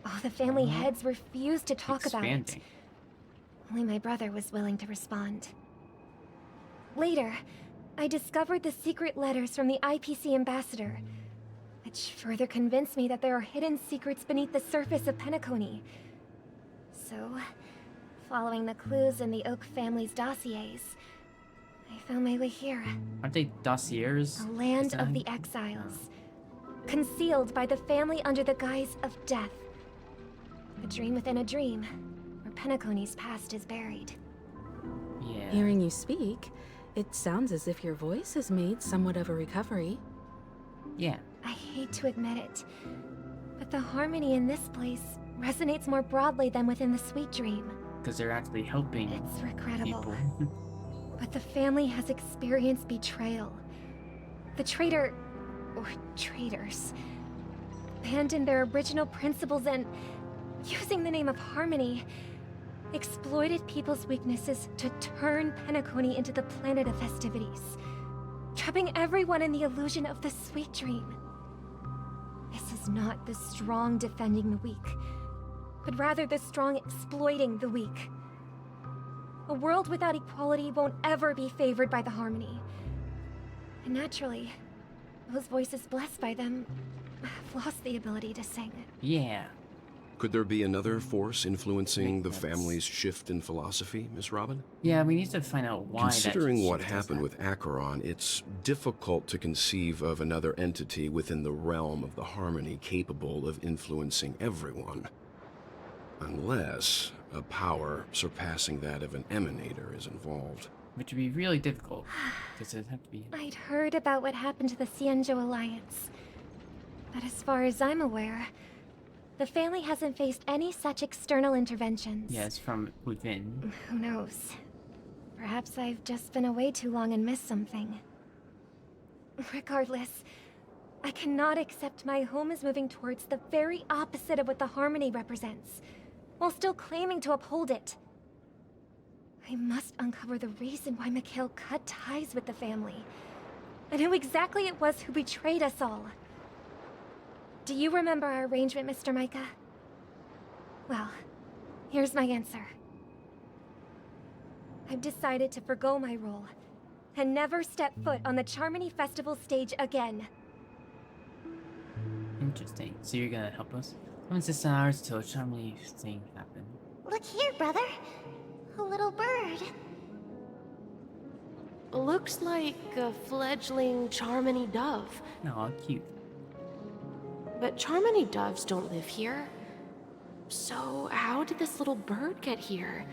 all the family heads refused to talk about it. Expanding. Only my brother was willing to respond. Later, I discovered the secret letters from the IPC ambassador. which further convinced me that there are hidden secrets beneath the surface of Penacony. So, following the clues in the Oak family's dossiers, I found my way here. Aren't they dossiers? A land of the exiles, concealed by the family under the guise of death. A dream within a dream, where Penacony's past is buried. Yeah. Hearing you speak, it sounds as if your voice has made somewhat of a recovery. Yeah. I hate to admit it, but the harmony in this place resonates more broadly than within the Sweet Dream. Because they're actually helping It's regrettable. people. But the family has experienced betrayal. The traitor, or traitors, abandoned their original principles and, using the name of harmony, exploited people's weaknesses to turn Penacony into the planet of festivities, trapping everyone in the illusion of the Sweet Dream. This is not the strong defending the weak, but rather the strong exploiting the weak. A world without equality won't ever be favored by the harmony. And naturally, those voices blessed by them have lost the ability to sing. Yeah. Could there be another force influencing the family's shift in philosophy, Miss Robin? Yeah, we need to find out why. Considering that what happened with Acheron, it's difficult to conceive of another entity within the realm of the harmony capable of influencing everyone. Unless a power surpassing that of an emanator is involved. Which would be really difficult, because it'd have to be... I'd heard about what happened to the Xianzhou Alliance. But as far as I'm aware, the family hasn't faced any such external interventions. Yeah, it's from within. Who knows? Perhaps I've just been away too long and missed something. Regardless, I cannot accept my home is moving towards the very opposite of what the harmony represents, while still claiming to uphold it. I must uncover the reason why Mikhail cut ties with the family, and who exactly it was who betrayed us all. Do you remember our arrangement, Mr. Micah? Well, here's my answer. I've decided to forgo my role, and never step foot on the Charmony Festival stage again. Interesting. So you're gonna help us? Once it's hours till a Charmony thing happen. Look here, brother. A little bird. Looks like a fledgling Charmony dove. Aw, cute. But Charmony doves don't live here. So how did this little bird get here?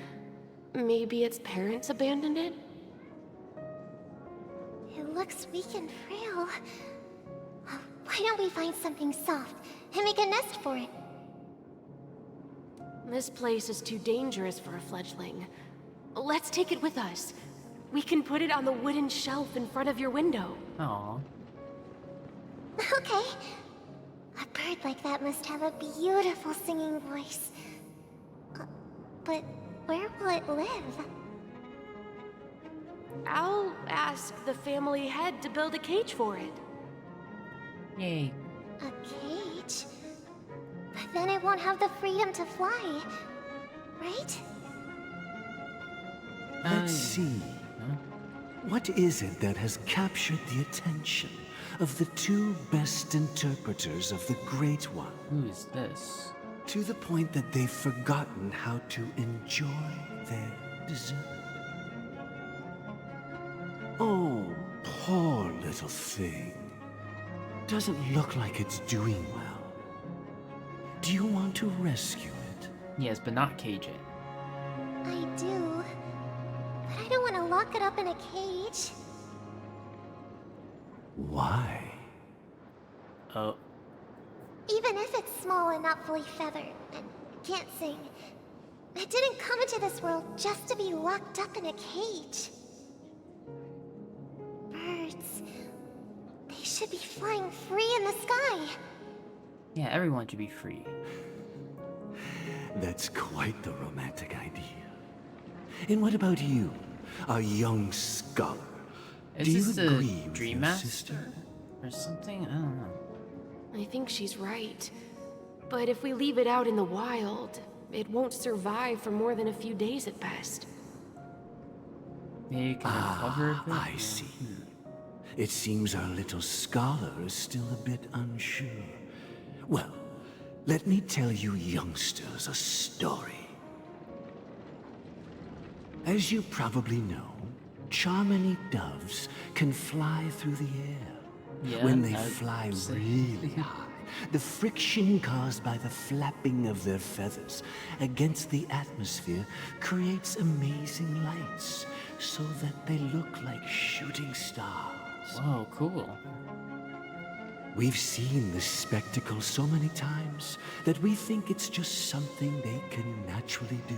Maybe its parents abandoned it? It looks weak and frail. Why don't we find something soft and make a nest for it? This place is too dangerous for a fledgling. Let's take it with us. We can put it on the wooden shelf in front of your window. Aw. Okay. A bird like that must have a beautiful singing voice. But where will it live? I'll ask the family head to build a cage for it. Yay. A cage? But then it won't have the freedom to fly, right? Let's see. What is it that has captured the attention of the two best interpreters of the Great One? Who is this? To the point that they've forgotten how to enjoy their dessert. Oh, poor little thing. Doesn't look like it's doing well. Do you want to rescue it? Yes, but not cage it. I do. But I don't want to lock it up in a cage. Why? Oh. Even if it's small and not fully feathered and can't sing, it didn't come into this world just to be locked up in a cage. Birds, they should be flying free in the sky. Yeah, everyone should be free. That's quite the romantic idea. And what about you, a young scholar? Is Do this you the agree with Dream your Master? sister? Or something? I don't know. I think she's right. But if we leave it out in the wild, it won't survive for more than a few days at best. Maybe you can recover a bit? I see. It seems our little scholar is still a bit unsure. Well, let me tell you youngsters a story. As you probably know, Charmony doves can fly through the air. Yeah, When they fly really high, the friction caused by the flapping of their feathers against the atmosphere creates amazing lights so that they look like shooting stars. Whoa, cool. We've seen this spectacle so many times that we think it's just something they can naturally do.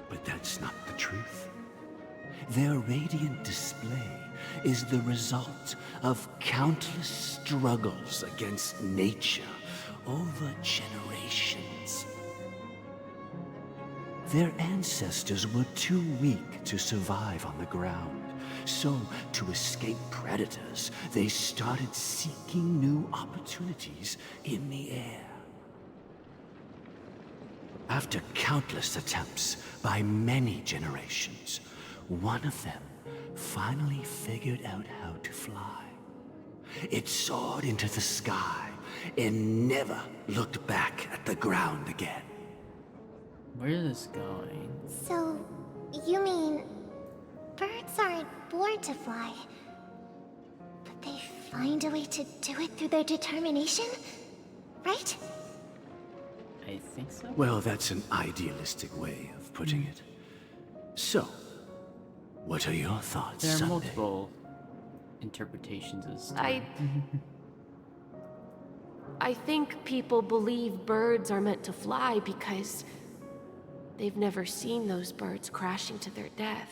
But that's not the truth. Their radiant display is the result of countless struggles against nature over generations. Their ancestors were too weak to survive on the ground. So, to escape predators, they started seeking new opportunities in the air. After countless attempts by many generations, one of them finally figured out how to fly. It soared into the sky and never looked back at the ground again. Where is this going? So, you mean birds aren't born to fly, but they find a way to do it through their determination, right? I think so. Well, that's an idealistic way of putting it. So, what are your thoughts, There are Sunday? multiple interpretations as to... I think people believe birds are meant to fly because they've never seen those birds crashing to their death.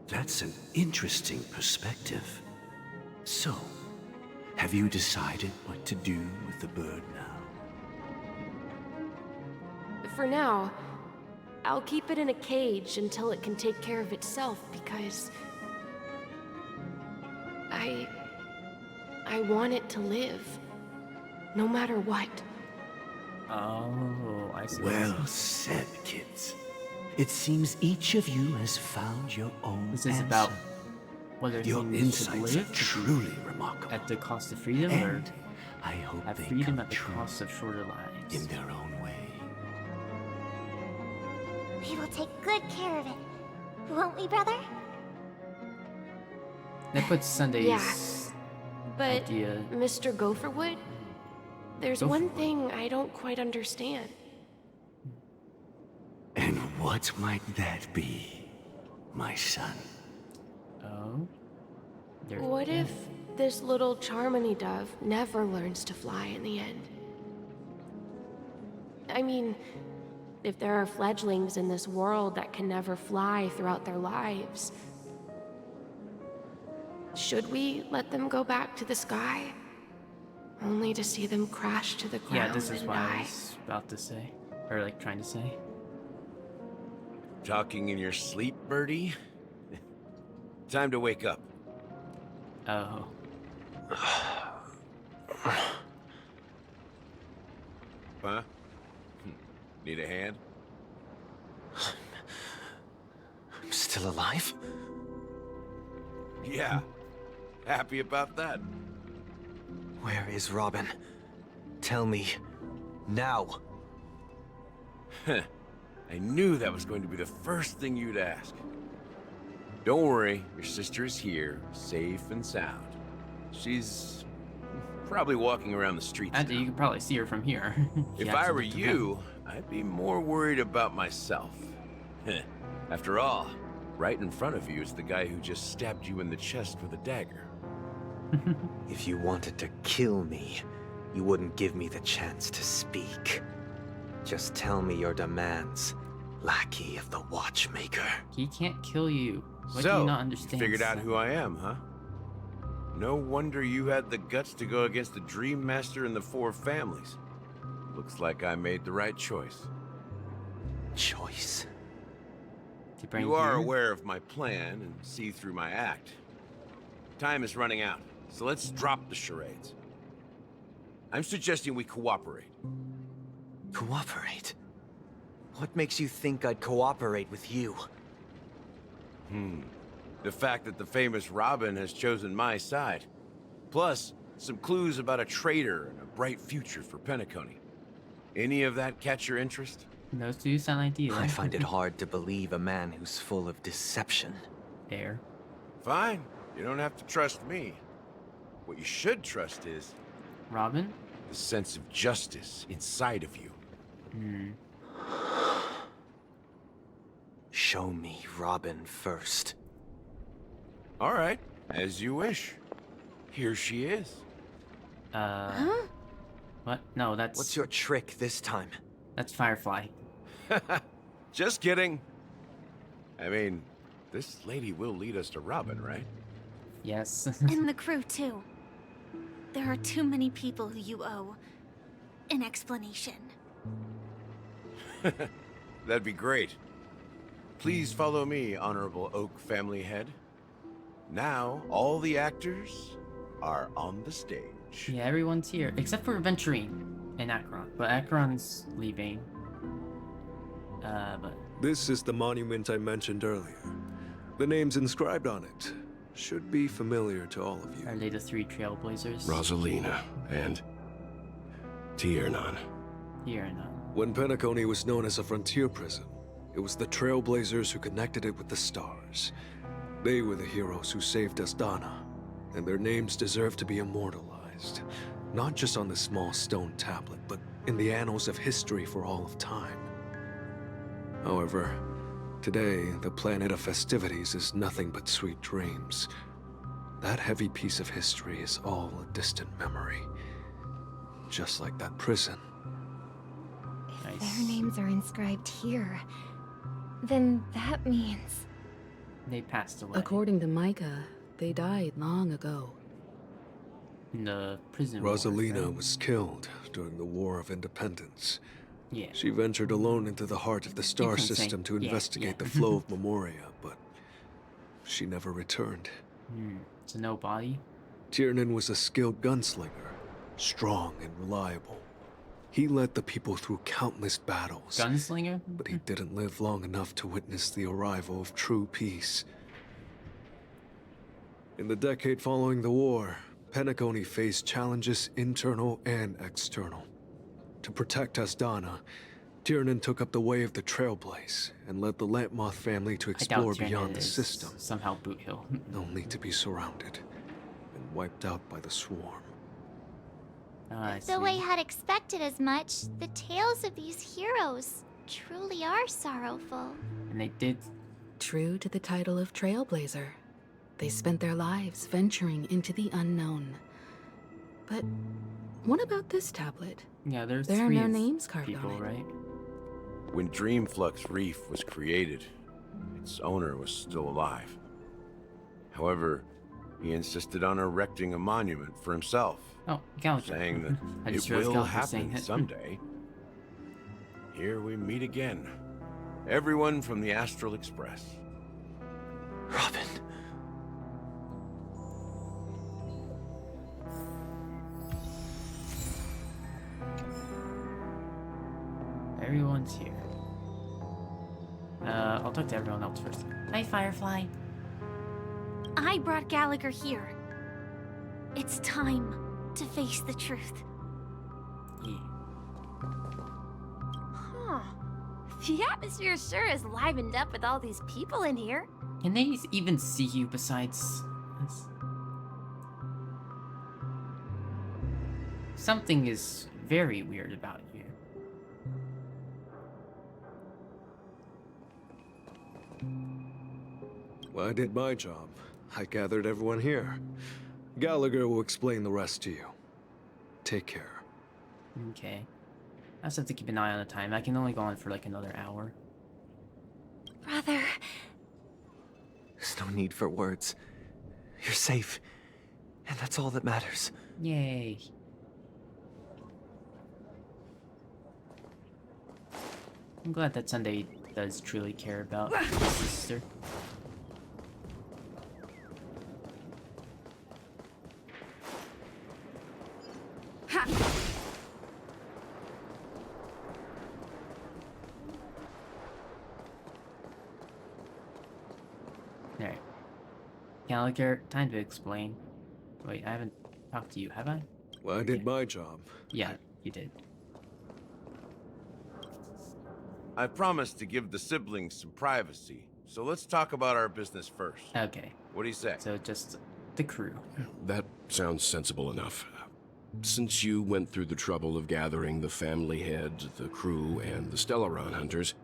That's an interesting perspective. So, have you decided what to do with the bird now? For now, I'll keep it in a cage until it can take care of itself because I want it to live, no matter what. Oh, I see. Well said, kids. It seems each of you has found your own This is answer. about whether Your things should insights are live truly remarkable. at the cost of freedom, or And I hope have they freedom come at the true cost of shorter lives. in their own way. We will take good care of it. Won't we, brother? That puts Sunday's Yeah. But, idea. Mr. Gopherwood, there's one thing I don't quite understand. And what might that be, my son? Oh? What if this little Charmony dove never learns to fly in the end? I mean, if there are fledglings in this world that can never fly throughout their lives, should we let them go back to the sky? Only to see them crash to the ground Yeah, this is and what I die? was about to say. Or, like, trying to say. Talking in your sleep, Birdie? Time to wake up. Oh. Huh? Need a hand? I'm still alive? Yeah. Happy about that. Where is Robin? Tell me. Now. I knew that was going to be the first thing you'd ask. Don't worry, your sister is here, safe and sound. She's probably walking around the streets And now. you can probably see her from here. If I were you, I'd be more worried about myself. After all, right in front of you is the guy who just stabbed you in the chest with a dagger. If you wanted to kill me, you wouldn't give me the chance to speak. Just tell me your demands, lackey of the Watchmaker. He can't kill you. What do So, you not understand? figured out son? who I am, huh? No wonder you had the guts to go against the Dream Master and the Four Families. Looks like I made the right choice. Choice? You are aware of my plan and see through my act. Time is running out, so let's drop the charades. I'm suggesting we cooperate. Cooperate? What makes you think I'd cooperate with you? The fact that the famous Robin has chosen my side. Plus, some clues about a traitor and a bright future for Penacony. Any of that catch your interest? Those do sound ideal. I find it hard to believe a man who's full of deception. There. Fine. You don't have to trust me. What you should trust is... Robin? The sense of justice inside of you. Show me Robin first. All right, as you wish. Here she is. What? No, that's... What's your trick this time? That's Firefly. Just kidding. I mean, this lady will lead us to Robin, right? Yes. And the crew, too. There are too many people who you owe an explanation. That'd be great. Please follow me, Honorable Oak family head. Now, all the actors are on the stage. Yeah, everyone's here, except for Venturine and Acheron. But Acheron's leaving. But... This is the monument I mentioned earlier. The names inscribed on it should be familiar to all of you. Are they the three trailblazers? Rosalina and Tiernan. Tiernan. When Penacony was known as a frontier prison, it was the trailblazers who connected it with the stars. They were the heroes who saved Asdana, and their names deserve to be immortalized. Not just on this small stone tablet, but in the annals of history for all of time. However, today, the planet of festivities is nothing but sweet dreams. That heavy piece of history is all a distant memory. Just like that prison. If their names are inscribed here, then that means... They passed away. According to Micah, they died long ago. In the prison. Rosalina was killed during the War of Independence. Yeah. She ventured alone into the heart of the star system to investigate the flow of Memoria, but she never returned. It's a nobody. Tiernan was a skilled gunslinger, strong and reliable. He led the people through countless battles. Gunslinger? But he didn't live long enough to witness the arrival of true peace. In the decade following the war, Penacony faced challenges internal and external. To protect Asdana, Tiernan took up the way of the Trailblaze and led the Lampmoth family to explore beyond the system. Somehow Boot Hill. Only to be surrounded and wiped out by the swarm. Though I had expected as much, the tales of these heroes truly are sorrowful. And they did. True to the title of Trailblazer, they spent their lives venturing into the unknown. But what about this tablet? Yeah, there are no names carved people, on it. Right? When Dreamflux Reef was created, its owner was still alive. However, he insisted on erecting a monument for himself. Oh, Gallagher. Saying that it will happen someday. Here we meet again. Everyone from the Astral Express. Robin. Everyone's here. I'll talk to everyone else first. Hi, Firefly. I brought Gallagher here. It's time to face the truth. Yeah. Huh. The atmosphere sure is livened up with all these people in here. Can they even see you besides us? Something is very weird about you. Well, I did my job. I gathered everyone here. Gallagher will explain the rest to you. Take care. Okay. I just have to keep an eye on the time. I can only go on for like another hour. Brother. There's no need for words. You're safe. And that's all that matters. Yay. I'm glad that Sunday does truly care about his sister. Alright. Gallagher, time to explain. Wait, I haven't talked to you, have I? Well, I did my job. Yeah, you did. I promised to give the siblings some privacy, so let's talk about our business first. Okay. What do you say? So just the crew. That sounds sensible enough. Since you went through the trouble of gathering the family head, the crew, and the Stellaron hunters,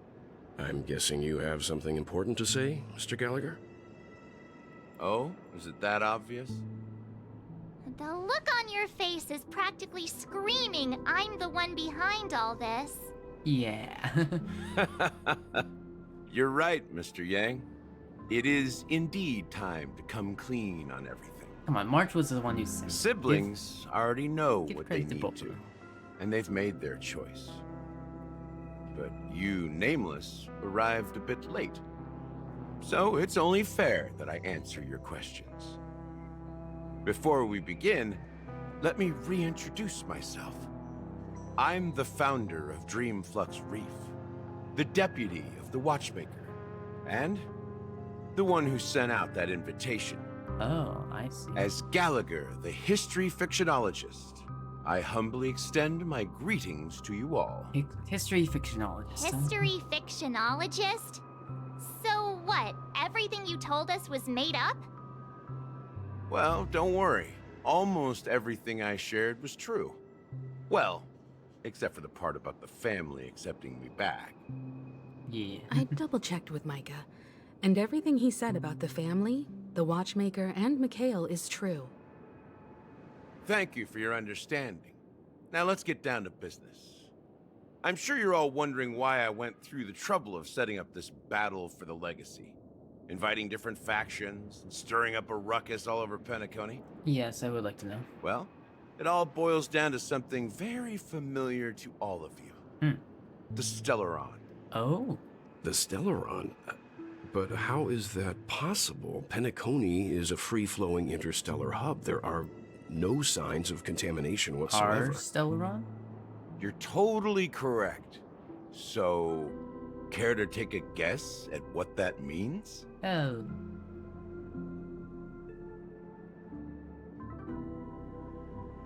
I'm guessing you have something important to say, Mr. Gallagher? Oh? Is it that obvious? The look on your face is practically screaming, I'm the one behind all this. Yeah. You're right, Mr. Yang. It is indeed time to come clean on everything. Come on, March was the one who said. Siblings already know what they need to, and they've made their choice. But you, Nameless, arrived a bit late. So it's only fair that I answer your questions. Before we begin, let me reintroduce myself. I'm the founder of Dreamflux Reef, the deputy of the Watchmaker, and the one who sent out that invitation. Oh, I see. As Gallagher, the history fictionologist, I humbly extend my greetings to you all. History fictionologist. History fictionologist? So what, everything you told us was made up? Well, don't worry. Almost everything I shared was true. Well, except for the part about the family accepting me back. Yeah. I double-checked with Micah, and everything he said about the family, the Watchmaker, and Mikhail is true. Thank you for your understanding. Now let's get down to business. I'm sure you're all wondering why I went through the trouble of setting up this battle for the legacy. Inviting different factions and stirring up a ruckus all over Penacony. Yes, I would like to know. Well, it all boils down to something very familiar to all of you. The Stellaron. Oh. The Stellaron? But how is that possible? Penacony is a free-flowing interstellar hub. There are no signs of contamination whatsoever. Our Stellaron? You're totally correct. So, care to take a guess at what that means? Oh.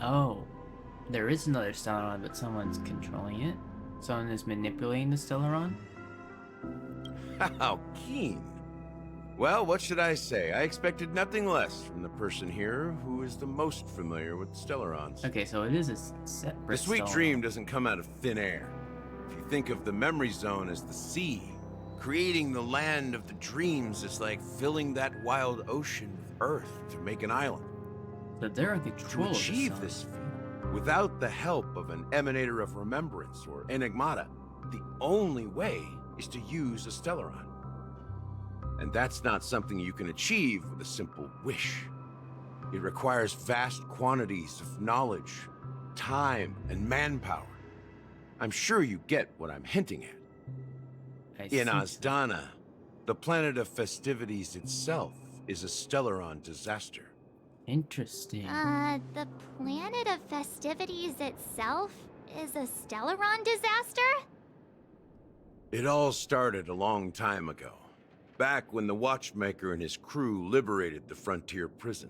Oh. There is another Stellaron, but someone's controlling it? Someone is manipulating the Stellaron? How keen. Well, what should I say? I expected nothing less from the person here who is the most familiar with Stellarons. Okay, so it is a separate The sweet Stellaron. dream doesn't come out of thin air. If you think of the memory zone as the sea, creating the land of the dreams is like filling that wild ocean with earth to make an island. But they're in control To achieve this feat, without the help of an Emanator of Remembrance or Enigmata, the only way is to use a Stellaron. And that's not something you can achieve with a simple wish. It requires vast quantities of knowledge, time, and manpower. I'm sure you get what I'm hinting at. In Azdana, the planet of festivities itself is a Stellaron disaster. Interesting. The planet of festivities itself is a Stellaron disaster? It all started a long time ago, back when the Watchmaker and his crew liberated the frontier prison.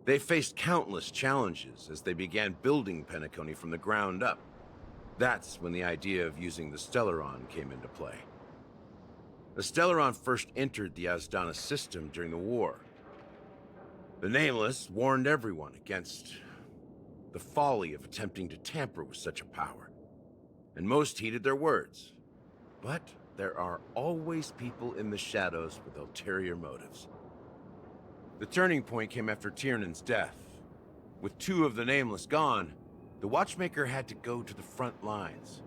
They faced countless challenges as they began building Penacony from the ground up. That's when the idea of using the Stellaron came into play. The Stellaron first entered the Azdana system during the war. The Nameless warned everyone against the folly of attempting to tamper with such a power, and most heeded their words. But there are always people in the shadows with ulterior motives. The turning point came after Tiernan's death. With two of the Nameless gone, the Watchmaker had to go to the front lines.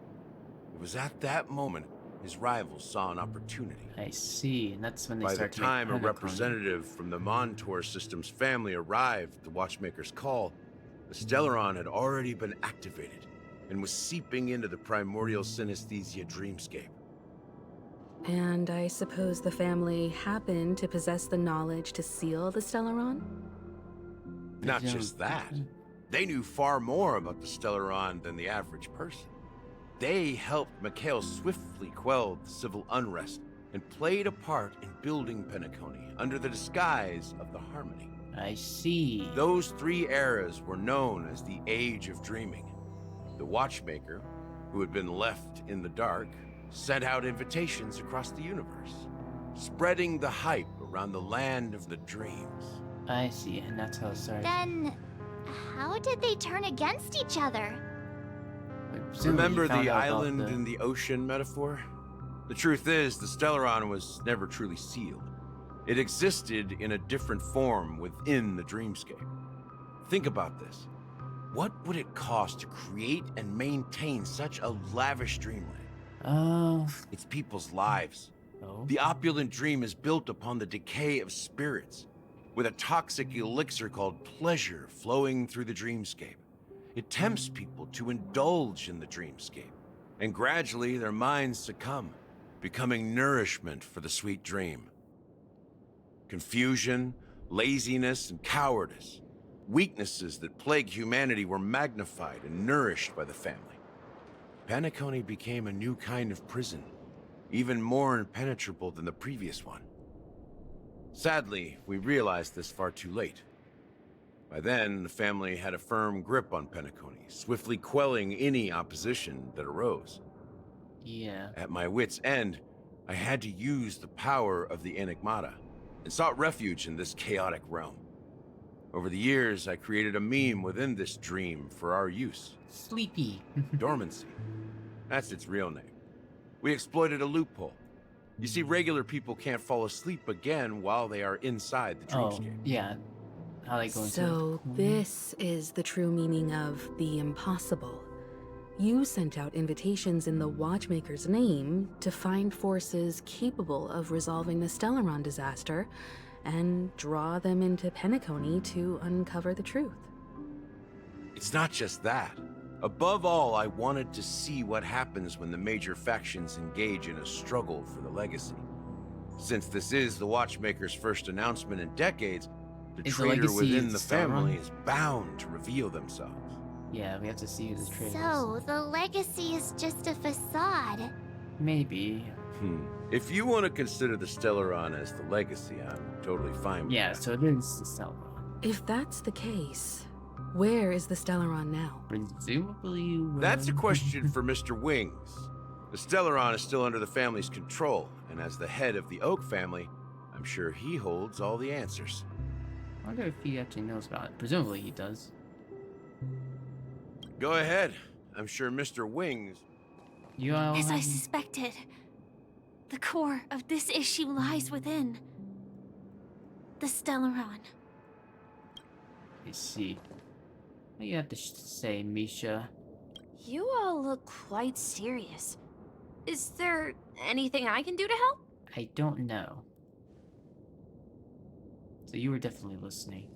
It was at that moment his rivals saw an opportunity. I see, and that's when they By the start to time a make Penacony. representative from the Montour Systems family arrived at the Watchmaker's call, the Stellaron had already been activated and was seeping into the primordial synesthesia dreamscape. And I suppose the family happened to possess the knowledge to seal the Stellaron? Not just that. They knew far more about the Stellaron than the average person. They helped Mikhail swiftly quell the civil unrest and played a part in building Penacony under the disguise of the Harmony. I see. Those 3 eras were known as the Age of Dreaming. The Watchmaker, who had been left in the dark, sent out invitations across the universe, spreading the hype around the land of the dreams. I see, and that's how it started. Then, how did they turn against each other? Remember the island in the ocean metaphor? The truth is, the Stellaron was never truly sealed. It existed in a different form within the dreamscape. Think about this. What would it cost to create and maintain such a lavish dreamland? It's people's lives. The opulent dream is built upon the decay of spirits, with a toxic elixir called pleasure flowing through the dreamscape. It tempts people to indulge in the dreamscape, and gradually their minds succumb, becoming nourishment for the sweet dream. Confusion, laziness, and cowardice, weaknesses that plague humanity, were magnified and nourished by the family. Penacony became a new kind of prison, even more impenetrable than the previous one. Sadly, we realized this far too late. By then, the family had a firm grip on Penacony, swiftly quelling any opposition that arose. Yeah. At my wit's end, I had to use the power of the Enigmata, and sought refuge in this chaotic realm. Over the years, I created a meme within this dream for our use. Sleepy. Dormancy. That's its real name. We exploited a loophole. You see, regular people can't fall asleep again while they are inside the dreamscape. Yeah. How they go into So this is the true meaning of the impossible. You sent out invitations in the Watchmaker's name to find forces capable of resolving the Stellaron disaster and draw them into Penacony to uncover the truth. It's not just that. Above all, I wanted to see what happens when the major factions engage in a struggle for the legacy. Since this is the Watchmaker's first announcement in decades, the traitor within the family is bound to reveal themselves. Yeah, we have to see the traitors. So, the legacy is just a facade. Maybe. If you want to consider the Stellaron as the legacy, I'm totally fine with that. Yeah, so it is the Stellaron. If that's the case, where is the Stellaron now? Presumably... That's a question for Mr. Wings. The Stellaron is still under the family's control, and as the head of the Oak family, I'm sure he holds all the answers. I wonder if he actually knows about it. Presumably he does. Go ahead. I'm sure Mr. Wings... As I suspected, the core of this issue lies within the Stellaron. I see. What do you have to say, Misha? You all look quite serious. Is there anything I can do to help? I don't know. So you were definitely listening.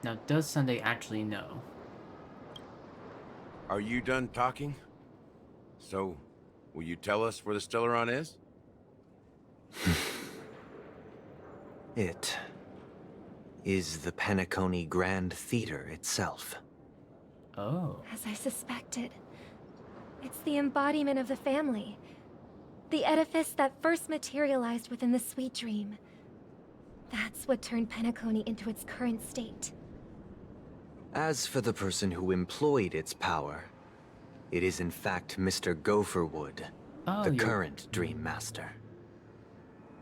Now, does Sunday actually know? Are you done talking? So, will you tell us where the Stellaron is? It is the Penacony Grand Theater itself. Oh. As I suspected. It's the embodiment of the family. The edifice that first materialized within the Sweet Dream. That's what turned Penacony into its current state. As for the person who employed its power, it is in fact Mr. Gopherwood, the current Dream Master.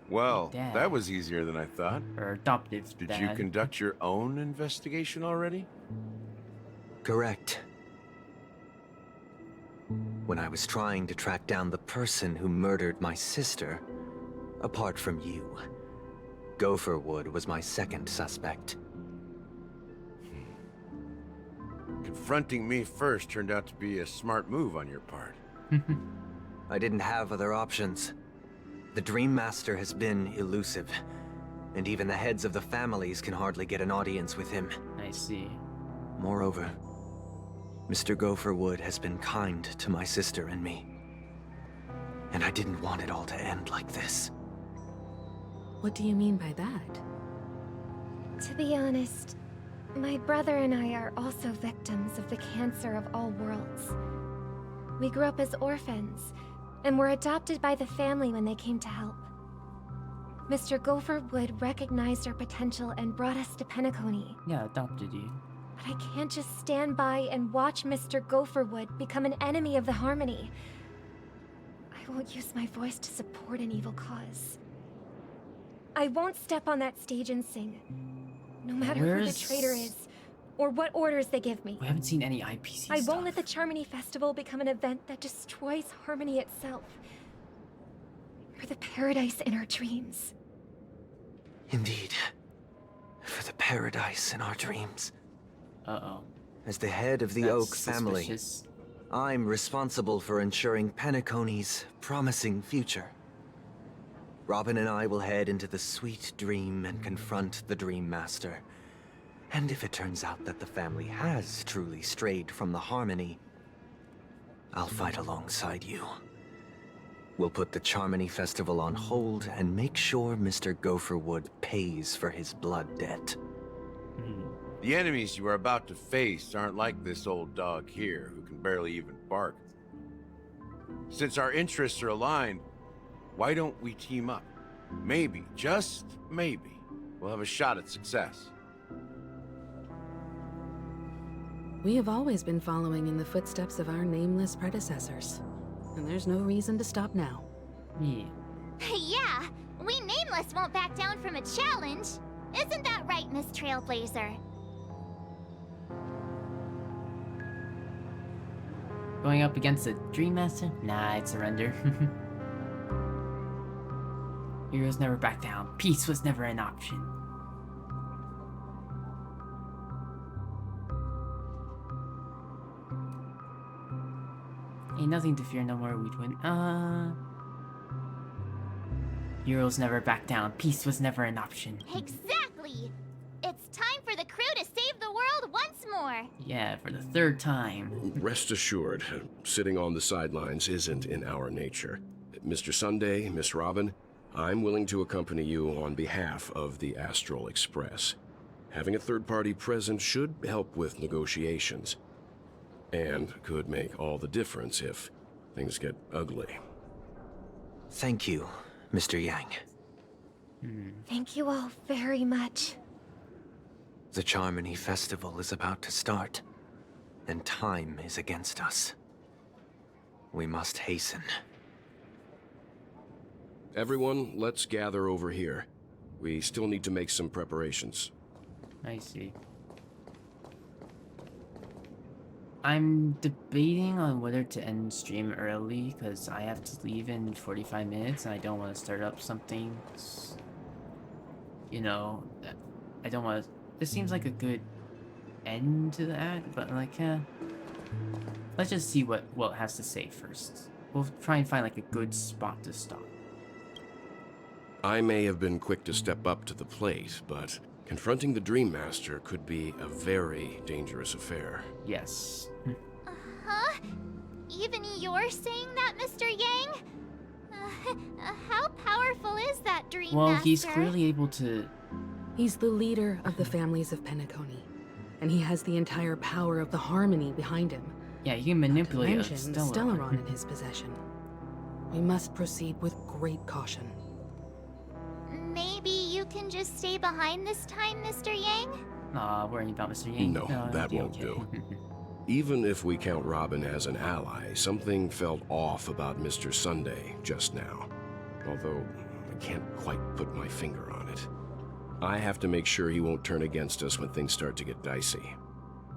Well, that was easier than I thought. Or adoptive Did you conduct your own investigation already? Correct. When I was trying to track down the person who murdered my sister, apart from you, Gopherwood was my second suspect. Confronting me first turned out to be a smart move on your part. I didn't have other options. The Dream Master has been elusive, and even the heads of the families can hardly get an audience with him. I see. Moreover, Mr. Gopherwood has been kind to my sister and me. And I didn't want it all to end like this. What do you mean by that? To be honest, My brother and I are also victims of the cancer of all worlds. We grew up as orphans, and were adopted by the family when they came to help. Mr. Gopher Wood recognized our potential and brought us to Penacony. Yeah, adopted you. But I can't just stand by and watch Mr. Gopherwood become an enemy of the Harmony. I won't use my voice to support an evil cause. I won't step on that stage and sing, no matter who the traitor is, or what orders they give me. We haven't seen any IPC I stuff. won't let the Charmony Festival become an event that destroys Harmony itself. For the paradise in our dreams. Indeed. For the paradise in our dreams. Uh-oh. As the head of the That's Oak family, suspicious. I'm responsible for ensuring Penacony's promising future. Robin and I will head into the Sweet Dream and confront the Dream Master. And if it turns out that the family has truly strayed from the Harmony, I'll fight alongside you. We'll put the Charmony Festival on hold and make sure Mr. Gopherwood pays for his blood debt. The enemies you are about to face aren't like this old dog here, who can barely even bark. Since our interests are aligned, why don't we team up? Maybe, just maybe, we'll have a shot at success. We have always been following in the footsteps of our nameless predecessors. And there's no reason to stop now. Yeah. Yeah, we Nameless won't back down from a challenge. Isn't that right, Miss Trailblazer? Going up against the Dream Master? Nah, I'd surrender. Heroes never back down. Peace was never an option. Ain't nothing to fear no more, we'd win. Heroes never back down. Peace was never an option. Exactly! It's time for the crew to save the world once more! Yeah, for the third time. Rest assured, sitting on the sidelines isn't in our nature. Mr. Sunday, Miss Robin, I'm willing to accompany you on behalf of the Astral Express. Having a third party present should help with negotiations. And could make all the difference if things get ugly. Thank you, Mr. Yang. Thank you all very much. The Charmony Festival is about to start, and time is against us. We must hasten. Everyone, let's gather over here. We still need to make some preparations. I see. I'm debating on whether to end stream early, because I have to leave in 45 minutes, and I don't want to start up something, you know, I don't want to... This seems like a good end to the act, but like, let's just see what Walt has to say first. We'll try and find like a good spot to stop. I may have been quick to step up to the plate, but confronting the Dream Master could be a very dangerous affair. Yes. Huh? Even you're saying that, Mr. Yang? How powerful is that Dream Well, Master? he's clearly able to... He's the leader of the families of Penacony, and he has the entire power of the Harmony behind him. Yeah, he can manipulate a Mention the Stellaron in his possession. We must proceed with great caution. Maybe you can just stay behind this time, Mr. Yang? Aw, worrying about Mr. Yang. No, that it'll won't be okay. do. Even if we count Robin as an ally, something felt off about Mr. Sunday just now. Although, I can't quite put my finger on it. I have to make sure he won't turn against us when things start to get dicey.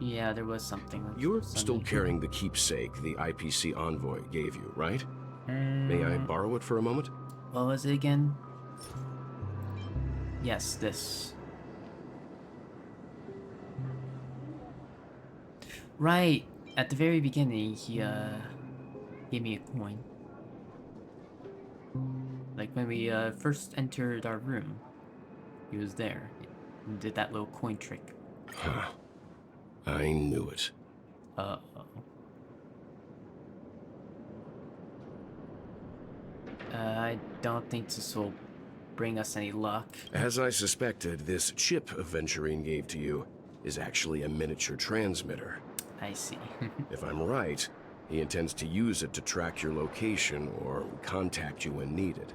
Yeah, there was something. With You're Sunday. still carrying the keepsake the IPC envoy gave you, right? May I borrow it for a moment? What was it again? Yes, this. Right, at the very beginning, he gave me a coin. Like when we first entered our room, he was there and did that little coin trick. Huh. I knew it. Uh-oh. I don't think this will bring us any luck. As I suspected, this chip Aventurine gave to you is actually a miniature transmitter. I see. If I'm right, he intends to use it to track your location or contact you when needed.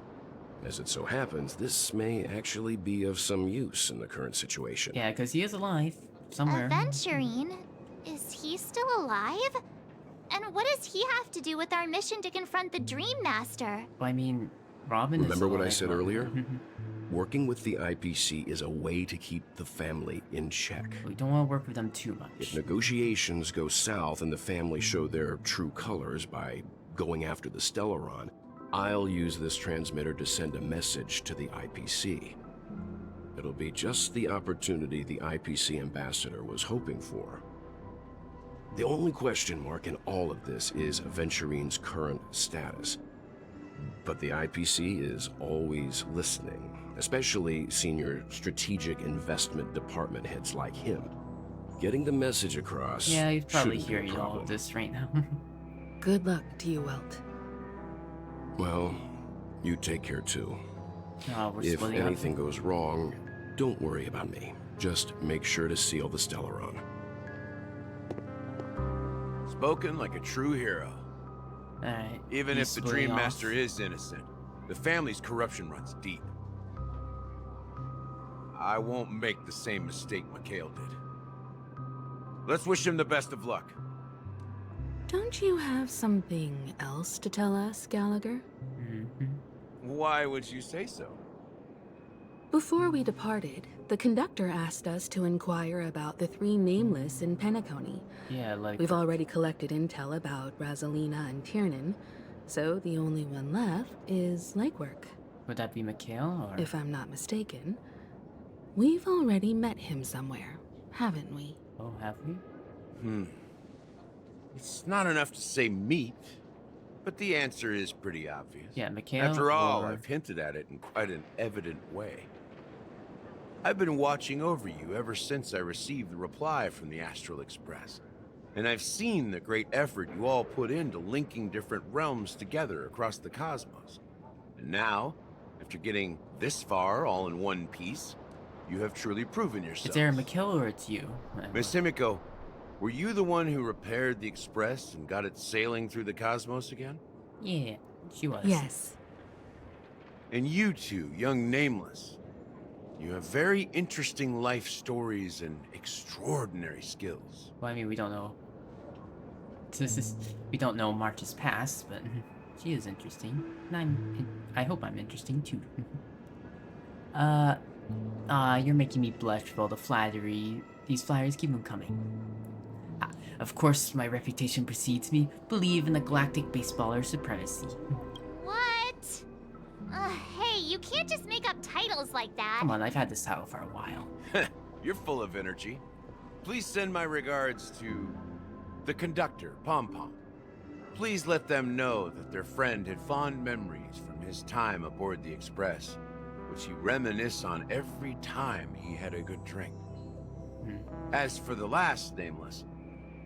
As it so happens, this may actually be of some use in the current situation. Yeah, because he is alive somewhere. Aventurine? Is he still alive? And what does he have to do with our mission to confront the Dream Master? Well, I mean, Robin is Remember what I alive, said right? earlier? Working with the IPC is a way to keep the family in check. We don't want to work with them too much. If negotiations go south and the family show their true colors by going after the Stellaron, I'll use this transmitter to send a message to the IPC. It'll be just the opportunity the IPC ambassador was hoping for. The only question mark in all of this is Aventurine's current status. But the IPC is always listening, especially senior strategic investment department heads like him. Getting the message across. Yeah, he's probably shouldn't be a hearing all problem. of this right now. Good luck to you, Welt. Well, you take care too. Oh, we're If splitting up. anything goes wrong, don't worry about me. Just make sure to seal the Stellaron. Spoken like a true hero. Alright. Even he's if the splitting Dream off. Master is innocent, the family's corruption runs deep. I won't make the same mistake Mikhail did. Let's wish him the best of luck. Don't you have something else to tell us, Gallagher? Why would you say so? Before we departed, the conductor asked us to inquire about the 3 nameless in Penacony. Yeah, like... We've already collected intel about Razelina and Tiernan, so the only one left is legwork. Would that be Mikhail, or...? If I'm not mistaken, we've already met him somewhere, haven't we? Oh, have we? It's not enough to say meet, but the answer is pretty obvious. Yeah, Mikhail, After all, or... I've hinted at it in quite an evident way. I've been watching over you ever since I received the reply from the Astral Express. And I've seen the great effort you all put into linking different realms together across the cosmos. And now, after getting this far all in one piece, you have truly proven yourself. It's either Mikhail or it's you. Miss Himiko, were you the one who repaired the Express and got it sailing through the cosmos again? Yeah, she was. Yes. And you two, young Nameless, you have very interesting life stories and extraordinary skills. Well, I mean, we don't know. We don't know March's past, but she is interesting. And I hope I'm interesting too. You're making me blush with all the flattery. These flyers, keep them coming. Of course, my reputation precedes me. Believe in the galactic baseballer supremacy. What? Hey, you can't just make up titles like that. Come on, I've had this title for a while. You're full of energy. Please send my regards to the conductor, Pom Pom. Please let them know that their friend had fond memories from his time aboard the Express, which he reminisced on every time he had a good drink. As for the last Nameless,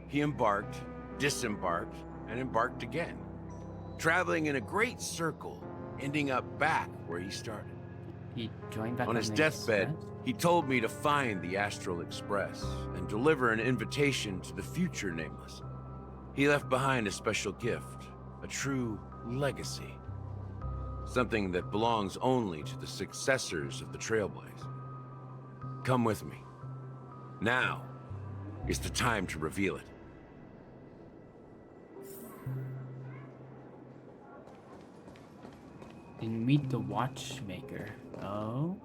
he embarked, disembarked, and embarked again, traveling in a great circle, ending up back where he started. He joined back on his the deathbed, Express? he told me to find the Astral Express and deliver an invitation to the future Nameless. He left behind a special gift, a true legacy. Something that belongs only to the successors of the Trailblaze. Come with me. Now is the time to reveal it. And meet the watchmaker. Oh?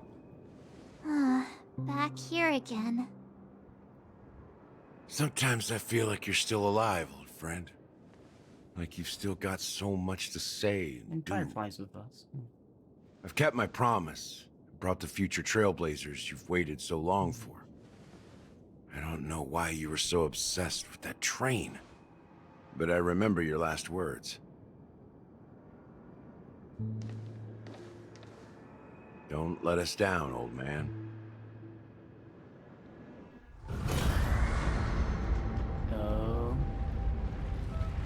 Back here again. Sometimes I feel like you're still alive, old friend. Like you've still got so much to say and do. Firefly's with us. I've kept my promise and brought the future Trailblazers you've waited so long for. I don't know why you were so obsessed with that train, but I remember your last words. Don't let us down, old man. Oh.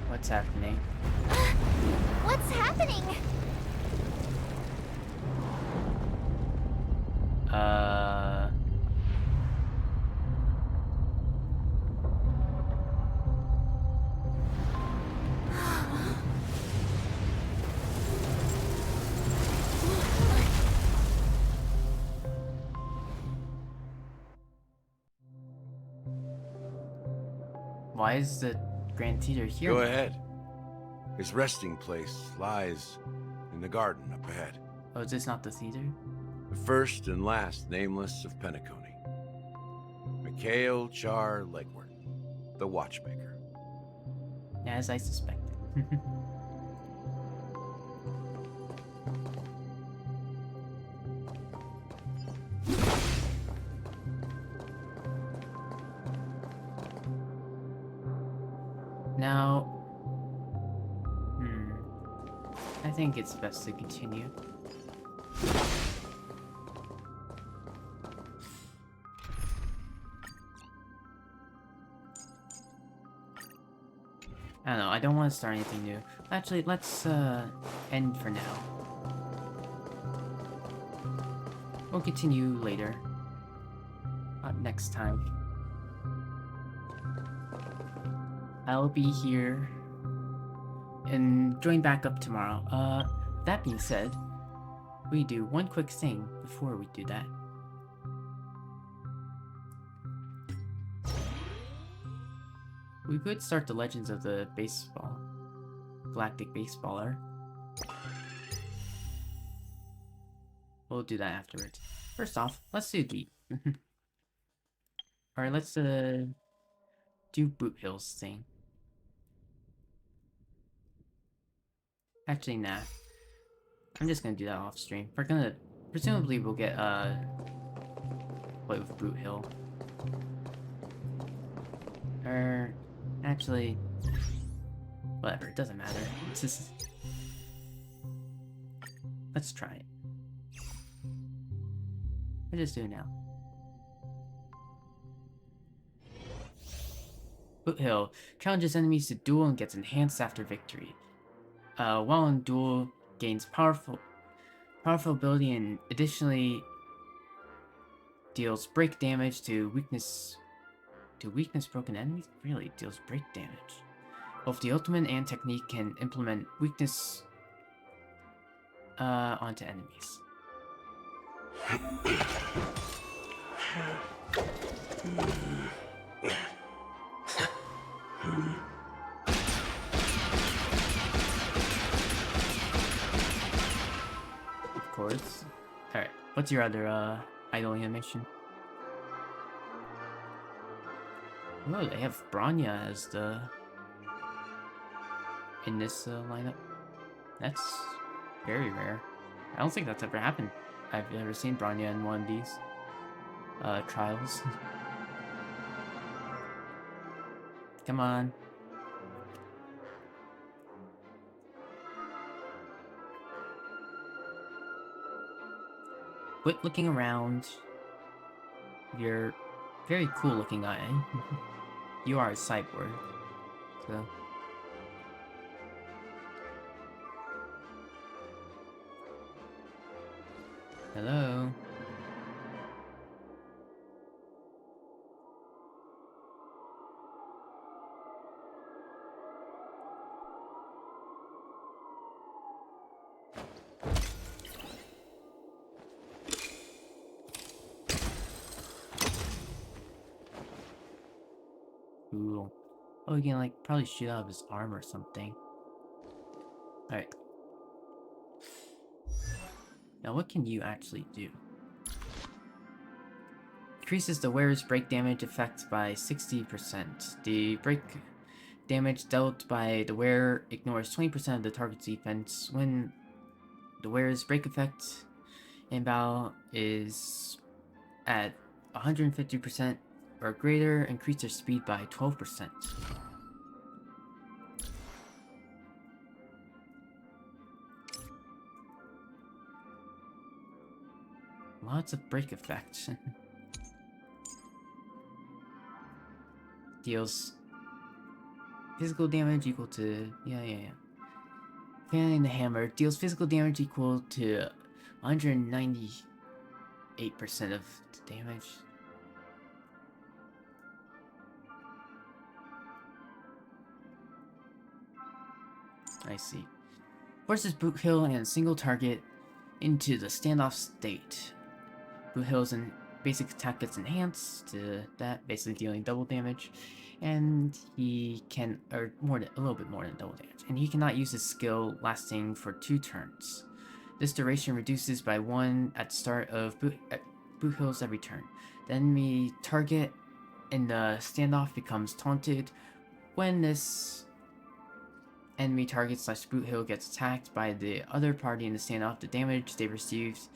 What's happening? What's happening? Why is the Grand Theater here? Go now? ahead. His resting place lies in the garden up ahead. Oh, is this not the theater? The first and last nameless of Penacony. Mikhail Char Legward, the Watchmaker. As I suspected. Now, I think it's best to continue. I don't know, I don't want to start anything new. Actually, let's end for now. We'll continue later. Next time. I'll be here and join back up tomorrow. That being said, we do one quick thing before we do that. We could start the Legends of the Galactic Baseballer. We'll do that afterwards. First off, let's do the... Alright, let's do Boot Hill's thing. Actually, nah. I'm just gonna do that off stream. We're gonna... Presumably we'll get, play with Boot Hill. Actually... Whatever, it doesn't matter. It's just... Let's try it. We'll just do it now. Boot Hill challenges enemies to duel and gets enhanced after victory. While in duel, gains powerful ability and additionally deals break damage to weakness broken enemies. Really deals break damage. Both the ultimate and technique can implement weakness onto enemies. Of course. Alright, what's your other idle animation? Oh, they have Bronya as the... in this lineup. That's very rare. I don't think that's ever happened. I've never seen Bronya in one of these trials. Come on. Quit looking around. You're very cool looking guy. You are a cyborg. So. Hello? Cool. Oh, you can like probably shoot out of his arm or something. Alright. Now what can you actually do? Increases the wearer's break damage effect by 60%. The break damage dealt by the wearer ignores 20% of the target's defense. When the wearer's break effect in battle is at 150% or greater, increase their speed by 12%. Lots of break effects. Deals physical damage equal to... Yeah. Fanning the hammer deals physical damage equal to 198% of the damage. I see. Forces Boot Hill and a single target into the standoff state. Boot Hill's basic attack gets enhanced to that, basically dealing double damage. and he can, or more than, a little bit more than double damage, and he cannot use his skill lasting for 2 turns. This duration reduces by 1 at start of boot hills every turn. The enemy target in the standoff becomes taunted. When this enemy target / boot hill gets attacked by the other party in the standoff, the damage they received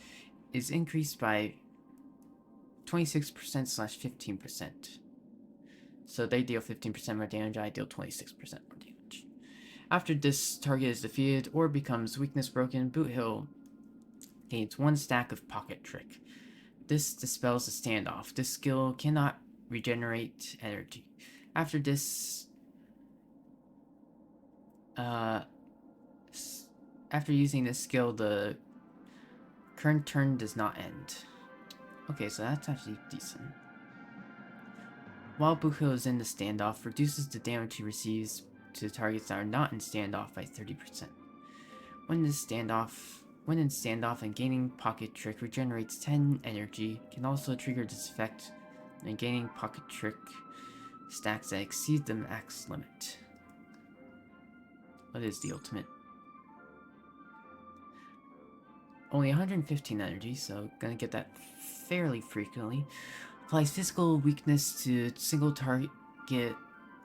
is increased by 26% / 15%. So they deal 15% more damage, I deal 26% more damage. After this target is defeated or becomes weakness broken, Boot Hill gains 1 stack of Pocket Trick. This dispels the standoff. This skill cannot regenerate energy. After this, after using this skill, the current turn does not end. Okay, so that's actually decent. While Boot Hill is in the standoff, reduces the damage he receives to targets that are not in standoff by 30%. When in standoff and gaining Pocket Trick regenerates 10 energy, can also trigger this effect and gaining Pocket Trick stacks that exceed the max limit. What is the ultimate? Only 115 energy, so gonna get that fairly frequently. Applies physical weakness to single target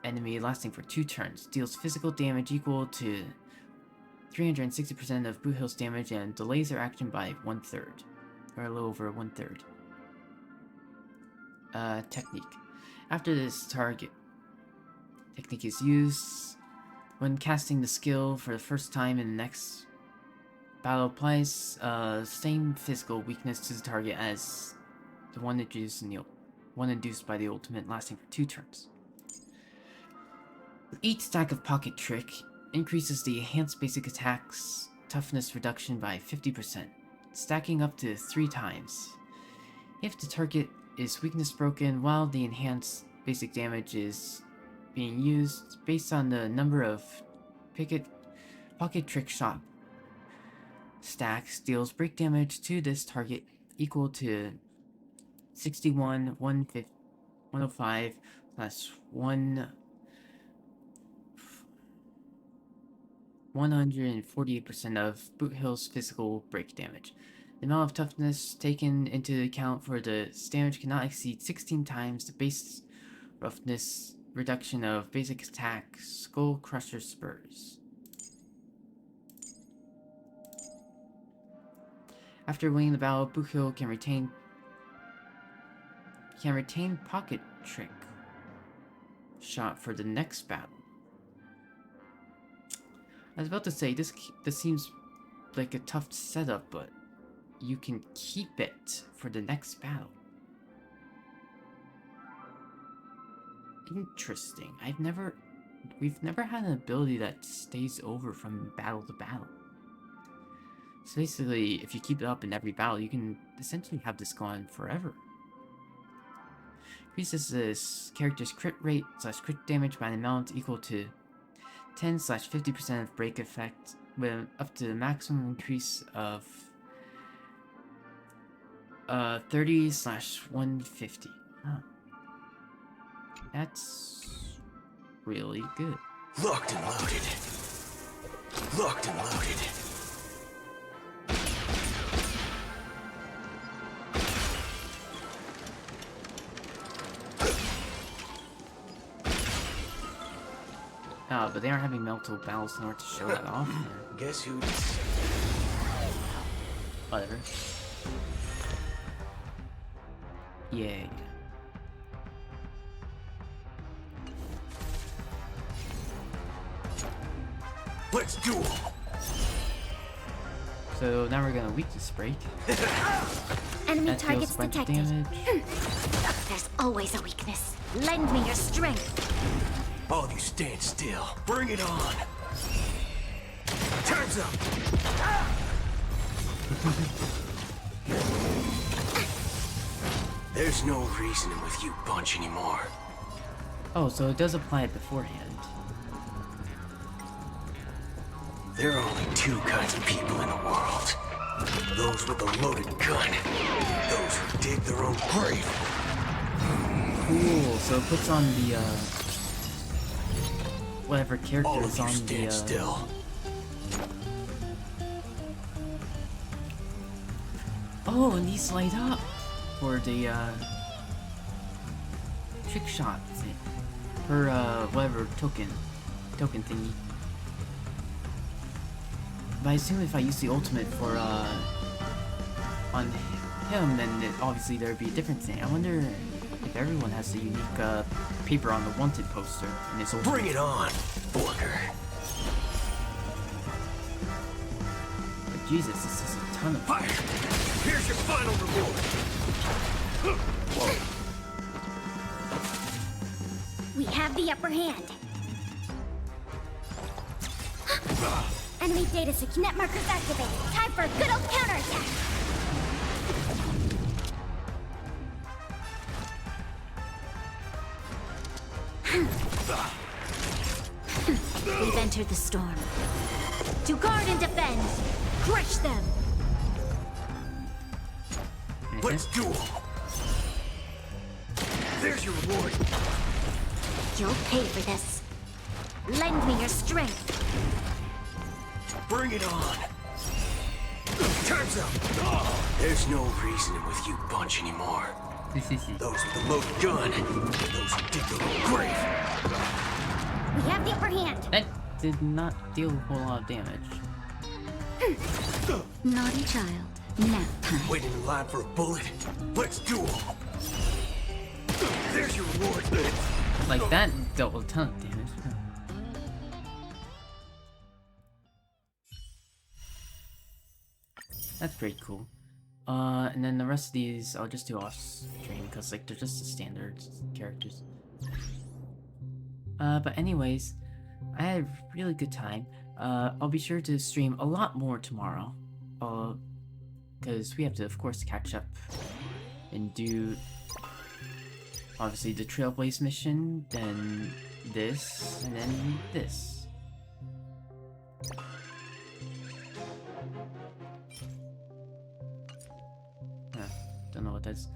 enemy lasting for 2 turns. Deals physical damage equal to 360% of Boot Hill's damage and delays their action by 1/3. Or a little over 1/3. Technique. After this technique is used, when casting the skill for the first time in the next battle, applies same physical weakness to the target as the one induced by the ultimate, lasting for 2 turns. Each stack of Pocket Trick increases the enhanced basic attack's toughness reduction by 50%, stacking up to 3 times. If the target is weakness broken while the enhanced basic damage is being used, based on the number of Pocket Trick shot stacks, deals break damage to this target equal to 61, 105 plus 148% of Boot Hill's physical break damage. The amount of toughness taken into account for the damage cannot exceed 16 times the base roughness reduction of basic attack Skull Crusher Spurs. After winning the battle, Boot Hill can retain Pocket Trick shot for the next battle. I was about to say, this seems like a tough setup, but you can keep it for the next battle. Interesting. We've never had an ability that stays over from battle to battle. So basically, if you keep it up in every battle, you can essentially have this go on forever. Increases this character's crit rate / crit damage by an amount equal to 10 / 50% of break effect, with up to the maximum increase of 30 / 150. Huh. That's really good. Locked and loaded. Locked and loaded. But they aren't having multiple battles in order to show that off. Guess who? Whatever. Yay. Let's duel. So now we're gonna weakness break. Enemy that targets deals a bunch of detected. damage. There's always a weakness. Lend me your strength. All of you stand still. Bring it on. Time's up. There's no reasoning with you bunch anymore. Oh, so it does apply it beforehand. There are only 2 kinds of people in the world. Those with a loaded gun. Those who dig their own grave. Cool, so it puts on the whatever characters on the still. Oh, and these light up for the trick shot thing. For whatever token thingy. But I assume if I use the ultimate for on him, then obviously there'd be a different thing. I wonder if everyone has the unique paper on the wanted poster in his ultimate. Bring it on, Borger. But Jesus, this is a ton of fire. Here's your final reward. Whoa. We have the upper hand. Enemy data secure. Net markers activated. Time for a good old counterattack. We've entered the storm. To guard and defend. Crush them. Let's duel. There's your reward. You'll pay for this. Lend me your strength. Bring it on. Time's up. There's no reasoning with you bunch anymore. Those with the loaded gun, and those who dig their own grave. We have the upper hand. That did not deal a whole lot of damage. Naughty child. Nap time. Waiting in line for a bullet. Let's duel. There's your reward. Like that dealt a ton of damage. That's pretty cool. And then the rest of these I'll just do off stream because like they're just the standard characters. But anyways, I had a really good time. I'll be sure to stream a lot more tomorrow. Because we have to of course catch up and do obviously the Trailblaze mission, then this, and then this. Don't know what that's.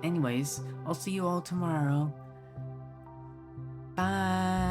Anyways, I'll see you all tomorrow. Bye.